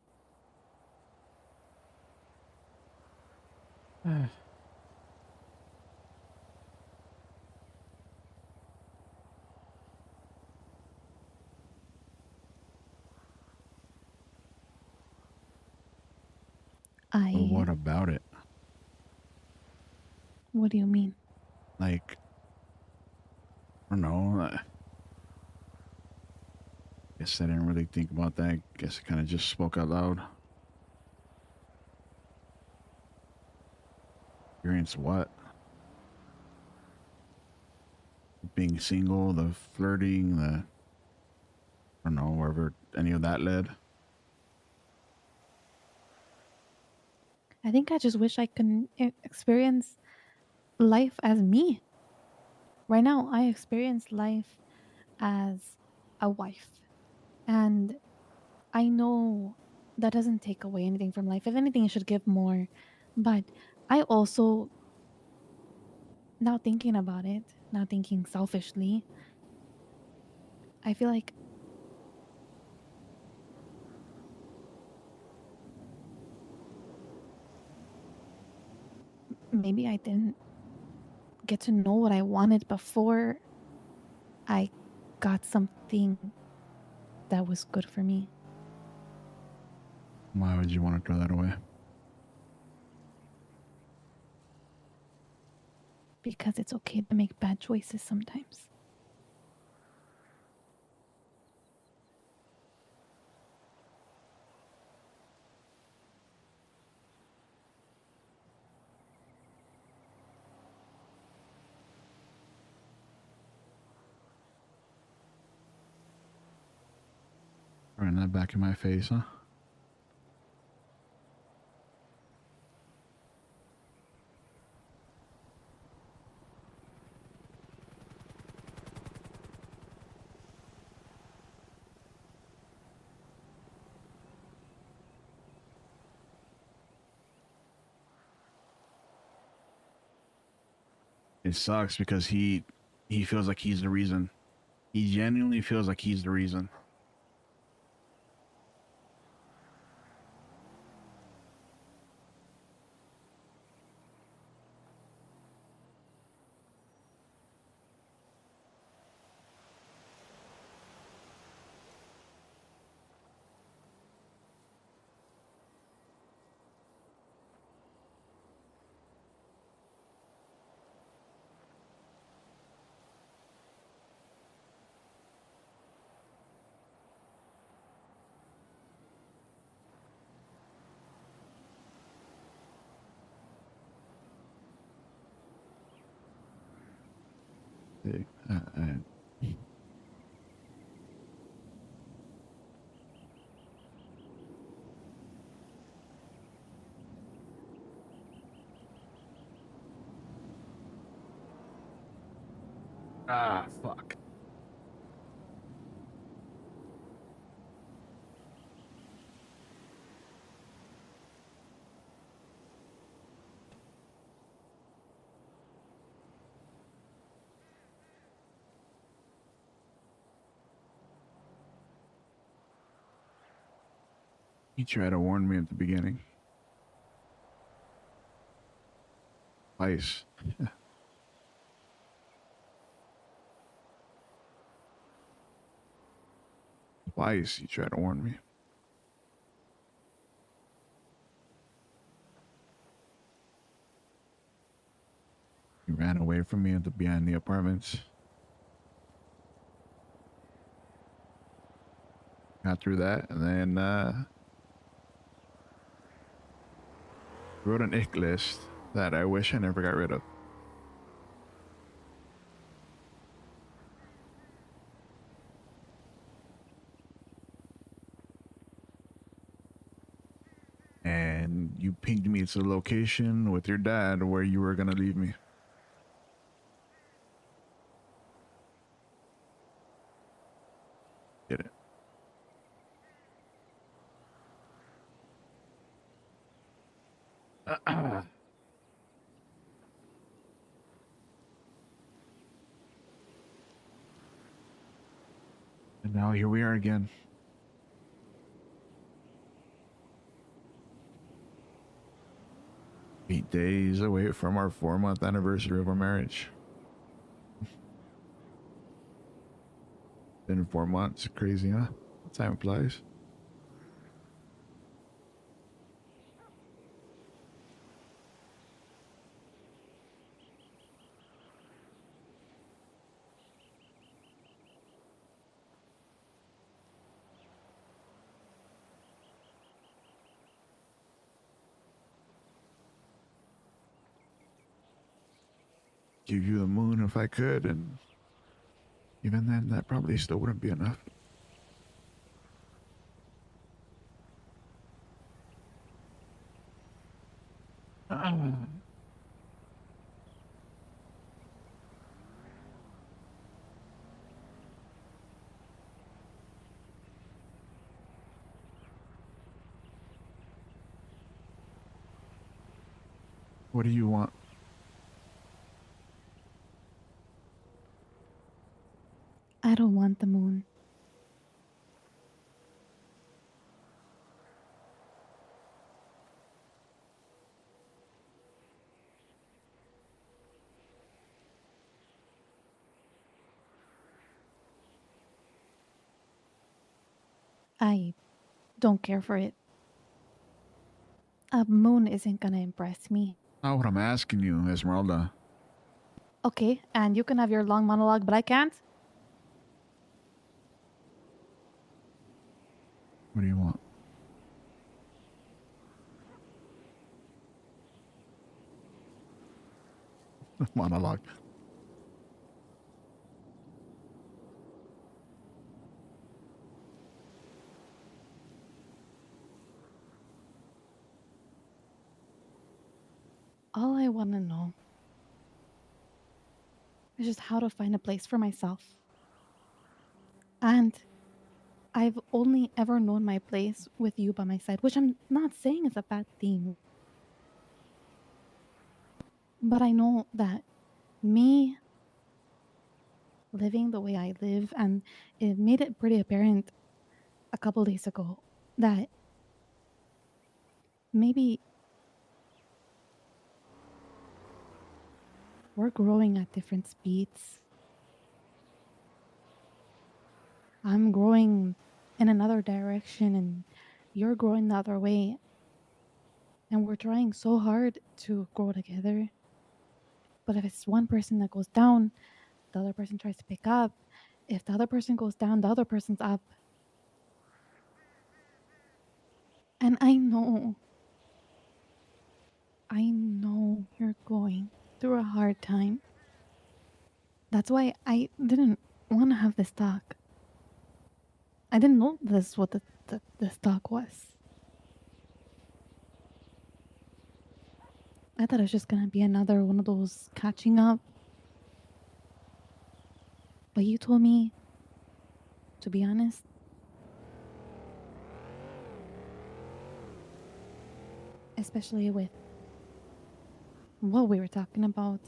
What about it? What do you mean? Like, I don't know. Guess I didn't really think about that. Guess I kind of just spoke out loud. Experience what? Being single, the flirting, I don't know, wherever any of that led. I think I just wish I could experience life as me. Right now, I experience life as a wife. And I know that doesn't take away anything from life. If anything, it should give more. But I also, now thinking about it, now thinking selfishly, I feel like maybe I didn't get to know what I wanted before I got something that was good for me. Why would you want to throw that away? Because it's okay to make bad choices sometimes. Throwing that back in my face, huh? It sucks because he feels like he's the reason. He genuinely feels like he's the reason. Hey, fuck. You tried to warn me at the beginning. Twice. Twice you tried to warn me. You ran away from me at the behind the apartments. Got through that, and then wrote an ick list that I wish I never got rid of. And you pinged me to the location with your dad where you were gonna leave me. Did it. And now here we are again. 8 days away from our 4-month anniversary of our marriage. Been 4 months. Crazy, huh? Time flies. Give you the moon if I could, and even then, that probably still wouldn't be enough. What do you want? I don't want the moon. I don't care for it. A moon isn't gonna impress me. Not what I'm asking you, Esmeralda. Okay, and you can have your long monologue, but I can't? What do you want? Monologue. All I want to know is just how to find a place for myself. And I've only ever known my place with you by my side, which I'm not saying is a bad thing. But I know that me living the way I live, and it made it pretty apparent a couple days ago that maybe we're growing at different speeds. I'm growing in another direction and you're growing the other way. And we're trying so hard to grow together. But if it's one person that goes down, the other person tries to pick up. If the other person goes down, the other person's up. And I know you're going through a hard time. That's why I didn't want to have this talk. I didn't know this what this talk was. I thought it was just gonna be another one of those catching up. But you told me, to be honest, especially with what we were talking about,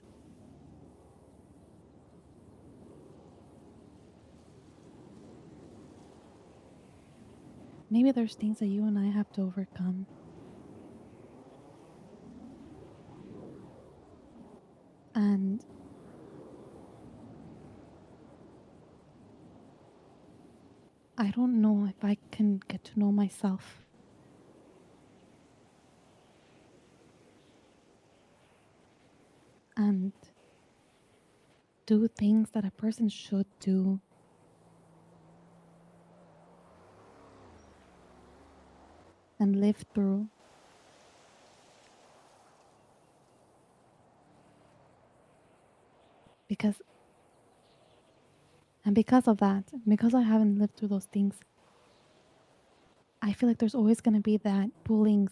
maybe there's things that you and I have to overcome. And I don't know if I can get to know myself. And do things that a person should do. And live through. Because of that, because I haven't lived through those things, I feel like there's always going to be that pulling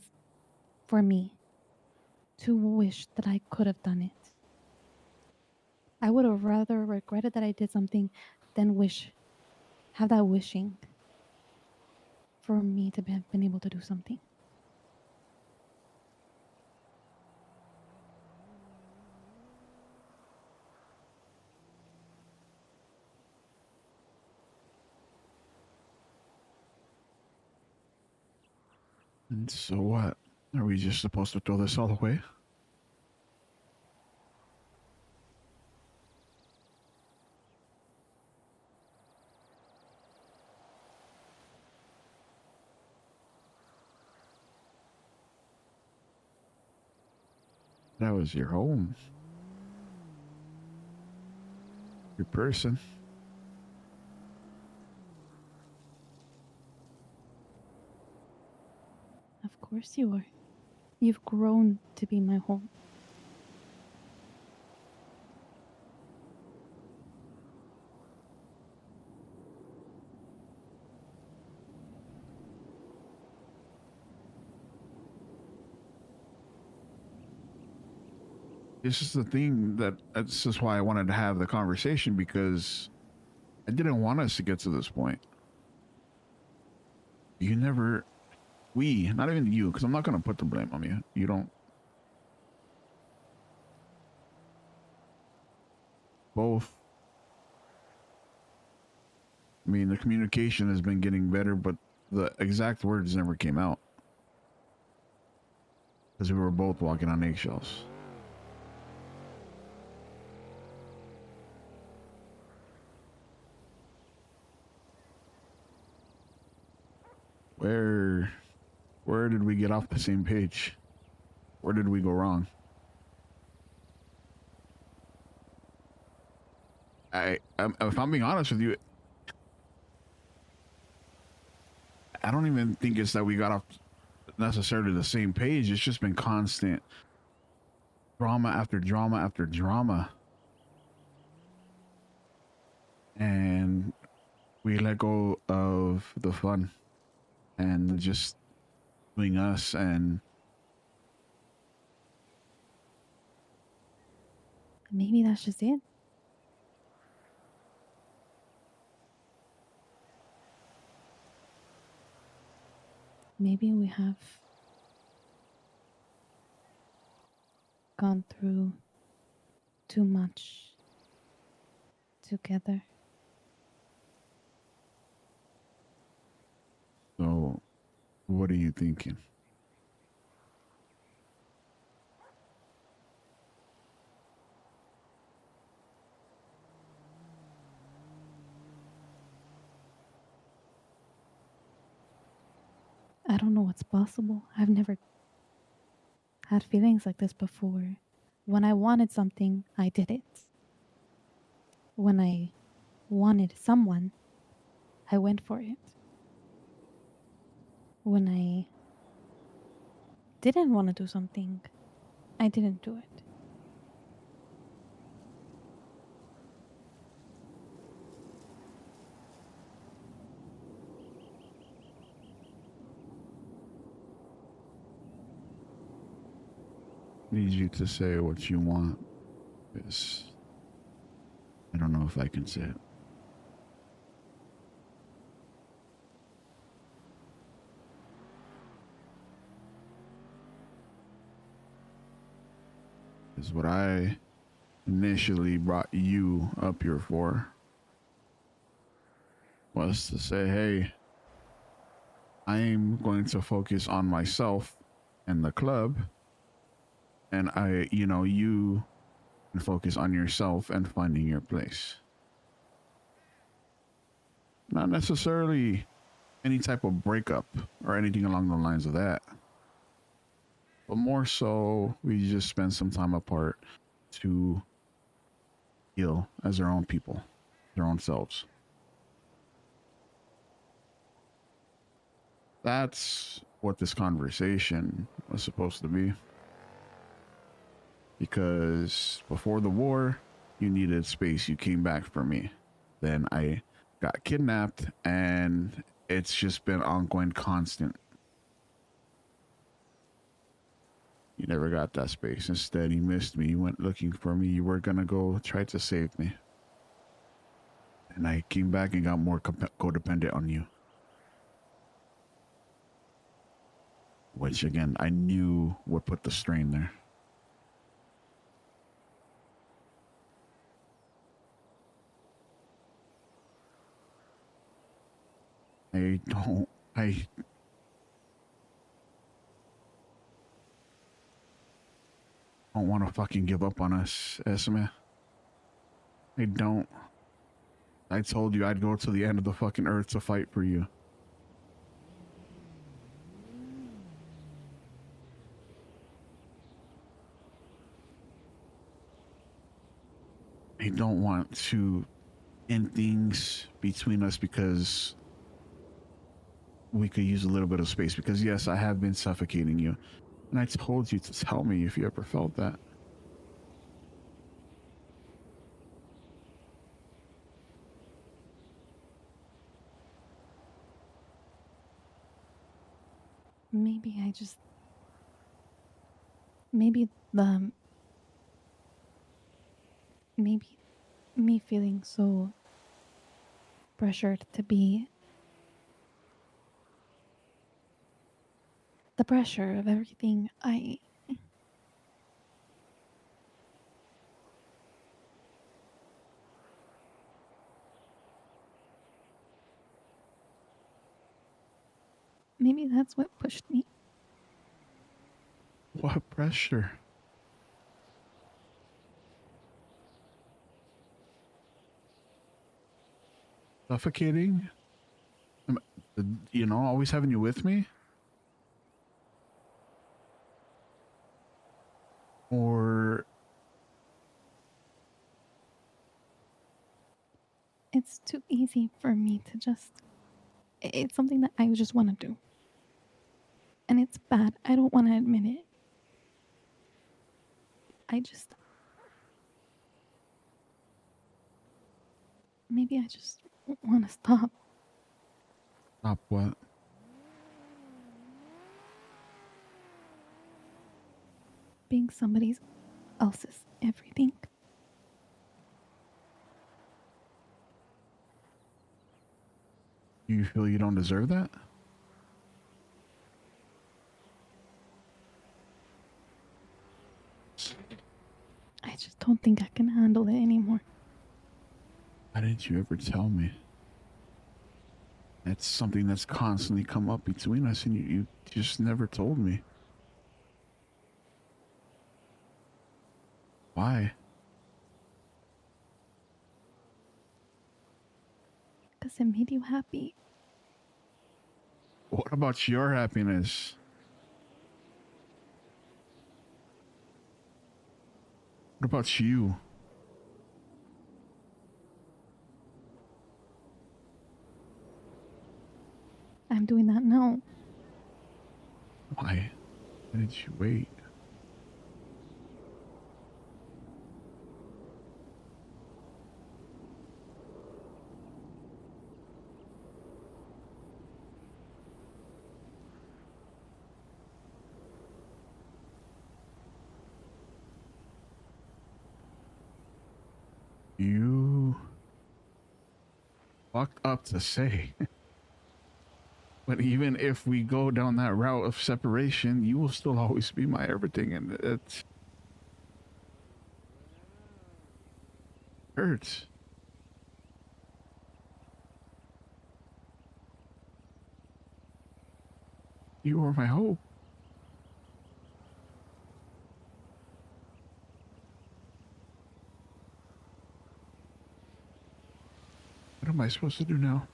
for me to wish that I could have done it. I would have rather regretted that I did something than have that wishing for me to have been able to do something. And so what? Are we just supposed to throw this all away? That was your home. Your person. Of course you are. You've grown to be my home. This is the thing that's just why I wanted to have the conversation, because I didn't want us to get to this point. You never, not even you, because I'm not going to put the blame on you. You don't. Both. I mean, the communication has been getting better, but the exact words never came out. Because we were both walking on eggshells. Where did we get off the same page? Where did we go wrong? If I'm being honest with you, I don't even think it's that we got off necessarily the same page. It's just been constant drama after drama after drama. And we let go of the fun and just doing us. And maybe that's just it. Maybe we have gone through too much together. so, what are you thinking? I don't know what's possible. I've never had feelings like this before. When I wanted something, I did it. When I wanted someone, I went for it. When I didn't want to do something, I didn't do it. Need you to say what you want, because I don't know if I can say it. Is what I initially brought you up here for, was to say, hey, I'm going to focus on myself and the club, and you can focus on yourself and finding your place. Not necessarily any type of breakup or anything along the lines of that, but more so we just spend some time apart to heal as their own people, their own selves. That's what this conversation was supposed to be. Because before the war, you needed space. You came back for me. Then I got kidnapped, and it's just been ongoing, constant. You never got that space. Instead, you missed me. You went looking for me. You were gonna go try to save me. And I came back and got more codependent on you. Which, again, I knew would put the strain there. I don't want to fucking give up on us, Esme. I don't. I told you I'd go to the end of the fucking earth to fight for you. I don't want to end things between us because we could use a little bit of space. Because yes, I have been suffocating you. And I told you to tell me if you ever felt that. Maybe I just. Maybe the. Maybe me feeling so pressured to be. The pressure of everything maybe that's what pushed me. What pressure? Suffocating? Always having you with me? Or It's too easy for me to just. It's something that I just want to do. And it's bad. I don't want to admit it. Maybe I just want to stop. Stop what? Being somebody else's everything. Do you feel you don't deserve that? I just don't think I can handle it anymore. Why didn't you ever tell me? That's something that's constantly come up between us, and you just never told me. Why? Because it made you happy. What about your happiness? What about you? I'm doing that now. Why? Why did you wait? You fucked up to say. But even if we go down that route of separation, you will still always be my everything, and it hurts. You are my hope. What am I supposed to do now?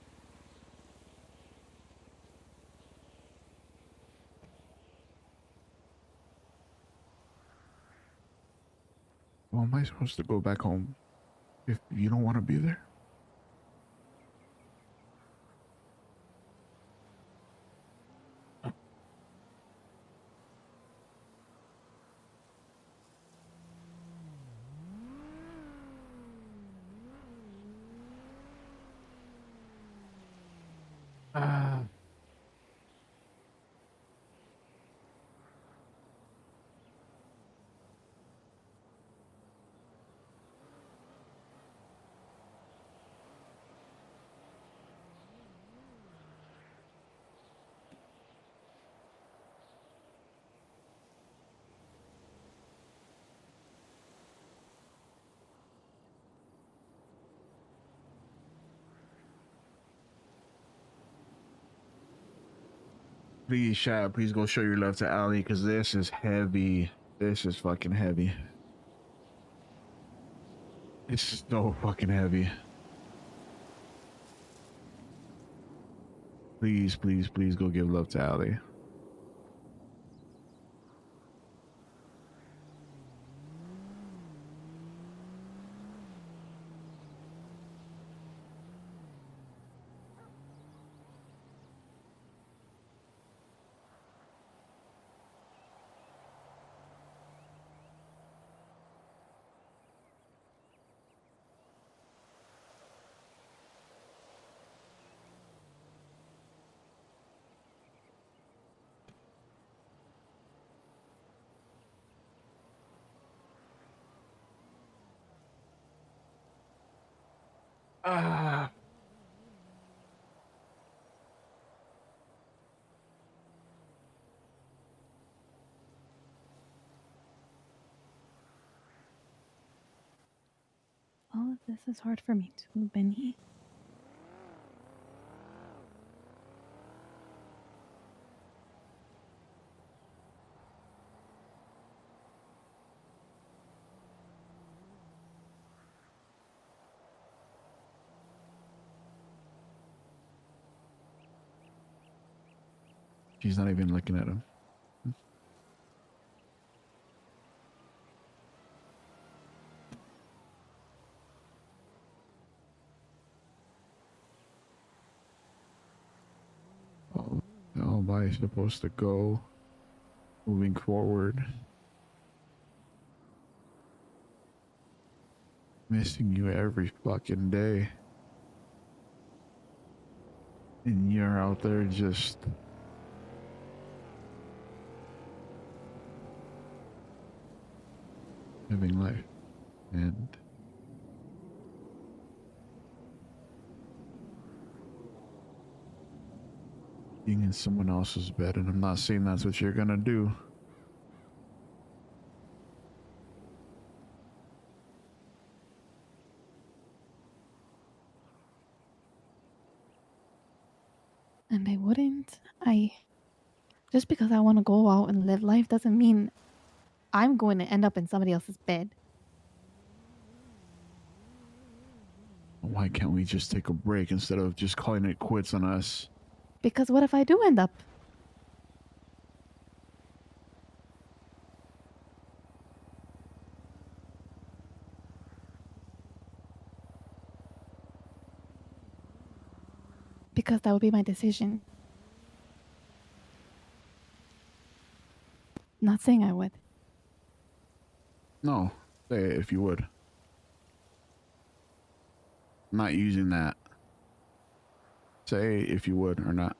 Well, am I supposed to go back home if you don't want to be there? Ah. Please, Shad, please go show your love to Ali because this is heavy. This is fucking heavy. It's so fucking heavy. Please, please, please go give love to Ali. Ah. All of this is hard for me too, Benny. She's not even looking at him. Oh, how am I supposed to go moving forward? Missing you every fucking day. And you're out there just living life. And being in someone else's bed. And I'm not saying that's what you're gonna do. And I wouldn't. Just because I want to go out and live life doesn't mean I'm going to end up in somebody else's bed. Why can't we just take a break instead of just calling it quits on us? Because what if I do end up? Because that would be my decision. Not saying I would. No, say it if you would. I'm not using that. Say if you would or not.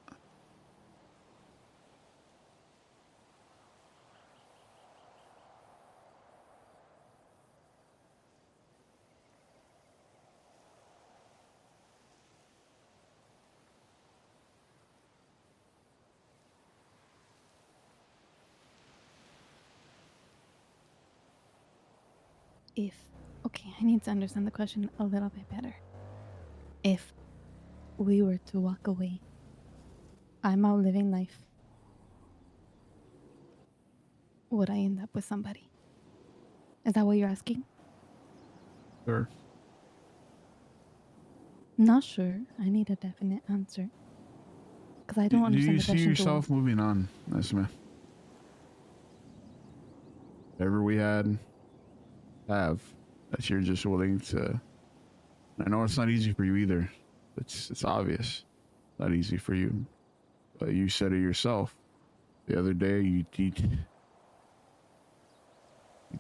Okay, I need to understand the question a little bit better. If we were to walk away, I'm out living life. would I end up with somebody? Is that what you're asking? Sure. Not sure. I need a definite answer. Because I Do don't you understand the see question too well. yourself moving on, Esme? Whatever we have, that you're just willing to. I know it's not easy for you either. It's obvious. Not easy for you. But you said it yourself. The other day, you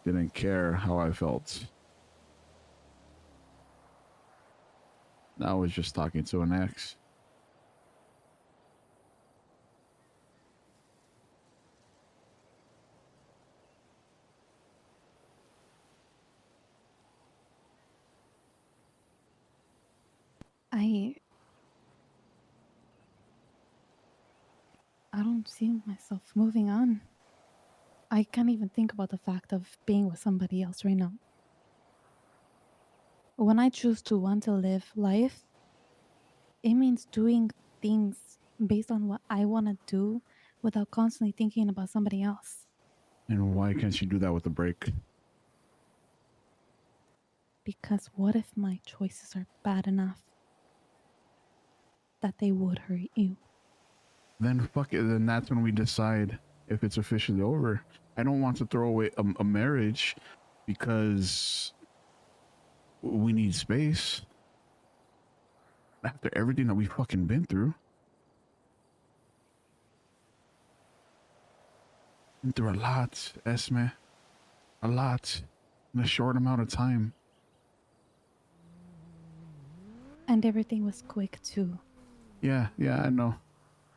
didn't care how I felt. I was just talking to an ex. I don't see myself moving on. I can't even think about the fact of being with somebody else right now. When I choose to want to live life, it means doing things based on what I want to do without constantly thinking about somebody else. And why can't you do that with a break? Because what if my choices are bad enough that they would hurt you? Then fuck it. Then that's when we decide if it's officially over. I don't want to throw away a marriage because we need space after everything that we've fucking been through. Been through a lot, Esme. A lot in a short amount of time. And everything was quick too. Yeah, I know.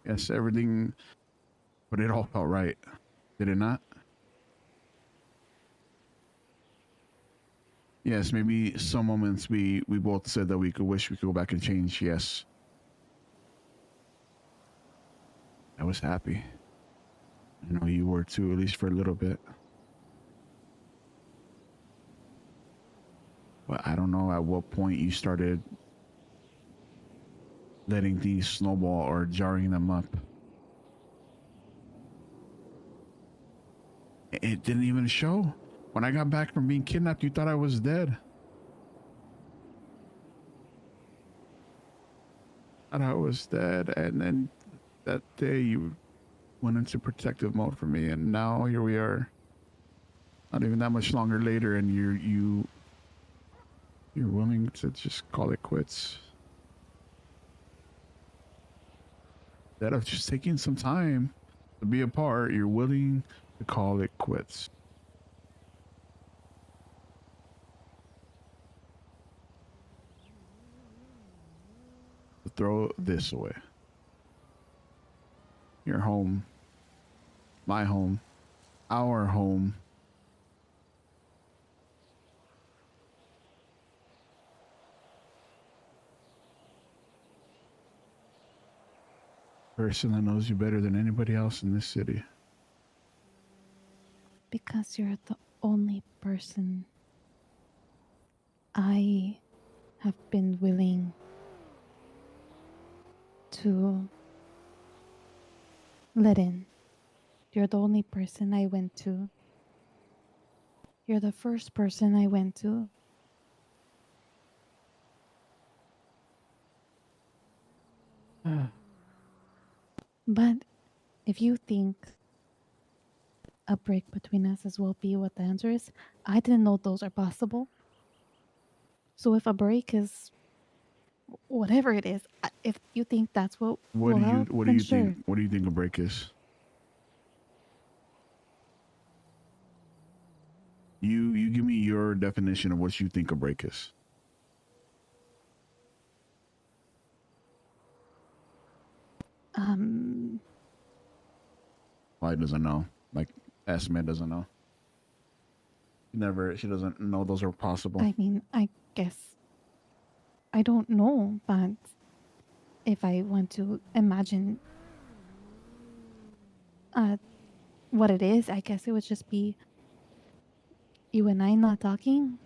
Yes, everything, but it all felt right. Did it not? Yes, maybe some moments we both said that we could wish we could go back and change. Yes. I was happy. I know you were too, at least for a little bit. But I don't know at what point you started letting things snowball or jarring them up. It didn't even show. When I got back from being kidnapped, you thought I was dead. Thought I was dead, and then that day you went into protective mode for me, and now here we are. Not even that much longer later, and you're willing to just call it quits. Instead of just taking some time to be apart, you're willing to call it quits. Throw this away. Your home, my home, our home. Person that knows you better than anybody else in this city. Because you're the only person I have been willing to let in. You're the only person I went to. You're the first person I went to. But if you think a break between us as well be what the answer is, I didn't know those are possible. So if a break is whatever it is, if you think that's what will help, What do then you sure. think? What do you think a break is? You give me your definition of what you think a break is. Why doesn't know? Like Esme doesn't know. She doesn't know those are possible. I mean, I guess I don't know, but if I want to imagine what it is, I guess it would just be you and I not talking.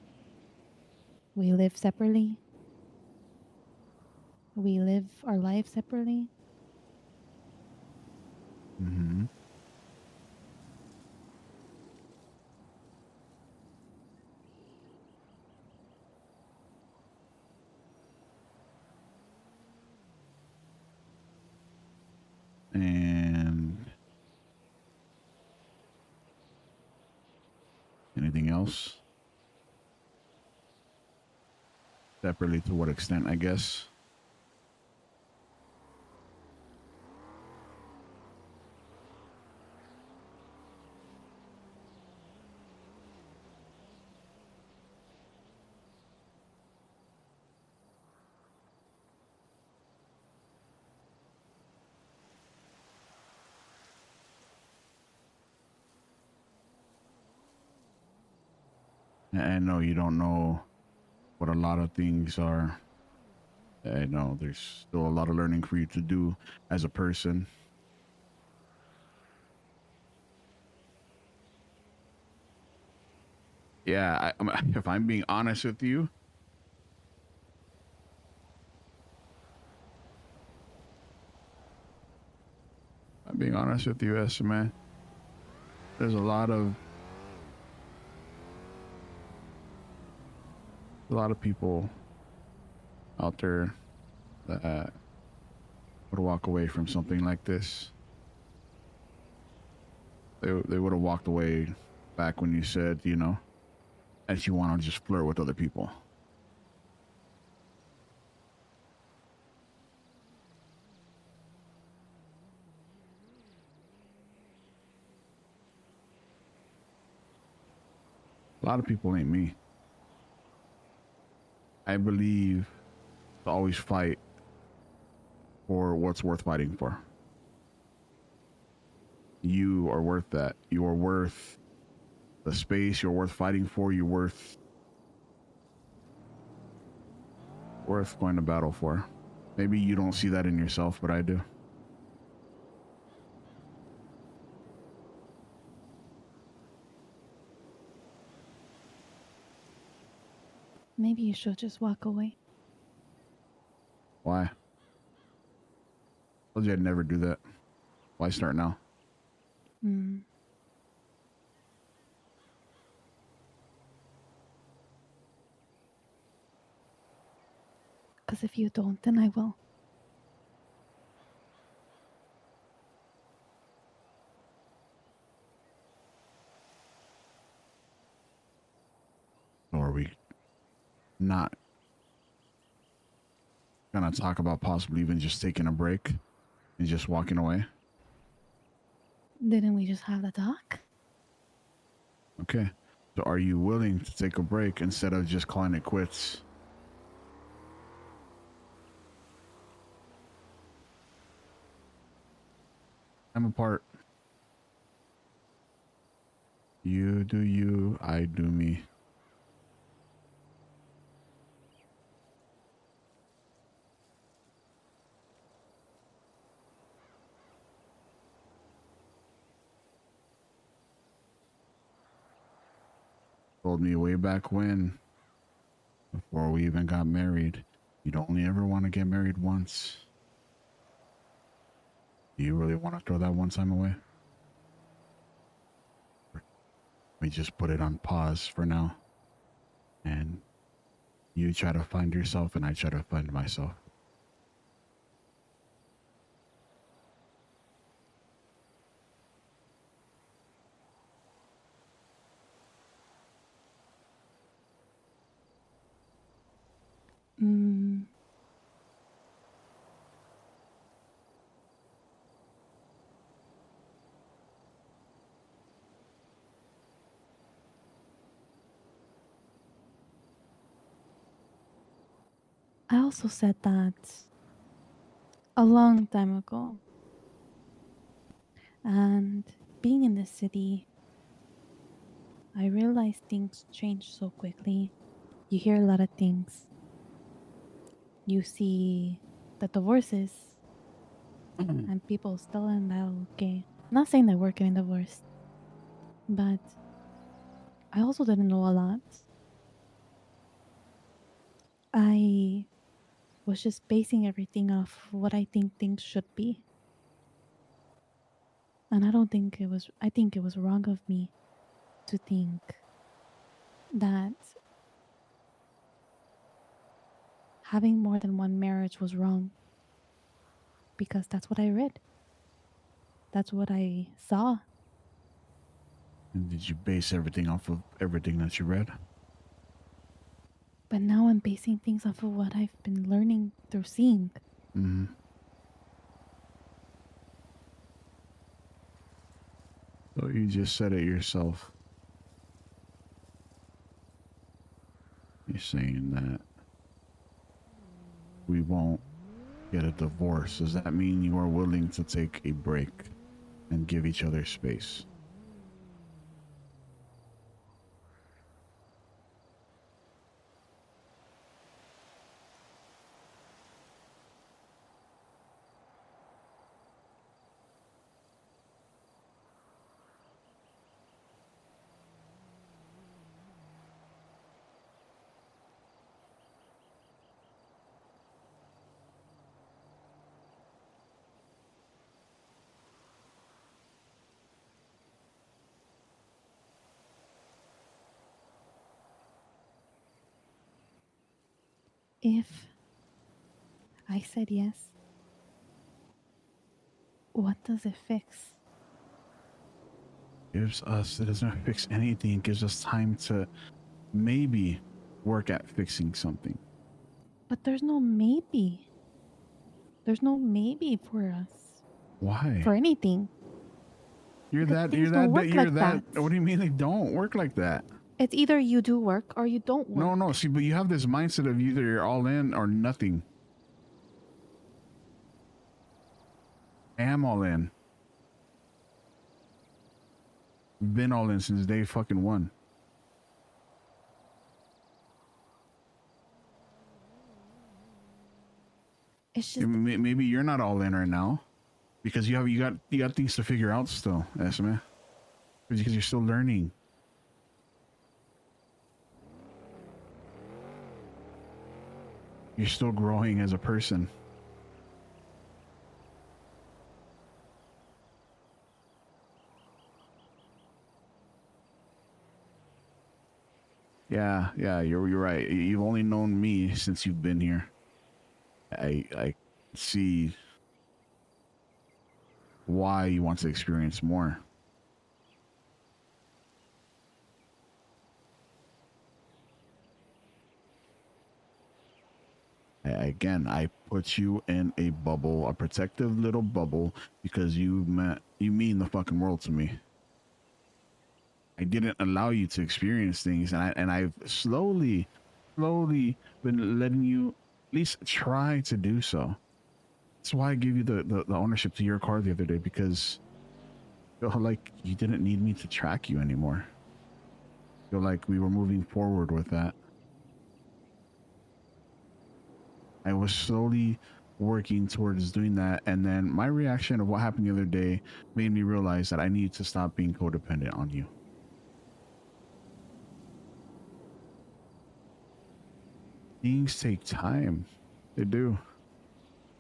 We live separately. We live our lives separately. Mm-hmm. everything else. Separately, to what extent, I guess. I know you don't know what a lot of things are. I know there's still a lot of learning for you to do as a person. Yeah, if I'm being honest with you, SMA, there's a lot of people out there that would walk away from something like this. They would have walked away back when you said, you know, that you want to just flirt with other people. A lot of people ain't me. I believe to always fight for what's worth fighting for. You are worth that. You are worth the space. You're worth fighting for. You're worth going to battle for. Maybe you don't see that in yourself, but I do. Maybe you should just walk away. Why? Told you I'd never do that. Why start now? Because if you don't, then I will. Or are we not gonna talk about possibly even just taking a break and just walking away? Didn't we just have the talk? Okay. So are you willing to take a break instead of just calling it quits? I'm apart. You do you, I do me. Told me way back when, before we even got married, you'd only ever want to get married once. Do you really want to throw that one time away? We just put it on pause for now. And you try to find yourself and I try to find myself. I also said that a long time ago. And being in the city, I realized things change so quickly. You hear a lot of things. You see the divorces and people still in that okay. Not saying that we're getting divorced, but I also didn't know a lot. I was just basing everything off what I think things should be. And I think it was wrong of me to think that having more than one marriage was wrong. Because that's what I read. That's what I saw. And did you base everything off of everything that you read? But now I'm basing things off of what I've been learning through seeing. Mm-hmm. So you just said it yourself. You're saying that we won't get a divorce. Does that mean you are willing to take a break and give each other space? If I said yes, what does it fix? It doesn't fix anything. It gives us time to maybe work at fixing something. But there's no maybe. There's no maybe for us. Why? For anything. You're Because that, things don't work you're like that. that. What do you mean they don't work like that? It's either you do work or you don't work. No, see, but you have this mindset of either you're all in or nothing. I am all in. Been all in since day fucking one. It's just Maybe you're not all in right now because you got things to figure out still, Esme. Because you're still learning. You're still growing as a person. Yeah, you're right. You've only known me since you've been here. I see why you want to experience more. Again, I put you in a bubble, a protective little bubble, because you mean the fucking world to me. I didn't allow you to experience things, and I've slowly been letting you at least try to do so. That's why I gave you the ownership to your car the other day, because I feel like you didn't need me to track you anymore. I feel like we were moving forward with that. I was slowly working towards doing that, and then my reaction of what happened the other day made me realize that I need to stop being codependent on you. Things take time. They do.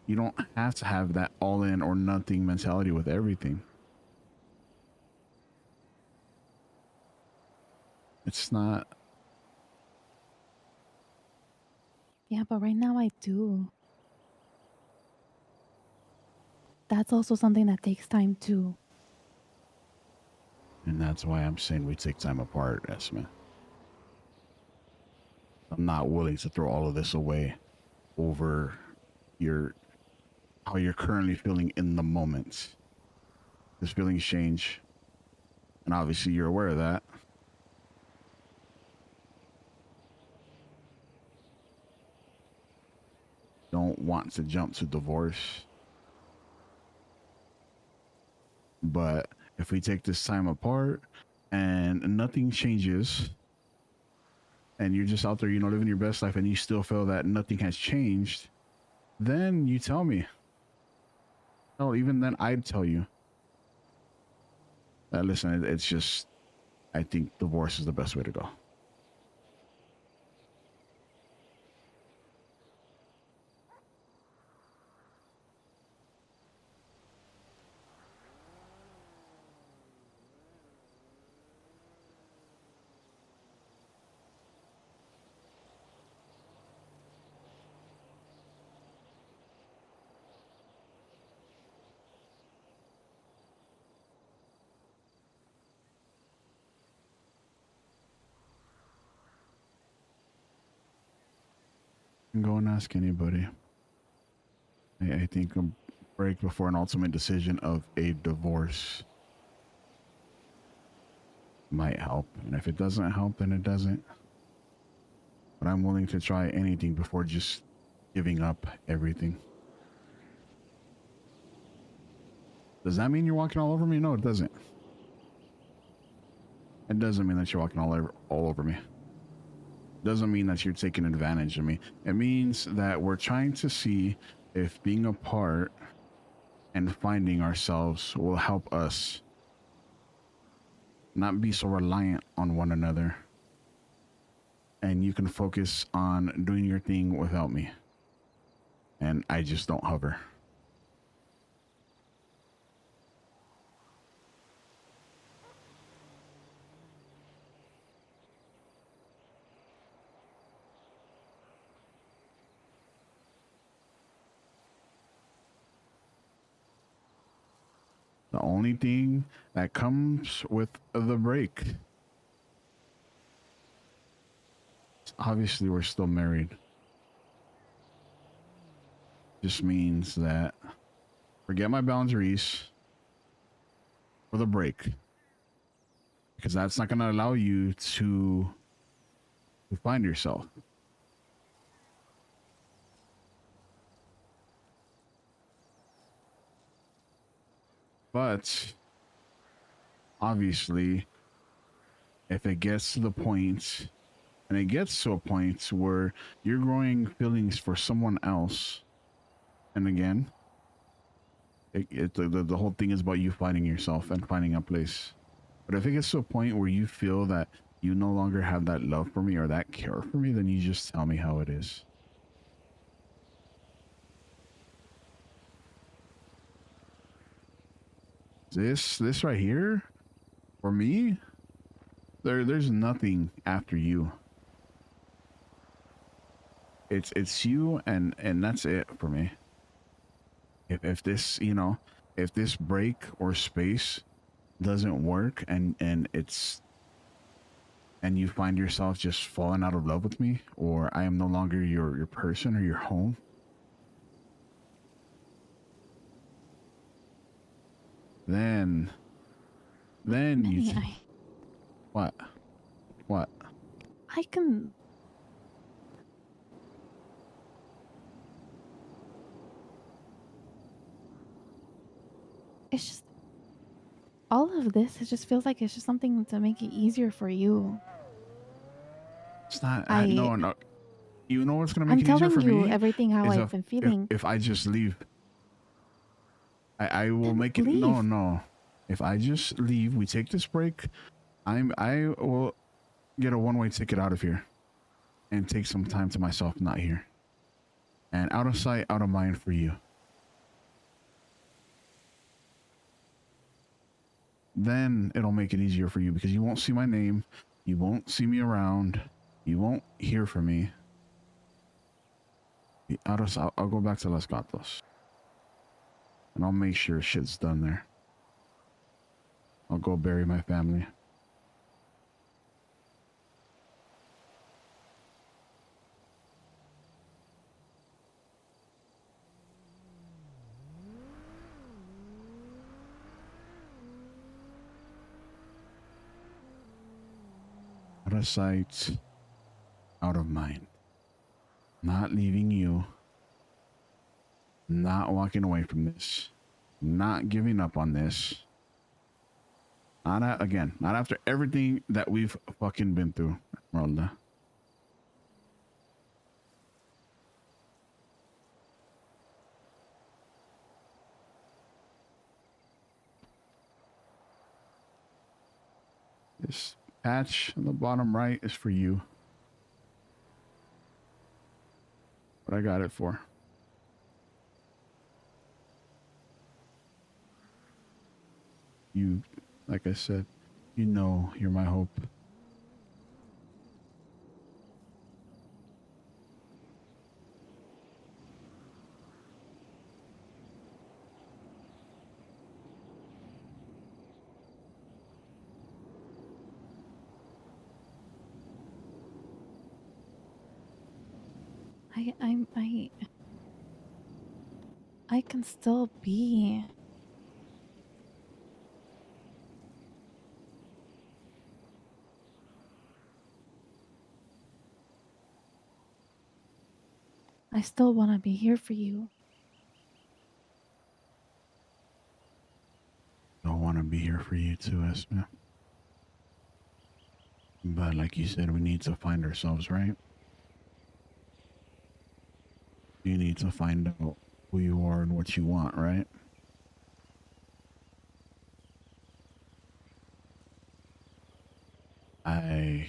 You don't have to have that all in or nothing mentality with everything. It's not. yeah, but right now I do. That's also something that takes time too. And that's why I'm saying we take time apart, Esme. I'm not willing to throw all of this away over how you're currently feeling in the moment. Because feelings change. And obviously you're aware of that. Don't want to jump to divorce. But if we take this time apart and nothing changes, and you're just out there, living your best life, and you still feel that nothing has changed, then you tell me. Oh, even then I'd tell you that, listen, it's just, I think divorce is the best way to go. Go and ask anybody. I think a break before an ultimate decision of a divorce might help. And if it doesn't help, then it doesn't. But I'm willing to try anything before just giving up everything. Does that mean you're walking all over me? No, it doesn't. It doesn't mean that you're walking all over me. It doesn't mean that you're taking advantage of me. It means that we're trying to see if being apart and finding ourselves will help us not be so reliant on one another. And you can focus on doing your thing without me. And I just don't hover. The only thing that comes with the break, obviously we're still married, just means that forget my boundaries for the break, because that's not going to allow you to find yourself. But obviously, if it gets to the point, and it gets to a point where you're growing feelings for someone else, and again, the whole thing is about you finding yourself and finding a place. But if it gets to a point where you feel that you no longer have that love for me or that care for me, then you just tell me how it is. This right here, for me, there's nothing after you. It's you and that's it for me. If this, you know, if this break or space doesn't work and you find yourself just falling out of love with me, or I am no longer your person or your home, then you what I can. It's just all of this. It just feels like it's just something to make it easier for you. it's not. No. You know what's gonna make I'm it easier telling for you me everything how is I've been feeling. if I just leave. I will Then make it. leave. No. If I just leave, we take this break. I will get a one-way ticket out of here and take some time to myself, not here. And out of sight, out of mind for you. Then it'll make it easier for you because you won't see my name. You won't see me around. You won't hear from me. I'll go back to Los Gatos. And I'll make sure shit's done there. I'll go bury my family. Out of sight, out of mind. Not leaving you. Not walking away from this. Not giving up on this. Not after everything that we've fucking been through, Esmeralda. This patch on the bottom right is for you. What I got it for. You, like I said, you know you're my hope. I can still be. I still want to be here for you. I want to be here for you too, Esme. But like you said, we need to find ourselves, right? You need to find out who you are and what you want, right? I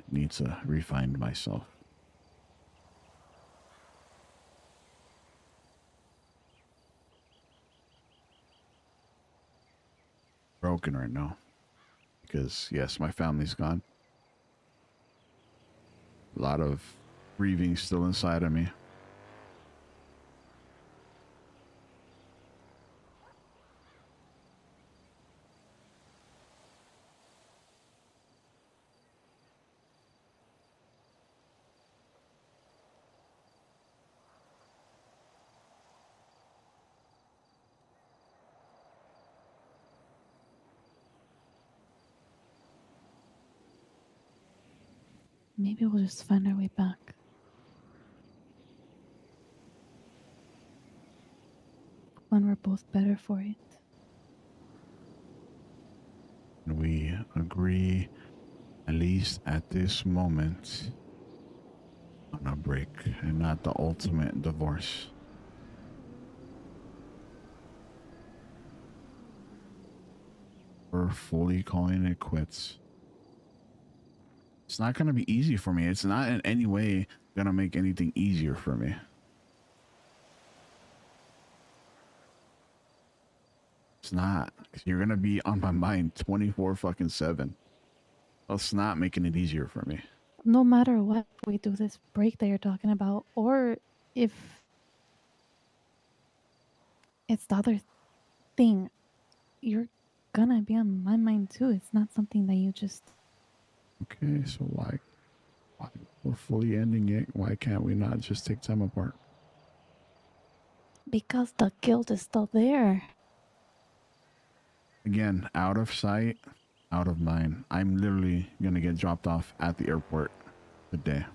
need to refine myself. Broken right now. Because yes, my family's gone. A lot of grieving still inside of me. Maybe we'll just find our way back. When we're both better for it. We agree, at least at this moment, on a break and not the ultimate divorce. We're fully calling it quits. It's not going to be easy for me. It's not in any way going to make anything easier for me. It's not. You're going to be on my mind 24/7. It's not making it easier for me. No matter what we do this break that you're talking about, or if it's the other thing, you're gonna be on my mind too. It's not something that you just... Okay, so why we're fully ending it? Why can't we not just take time apart? Because the guilt is still there. Again, out of sight, out of mind. I'm literally going to get dropped off at the airport today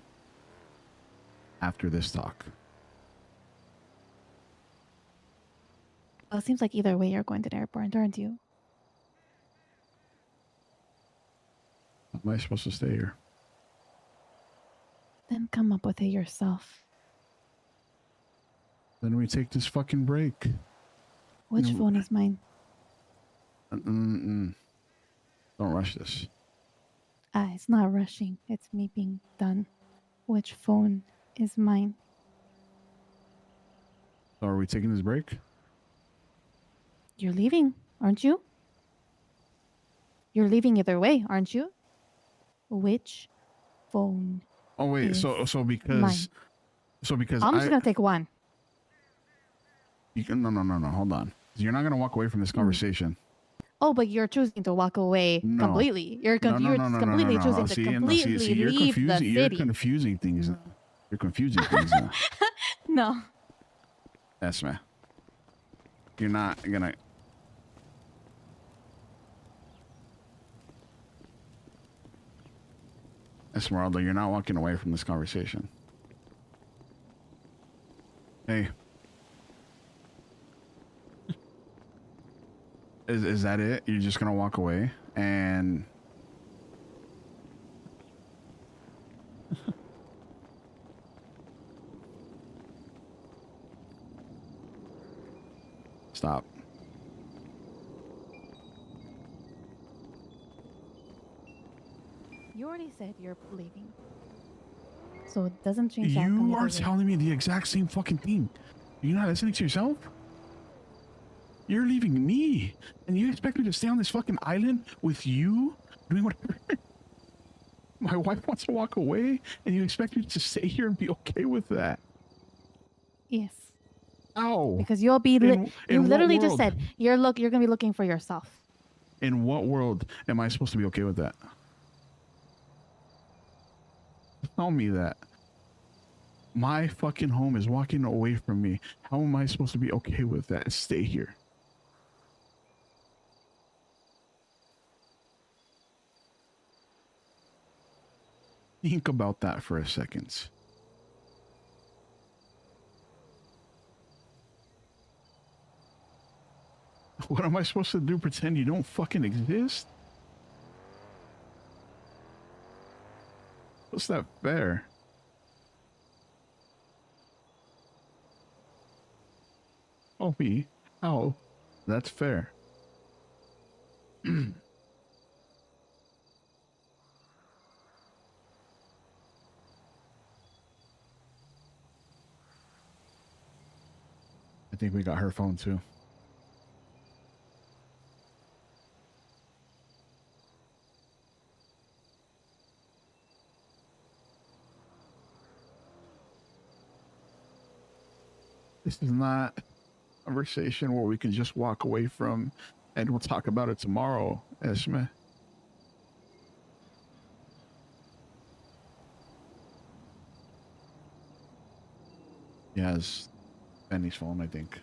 after this talk. Well, it seems like either way you're going to the airport, aren't you? How am I supposed to stay here? Then come up with it yourself. Then we take this fucking break. Which phone is mine? Don't rush this. It's not rushing. It's me being done. Which phone is mine? So are we taking this break? You're leaving, aren't you? You're leaving either way, aren't you? Which phone? Oh wait, is so because mine? I'm just gonna take one. You can no, hold on. You're not gonna walk away from this conversation. Oh, but you're choosing to walk away completely. You're completely choosing to completely leave the city. You're confusing things now. You're confusing things now. No. That's me. You're not gonna. Esmeralda, you're not walking away from this conversation. Hey. Is that it? You're just gonna walk away and stop. You already said you're leaving. So it doesn't change the outcome. You are telling me the exact same fucking thing. You're not listening to yourself? You're leaving me, and you expect me to stay on this fucking island with you, doing whatever? My wife wants to walk away, and you expect me to stay here and be okay with that? Yes. Ow. Because you'll be... you literally just said, you're gonna be looking for yourself. In what world am I supposed to be okay with that? tell me that my fucking home is walking away from me, how am I supposed to be okay with that and stay here? Think about that for a second. What am I supposed to do? Pretend you don't fucking exist? What's that fair? Oh, me? How? That's fair. I think we got her phone too. This is not a conversation where we can just walk away from and we'll talk about it tomorrow, Esme. He has Benny's phone, I think.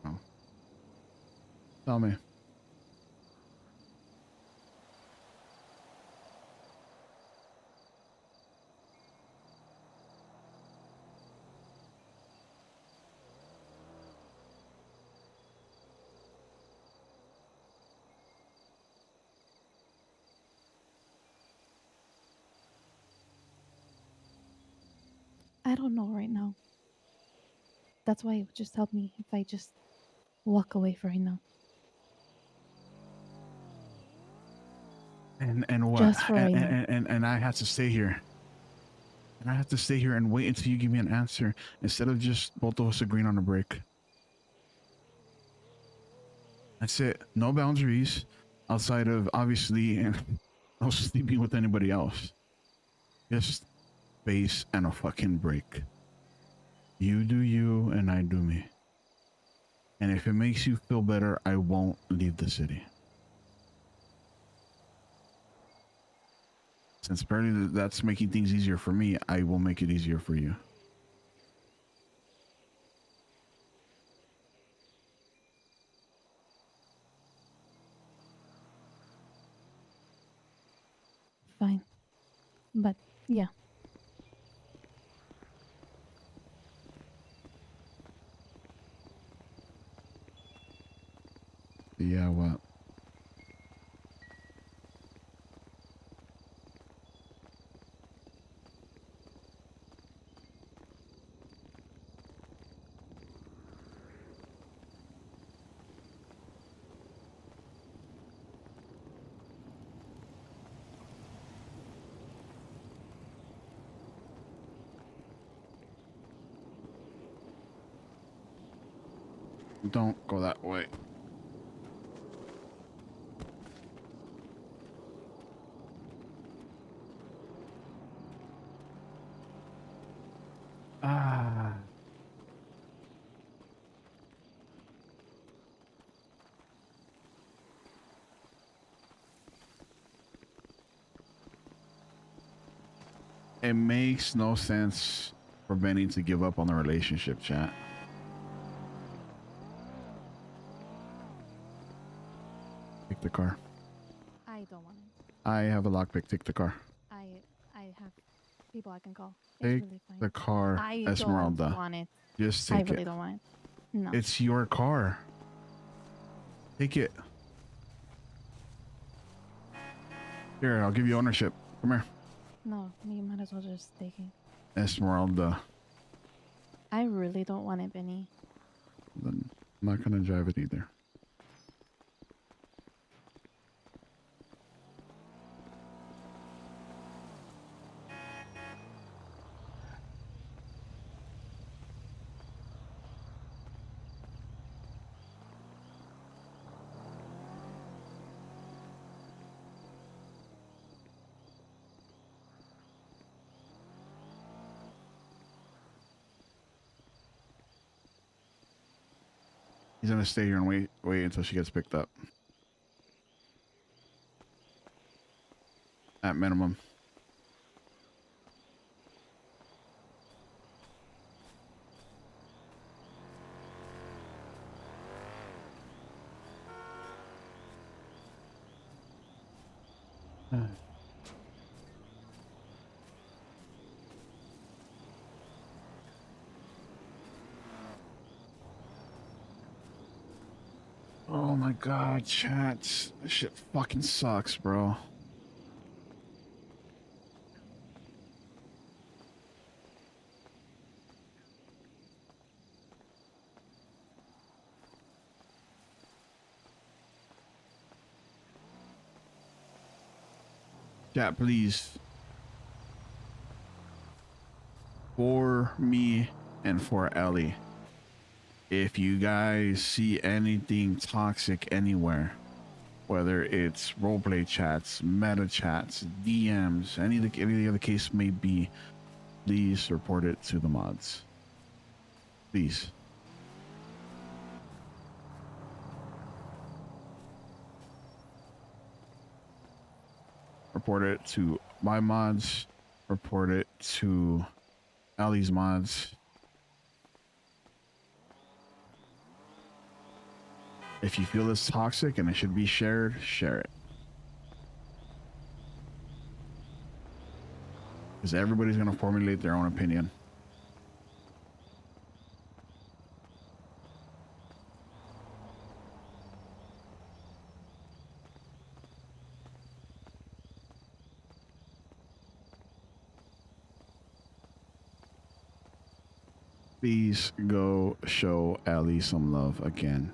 Oh. Tell me. I don't know right now. That's why it would just help me if I just walk away for right now. And what? Just for right now. And I have to stay here. And I have to stay here and wait until you give me an answer instead of just both of us agreeing on a break. That's it. No boundaries outside of obviously and no sleeping with anybody else. Just space and a fucking break. You do you and I do me. And if it makes you feel better, I won't leave the city. Since apparently that's making things easier for me, I will make it easier for you. Fine. But yeah. Yeah, what? Don't go that way. Ah. It makes no sense for Benny to give up on the relationship, chat. Take the car. I don't want it. I have a lockpick. Take the car. I have people I can call. Take It's really fine. the car, I Esmeralda. don't want it. Just I take really it. don't want it. No. It's your car. Take it. Here, I'll give you ownership. Come here. No, you might as well just take it. Esmeralda. I really don't want it, Benny. Then I'm not gonna drive it either. He's gonna stay here and wait until she gets picked up. At minimum. Oh my god, chat. This shit fucking sucks, bro. Chat, please. For me and for Ellie. If you guys see anything toxic anywhere, whether it's roleplay chats, meta chats, DMs, any of the other case may be, please report it to the mods. Please. Report it to my mods. Report it to Ellie's mods. If you feel it's toxic and it should be shared, share it. Because everybody's going to formulate their own opinion. Please go show Ellie some love again.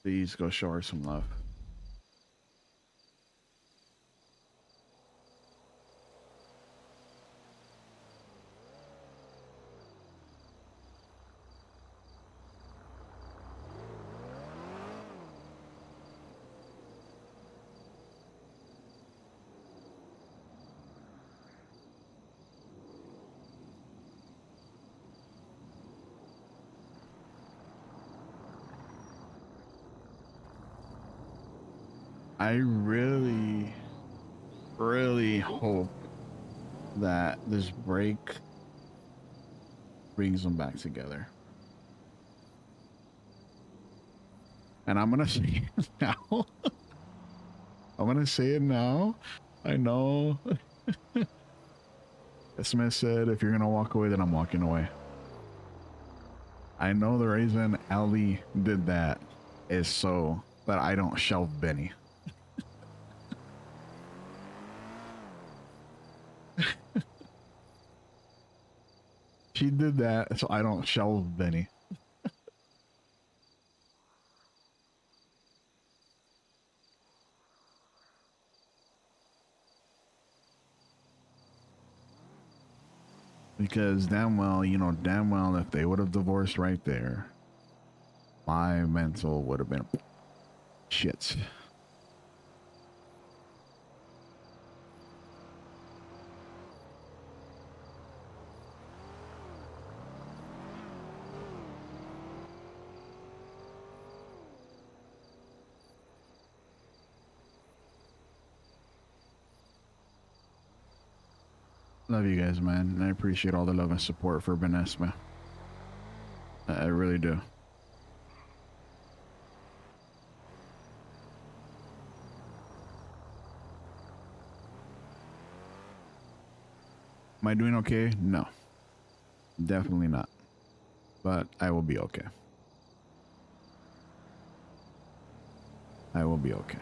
Please go show her some love. I really, really hope that this break brings them back together. And I'm going to say it now. I'm going to say it now. I know. Smith said, if you're going to walk away, then I'm walking away. I know the reason Ellie did that is so that I don't shelve Benny. She did that so I don't shelve Benny. Because damn well, you know, damn well if they would have divorced right there, my mental would have been shit. Love you guys, man. And I appreciate all the love and support for Benesma. I really do. Am I doing okay? No. Definitely not. But I will be okay. I will be okay.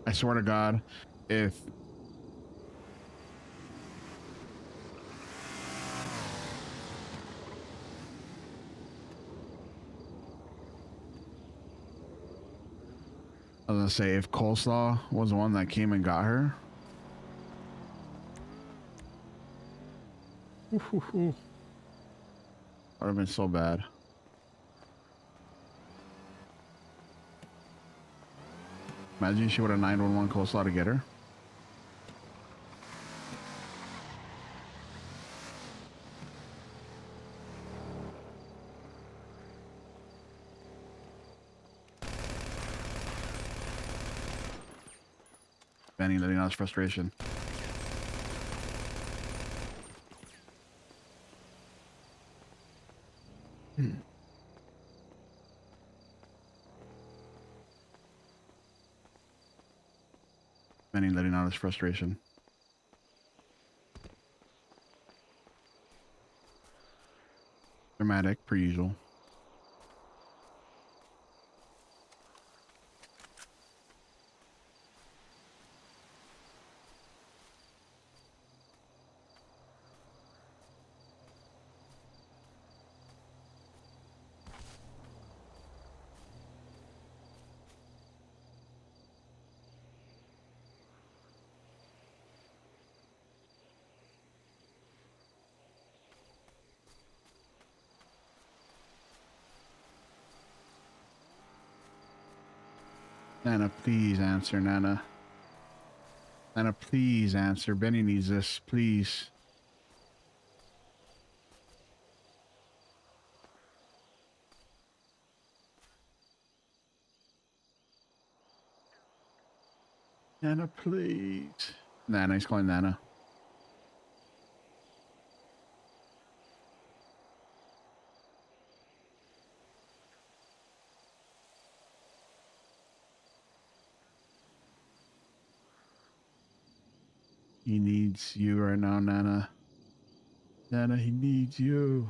I swear to God, if I was gonna say if Coleslaw was the one that came and got her, would have been so bad. Imagine she would have 911 Coleslaw to get her. Benny letting out his frustration. Benny letting out his frustration. Dramatic, per usual. Nana, please answer, Nana. Nana, please answer. Benny needs this, please. Nana, please. Nana, he's calling Nana. He needs you right now, Nana. Nana, he needs you.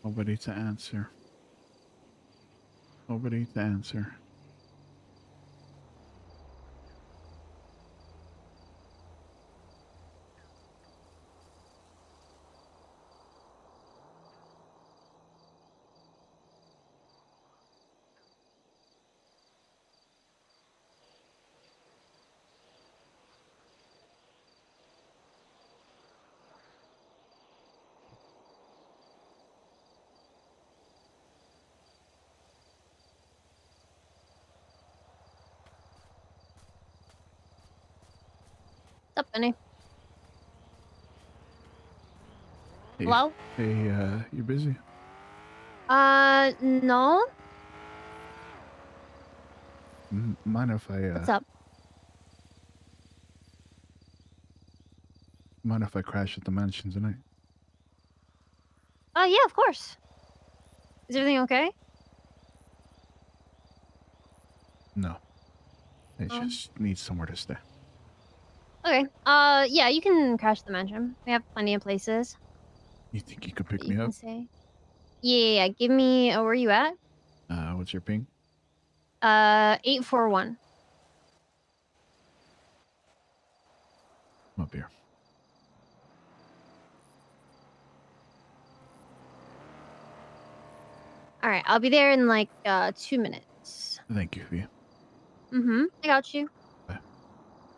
Nobody to answer. Nobody to answer. What's up, Benny? Hey, Hello? hey, you busy? No. Mind if I What's up? mind if I crash at the mansion tonight? Yeah, of course. Is everything okay? No. I Oh. just need somewhere to stay. Okay. Yeah, you can crash the mansion. We have plenty of places You think you could pick that me you up? can stay. Yeah. Give me. Where are you at? What's your ping? 841. I'm up here. All right, I'll be there in like 2 minutes. Thank you, V. I got you. Bye.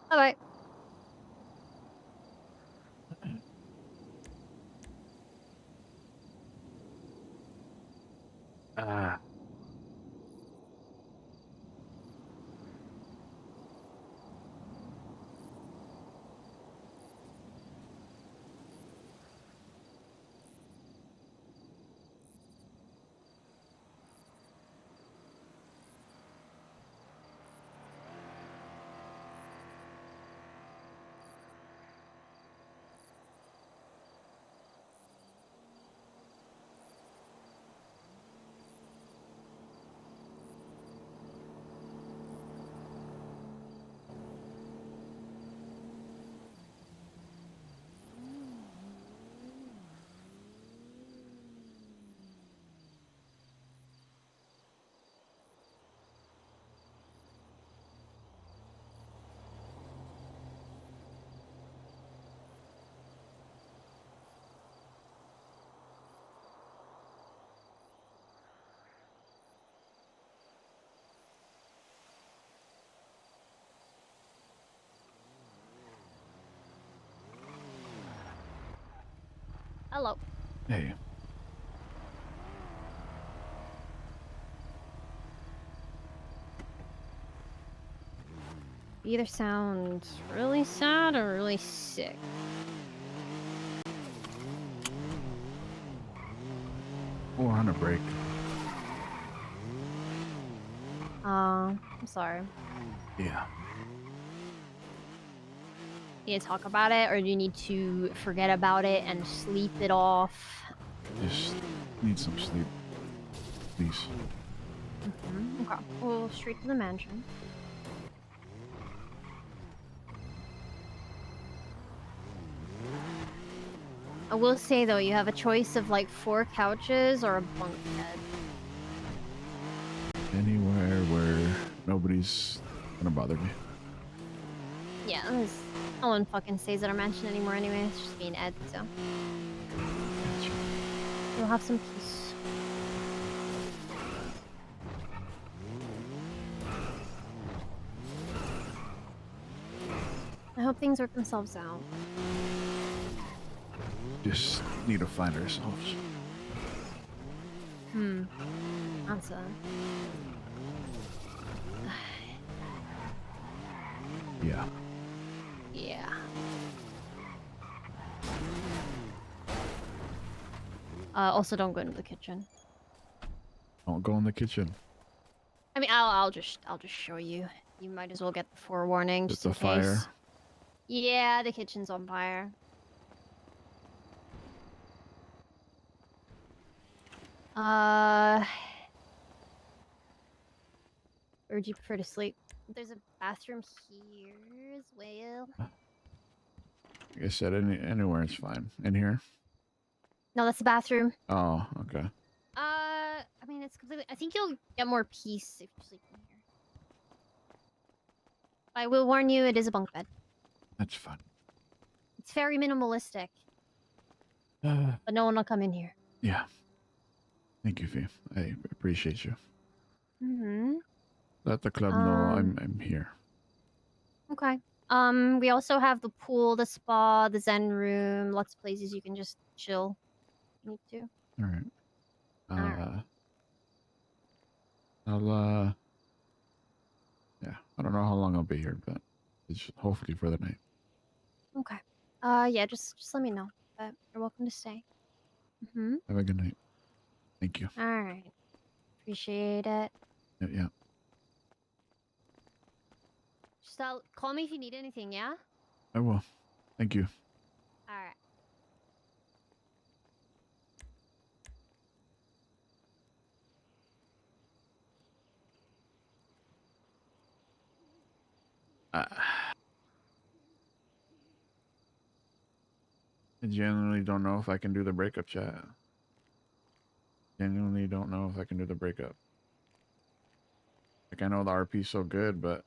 Bye. Ah. Hello. Hey. You either sound really sad or really sick. We're on a break. I'm sorry. Yeah. You need to talk about it, or do you need to forget about it and sleep it off? Just need some sleep. Please. Okay. Well, straight to the mansion. I will say though, you have a choice of like 4 couches or a bunk bed. Anywhere where nobody's gonna bother me. Yeah, no one fucking stays at our mansion anymore anyway. It's just me and Ed, so. Gotcha. We'll have some peace. I hope things work themselves out. Just need to find ourselves. That's a... Yeah. Yeah. Also don't go into the kitchen. Don't go in the kitchen. I mean, I'll just show you. You might as well get the forewarning just It's in a case. fire. Yeah, the kitchen's on fire. Or would you prefer to sleep? There's a bathroom here as well. Like I said, anywhere is fine. In here? No, that's the bathroom. Oh, okay. I mean, it's completely... I think you'll get more peace if you sleep in here. I will warn you, it is a bunk bed. That's fine. It's very minimalistic. But no one will come in here. Yeah. Thank you, Fee. I appreciate you. Let the club know I'm here. Okay. We also have the pool, the spa, the zen room, lots of places you can just chill if you need to. All right. Alright. I'll yeah. I don't know how long I'll be here, but it's hopefully for the night. Okay. Yeah, just let me know. But you're welcome to stay. Have a good night. Thank you. Alright. Appreciate it. Yeah. Just call me if you need anything, yeah? I will. Thank you. Alright. I genuinely don't know if I can do the breakup chat. Genuinely don't know if I can do the breakup. Like, I know the RP's so good, but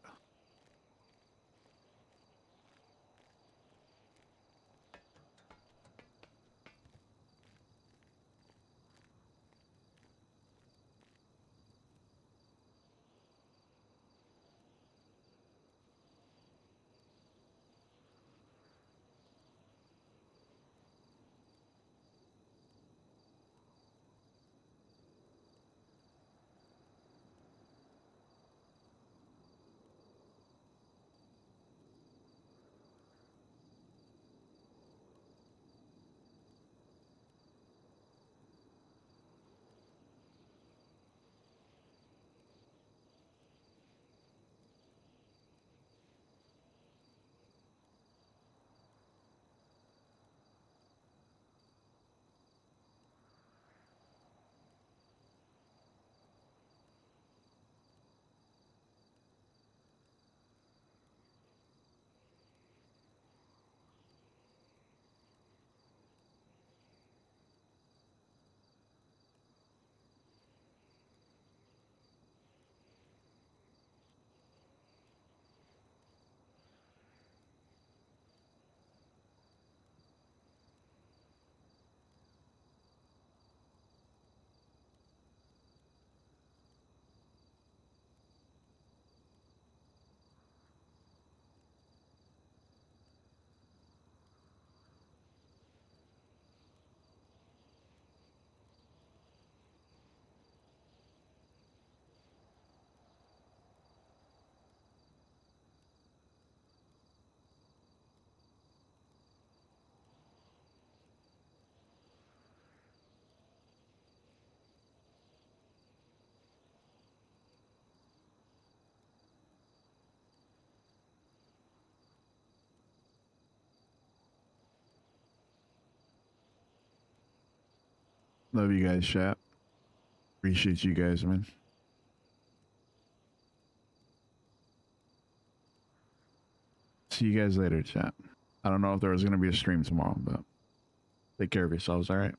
Love you guys, chat. Appreciate you guys, man. See you guys later, chat. I don't know if there was going to be a stream tomorrow, but take care of yourselves, all right?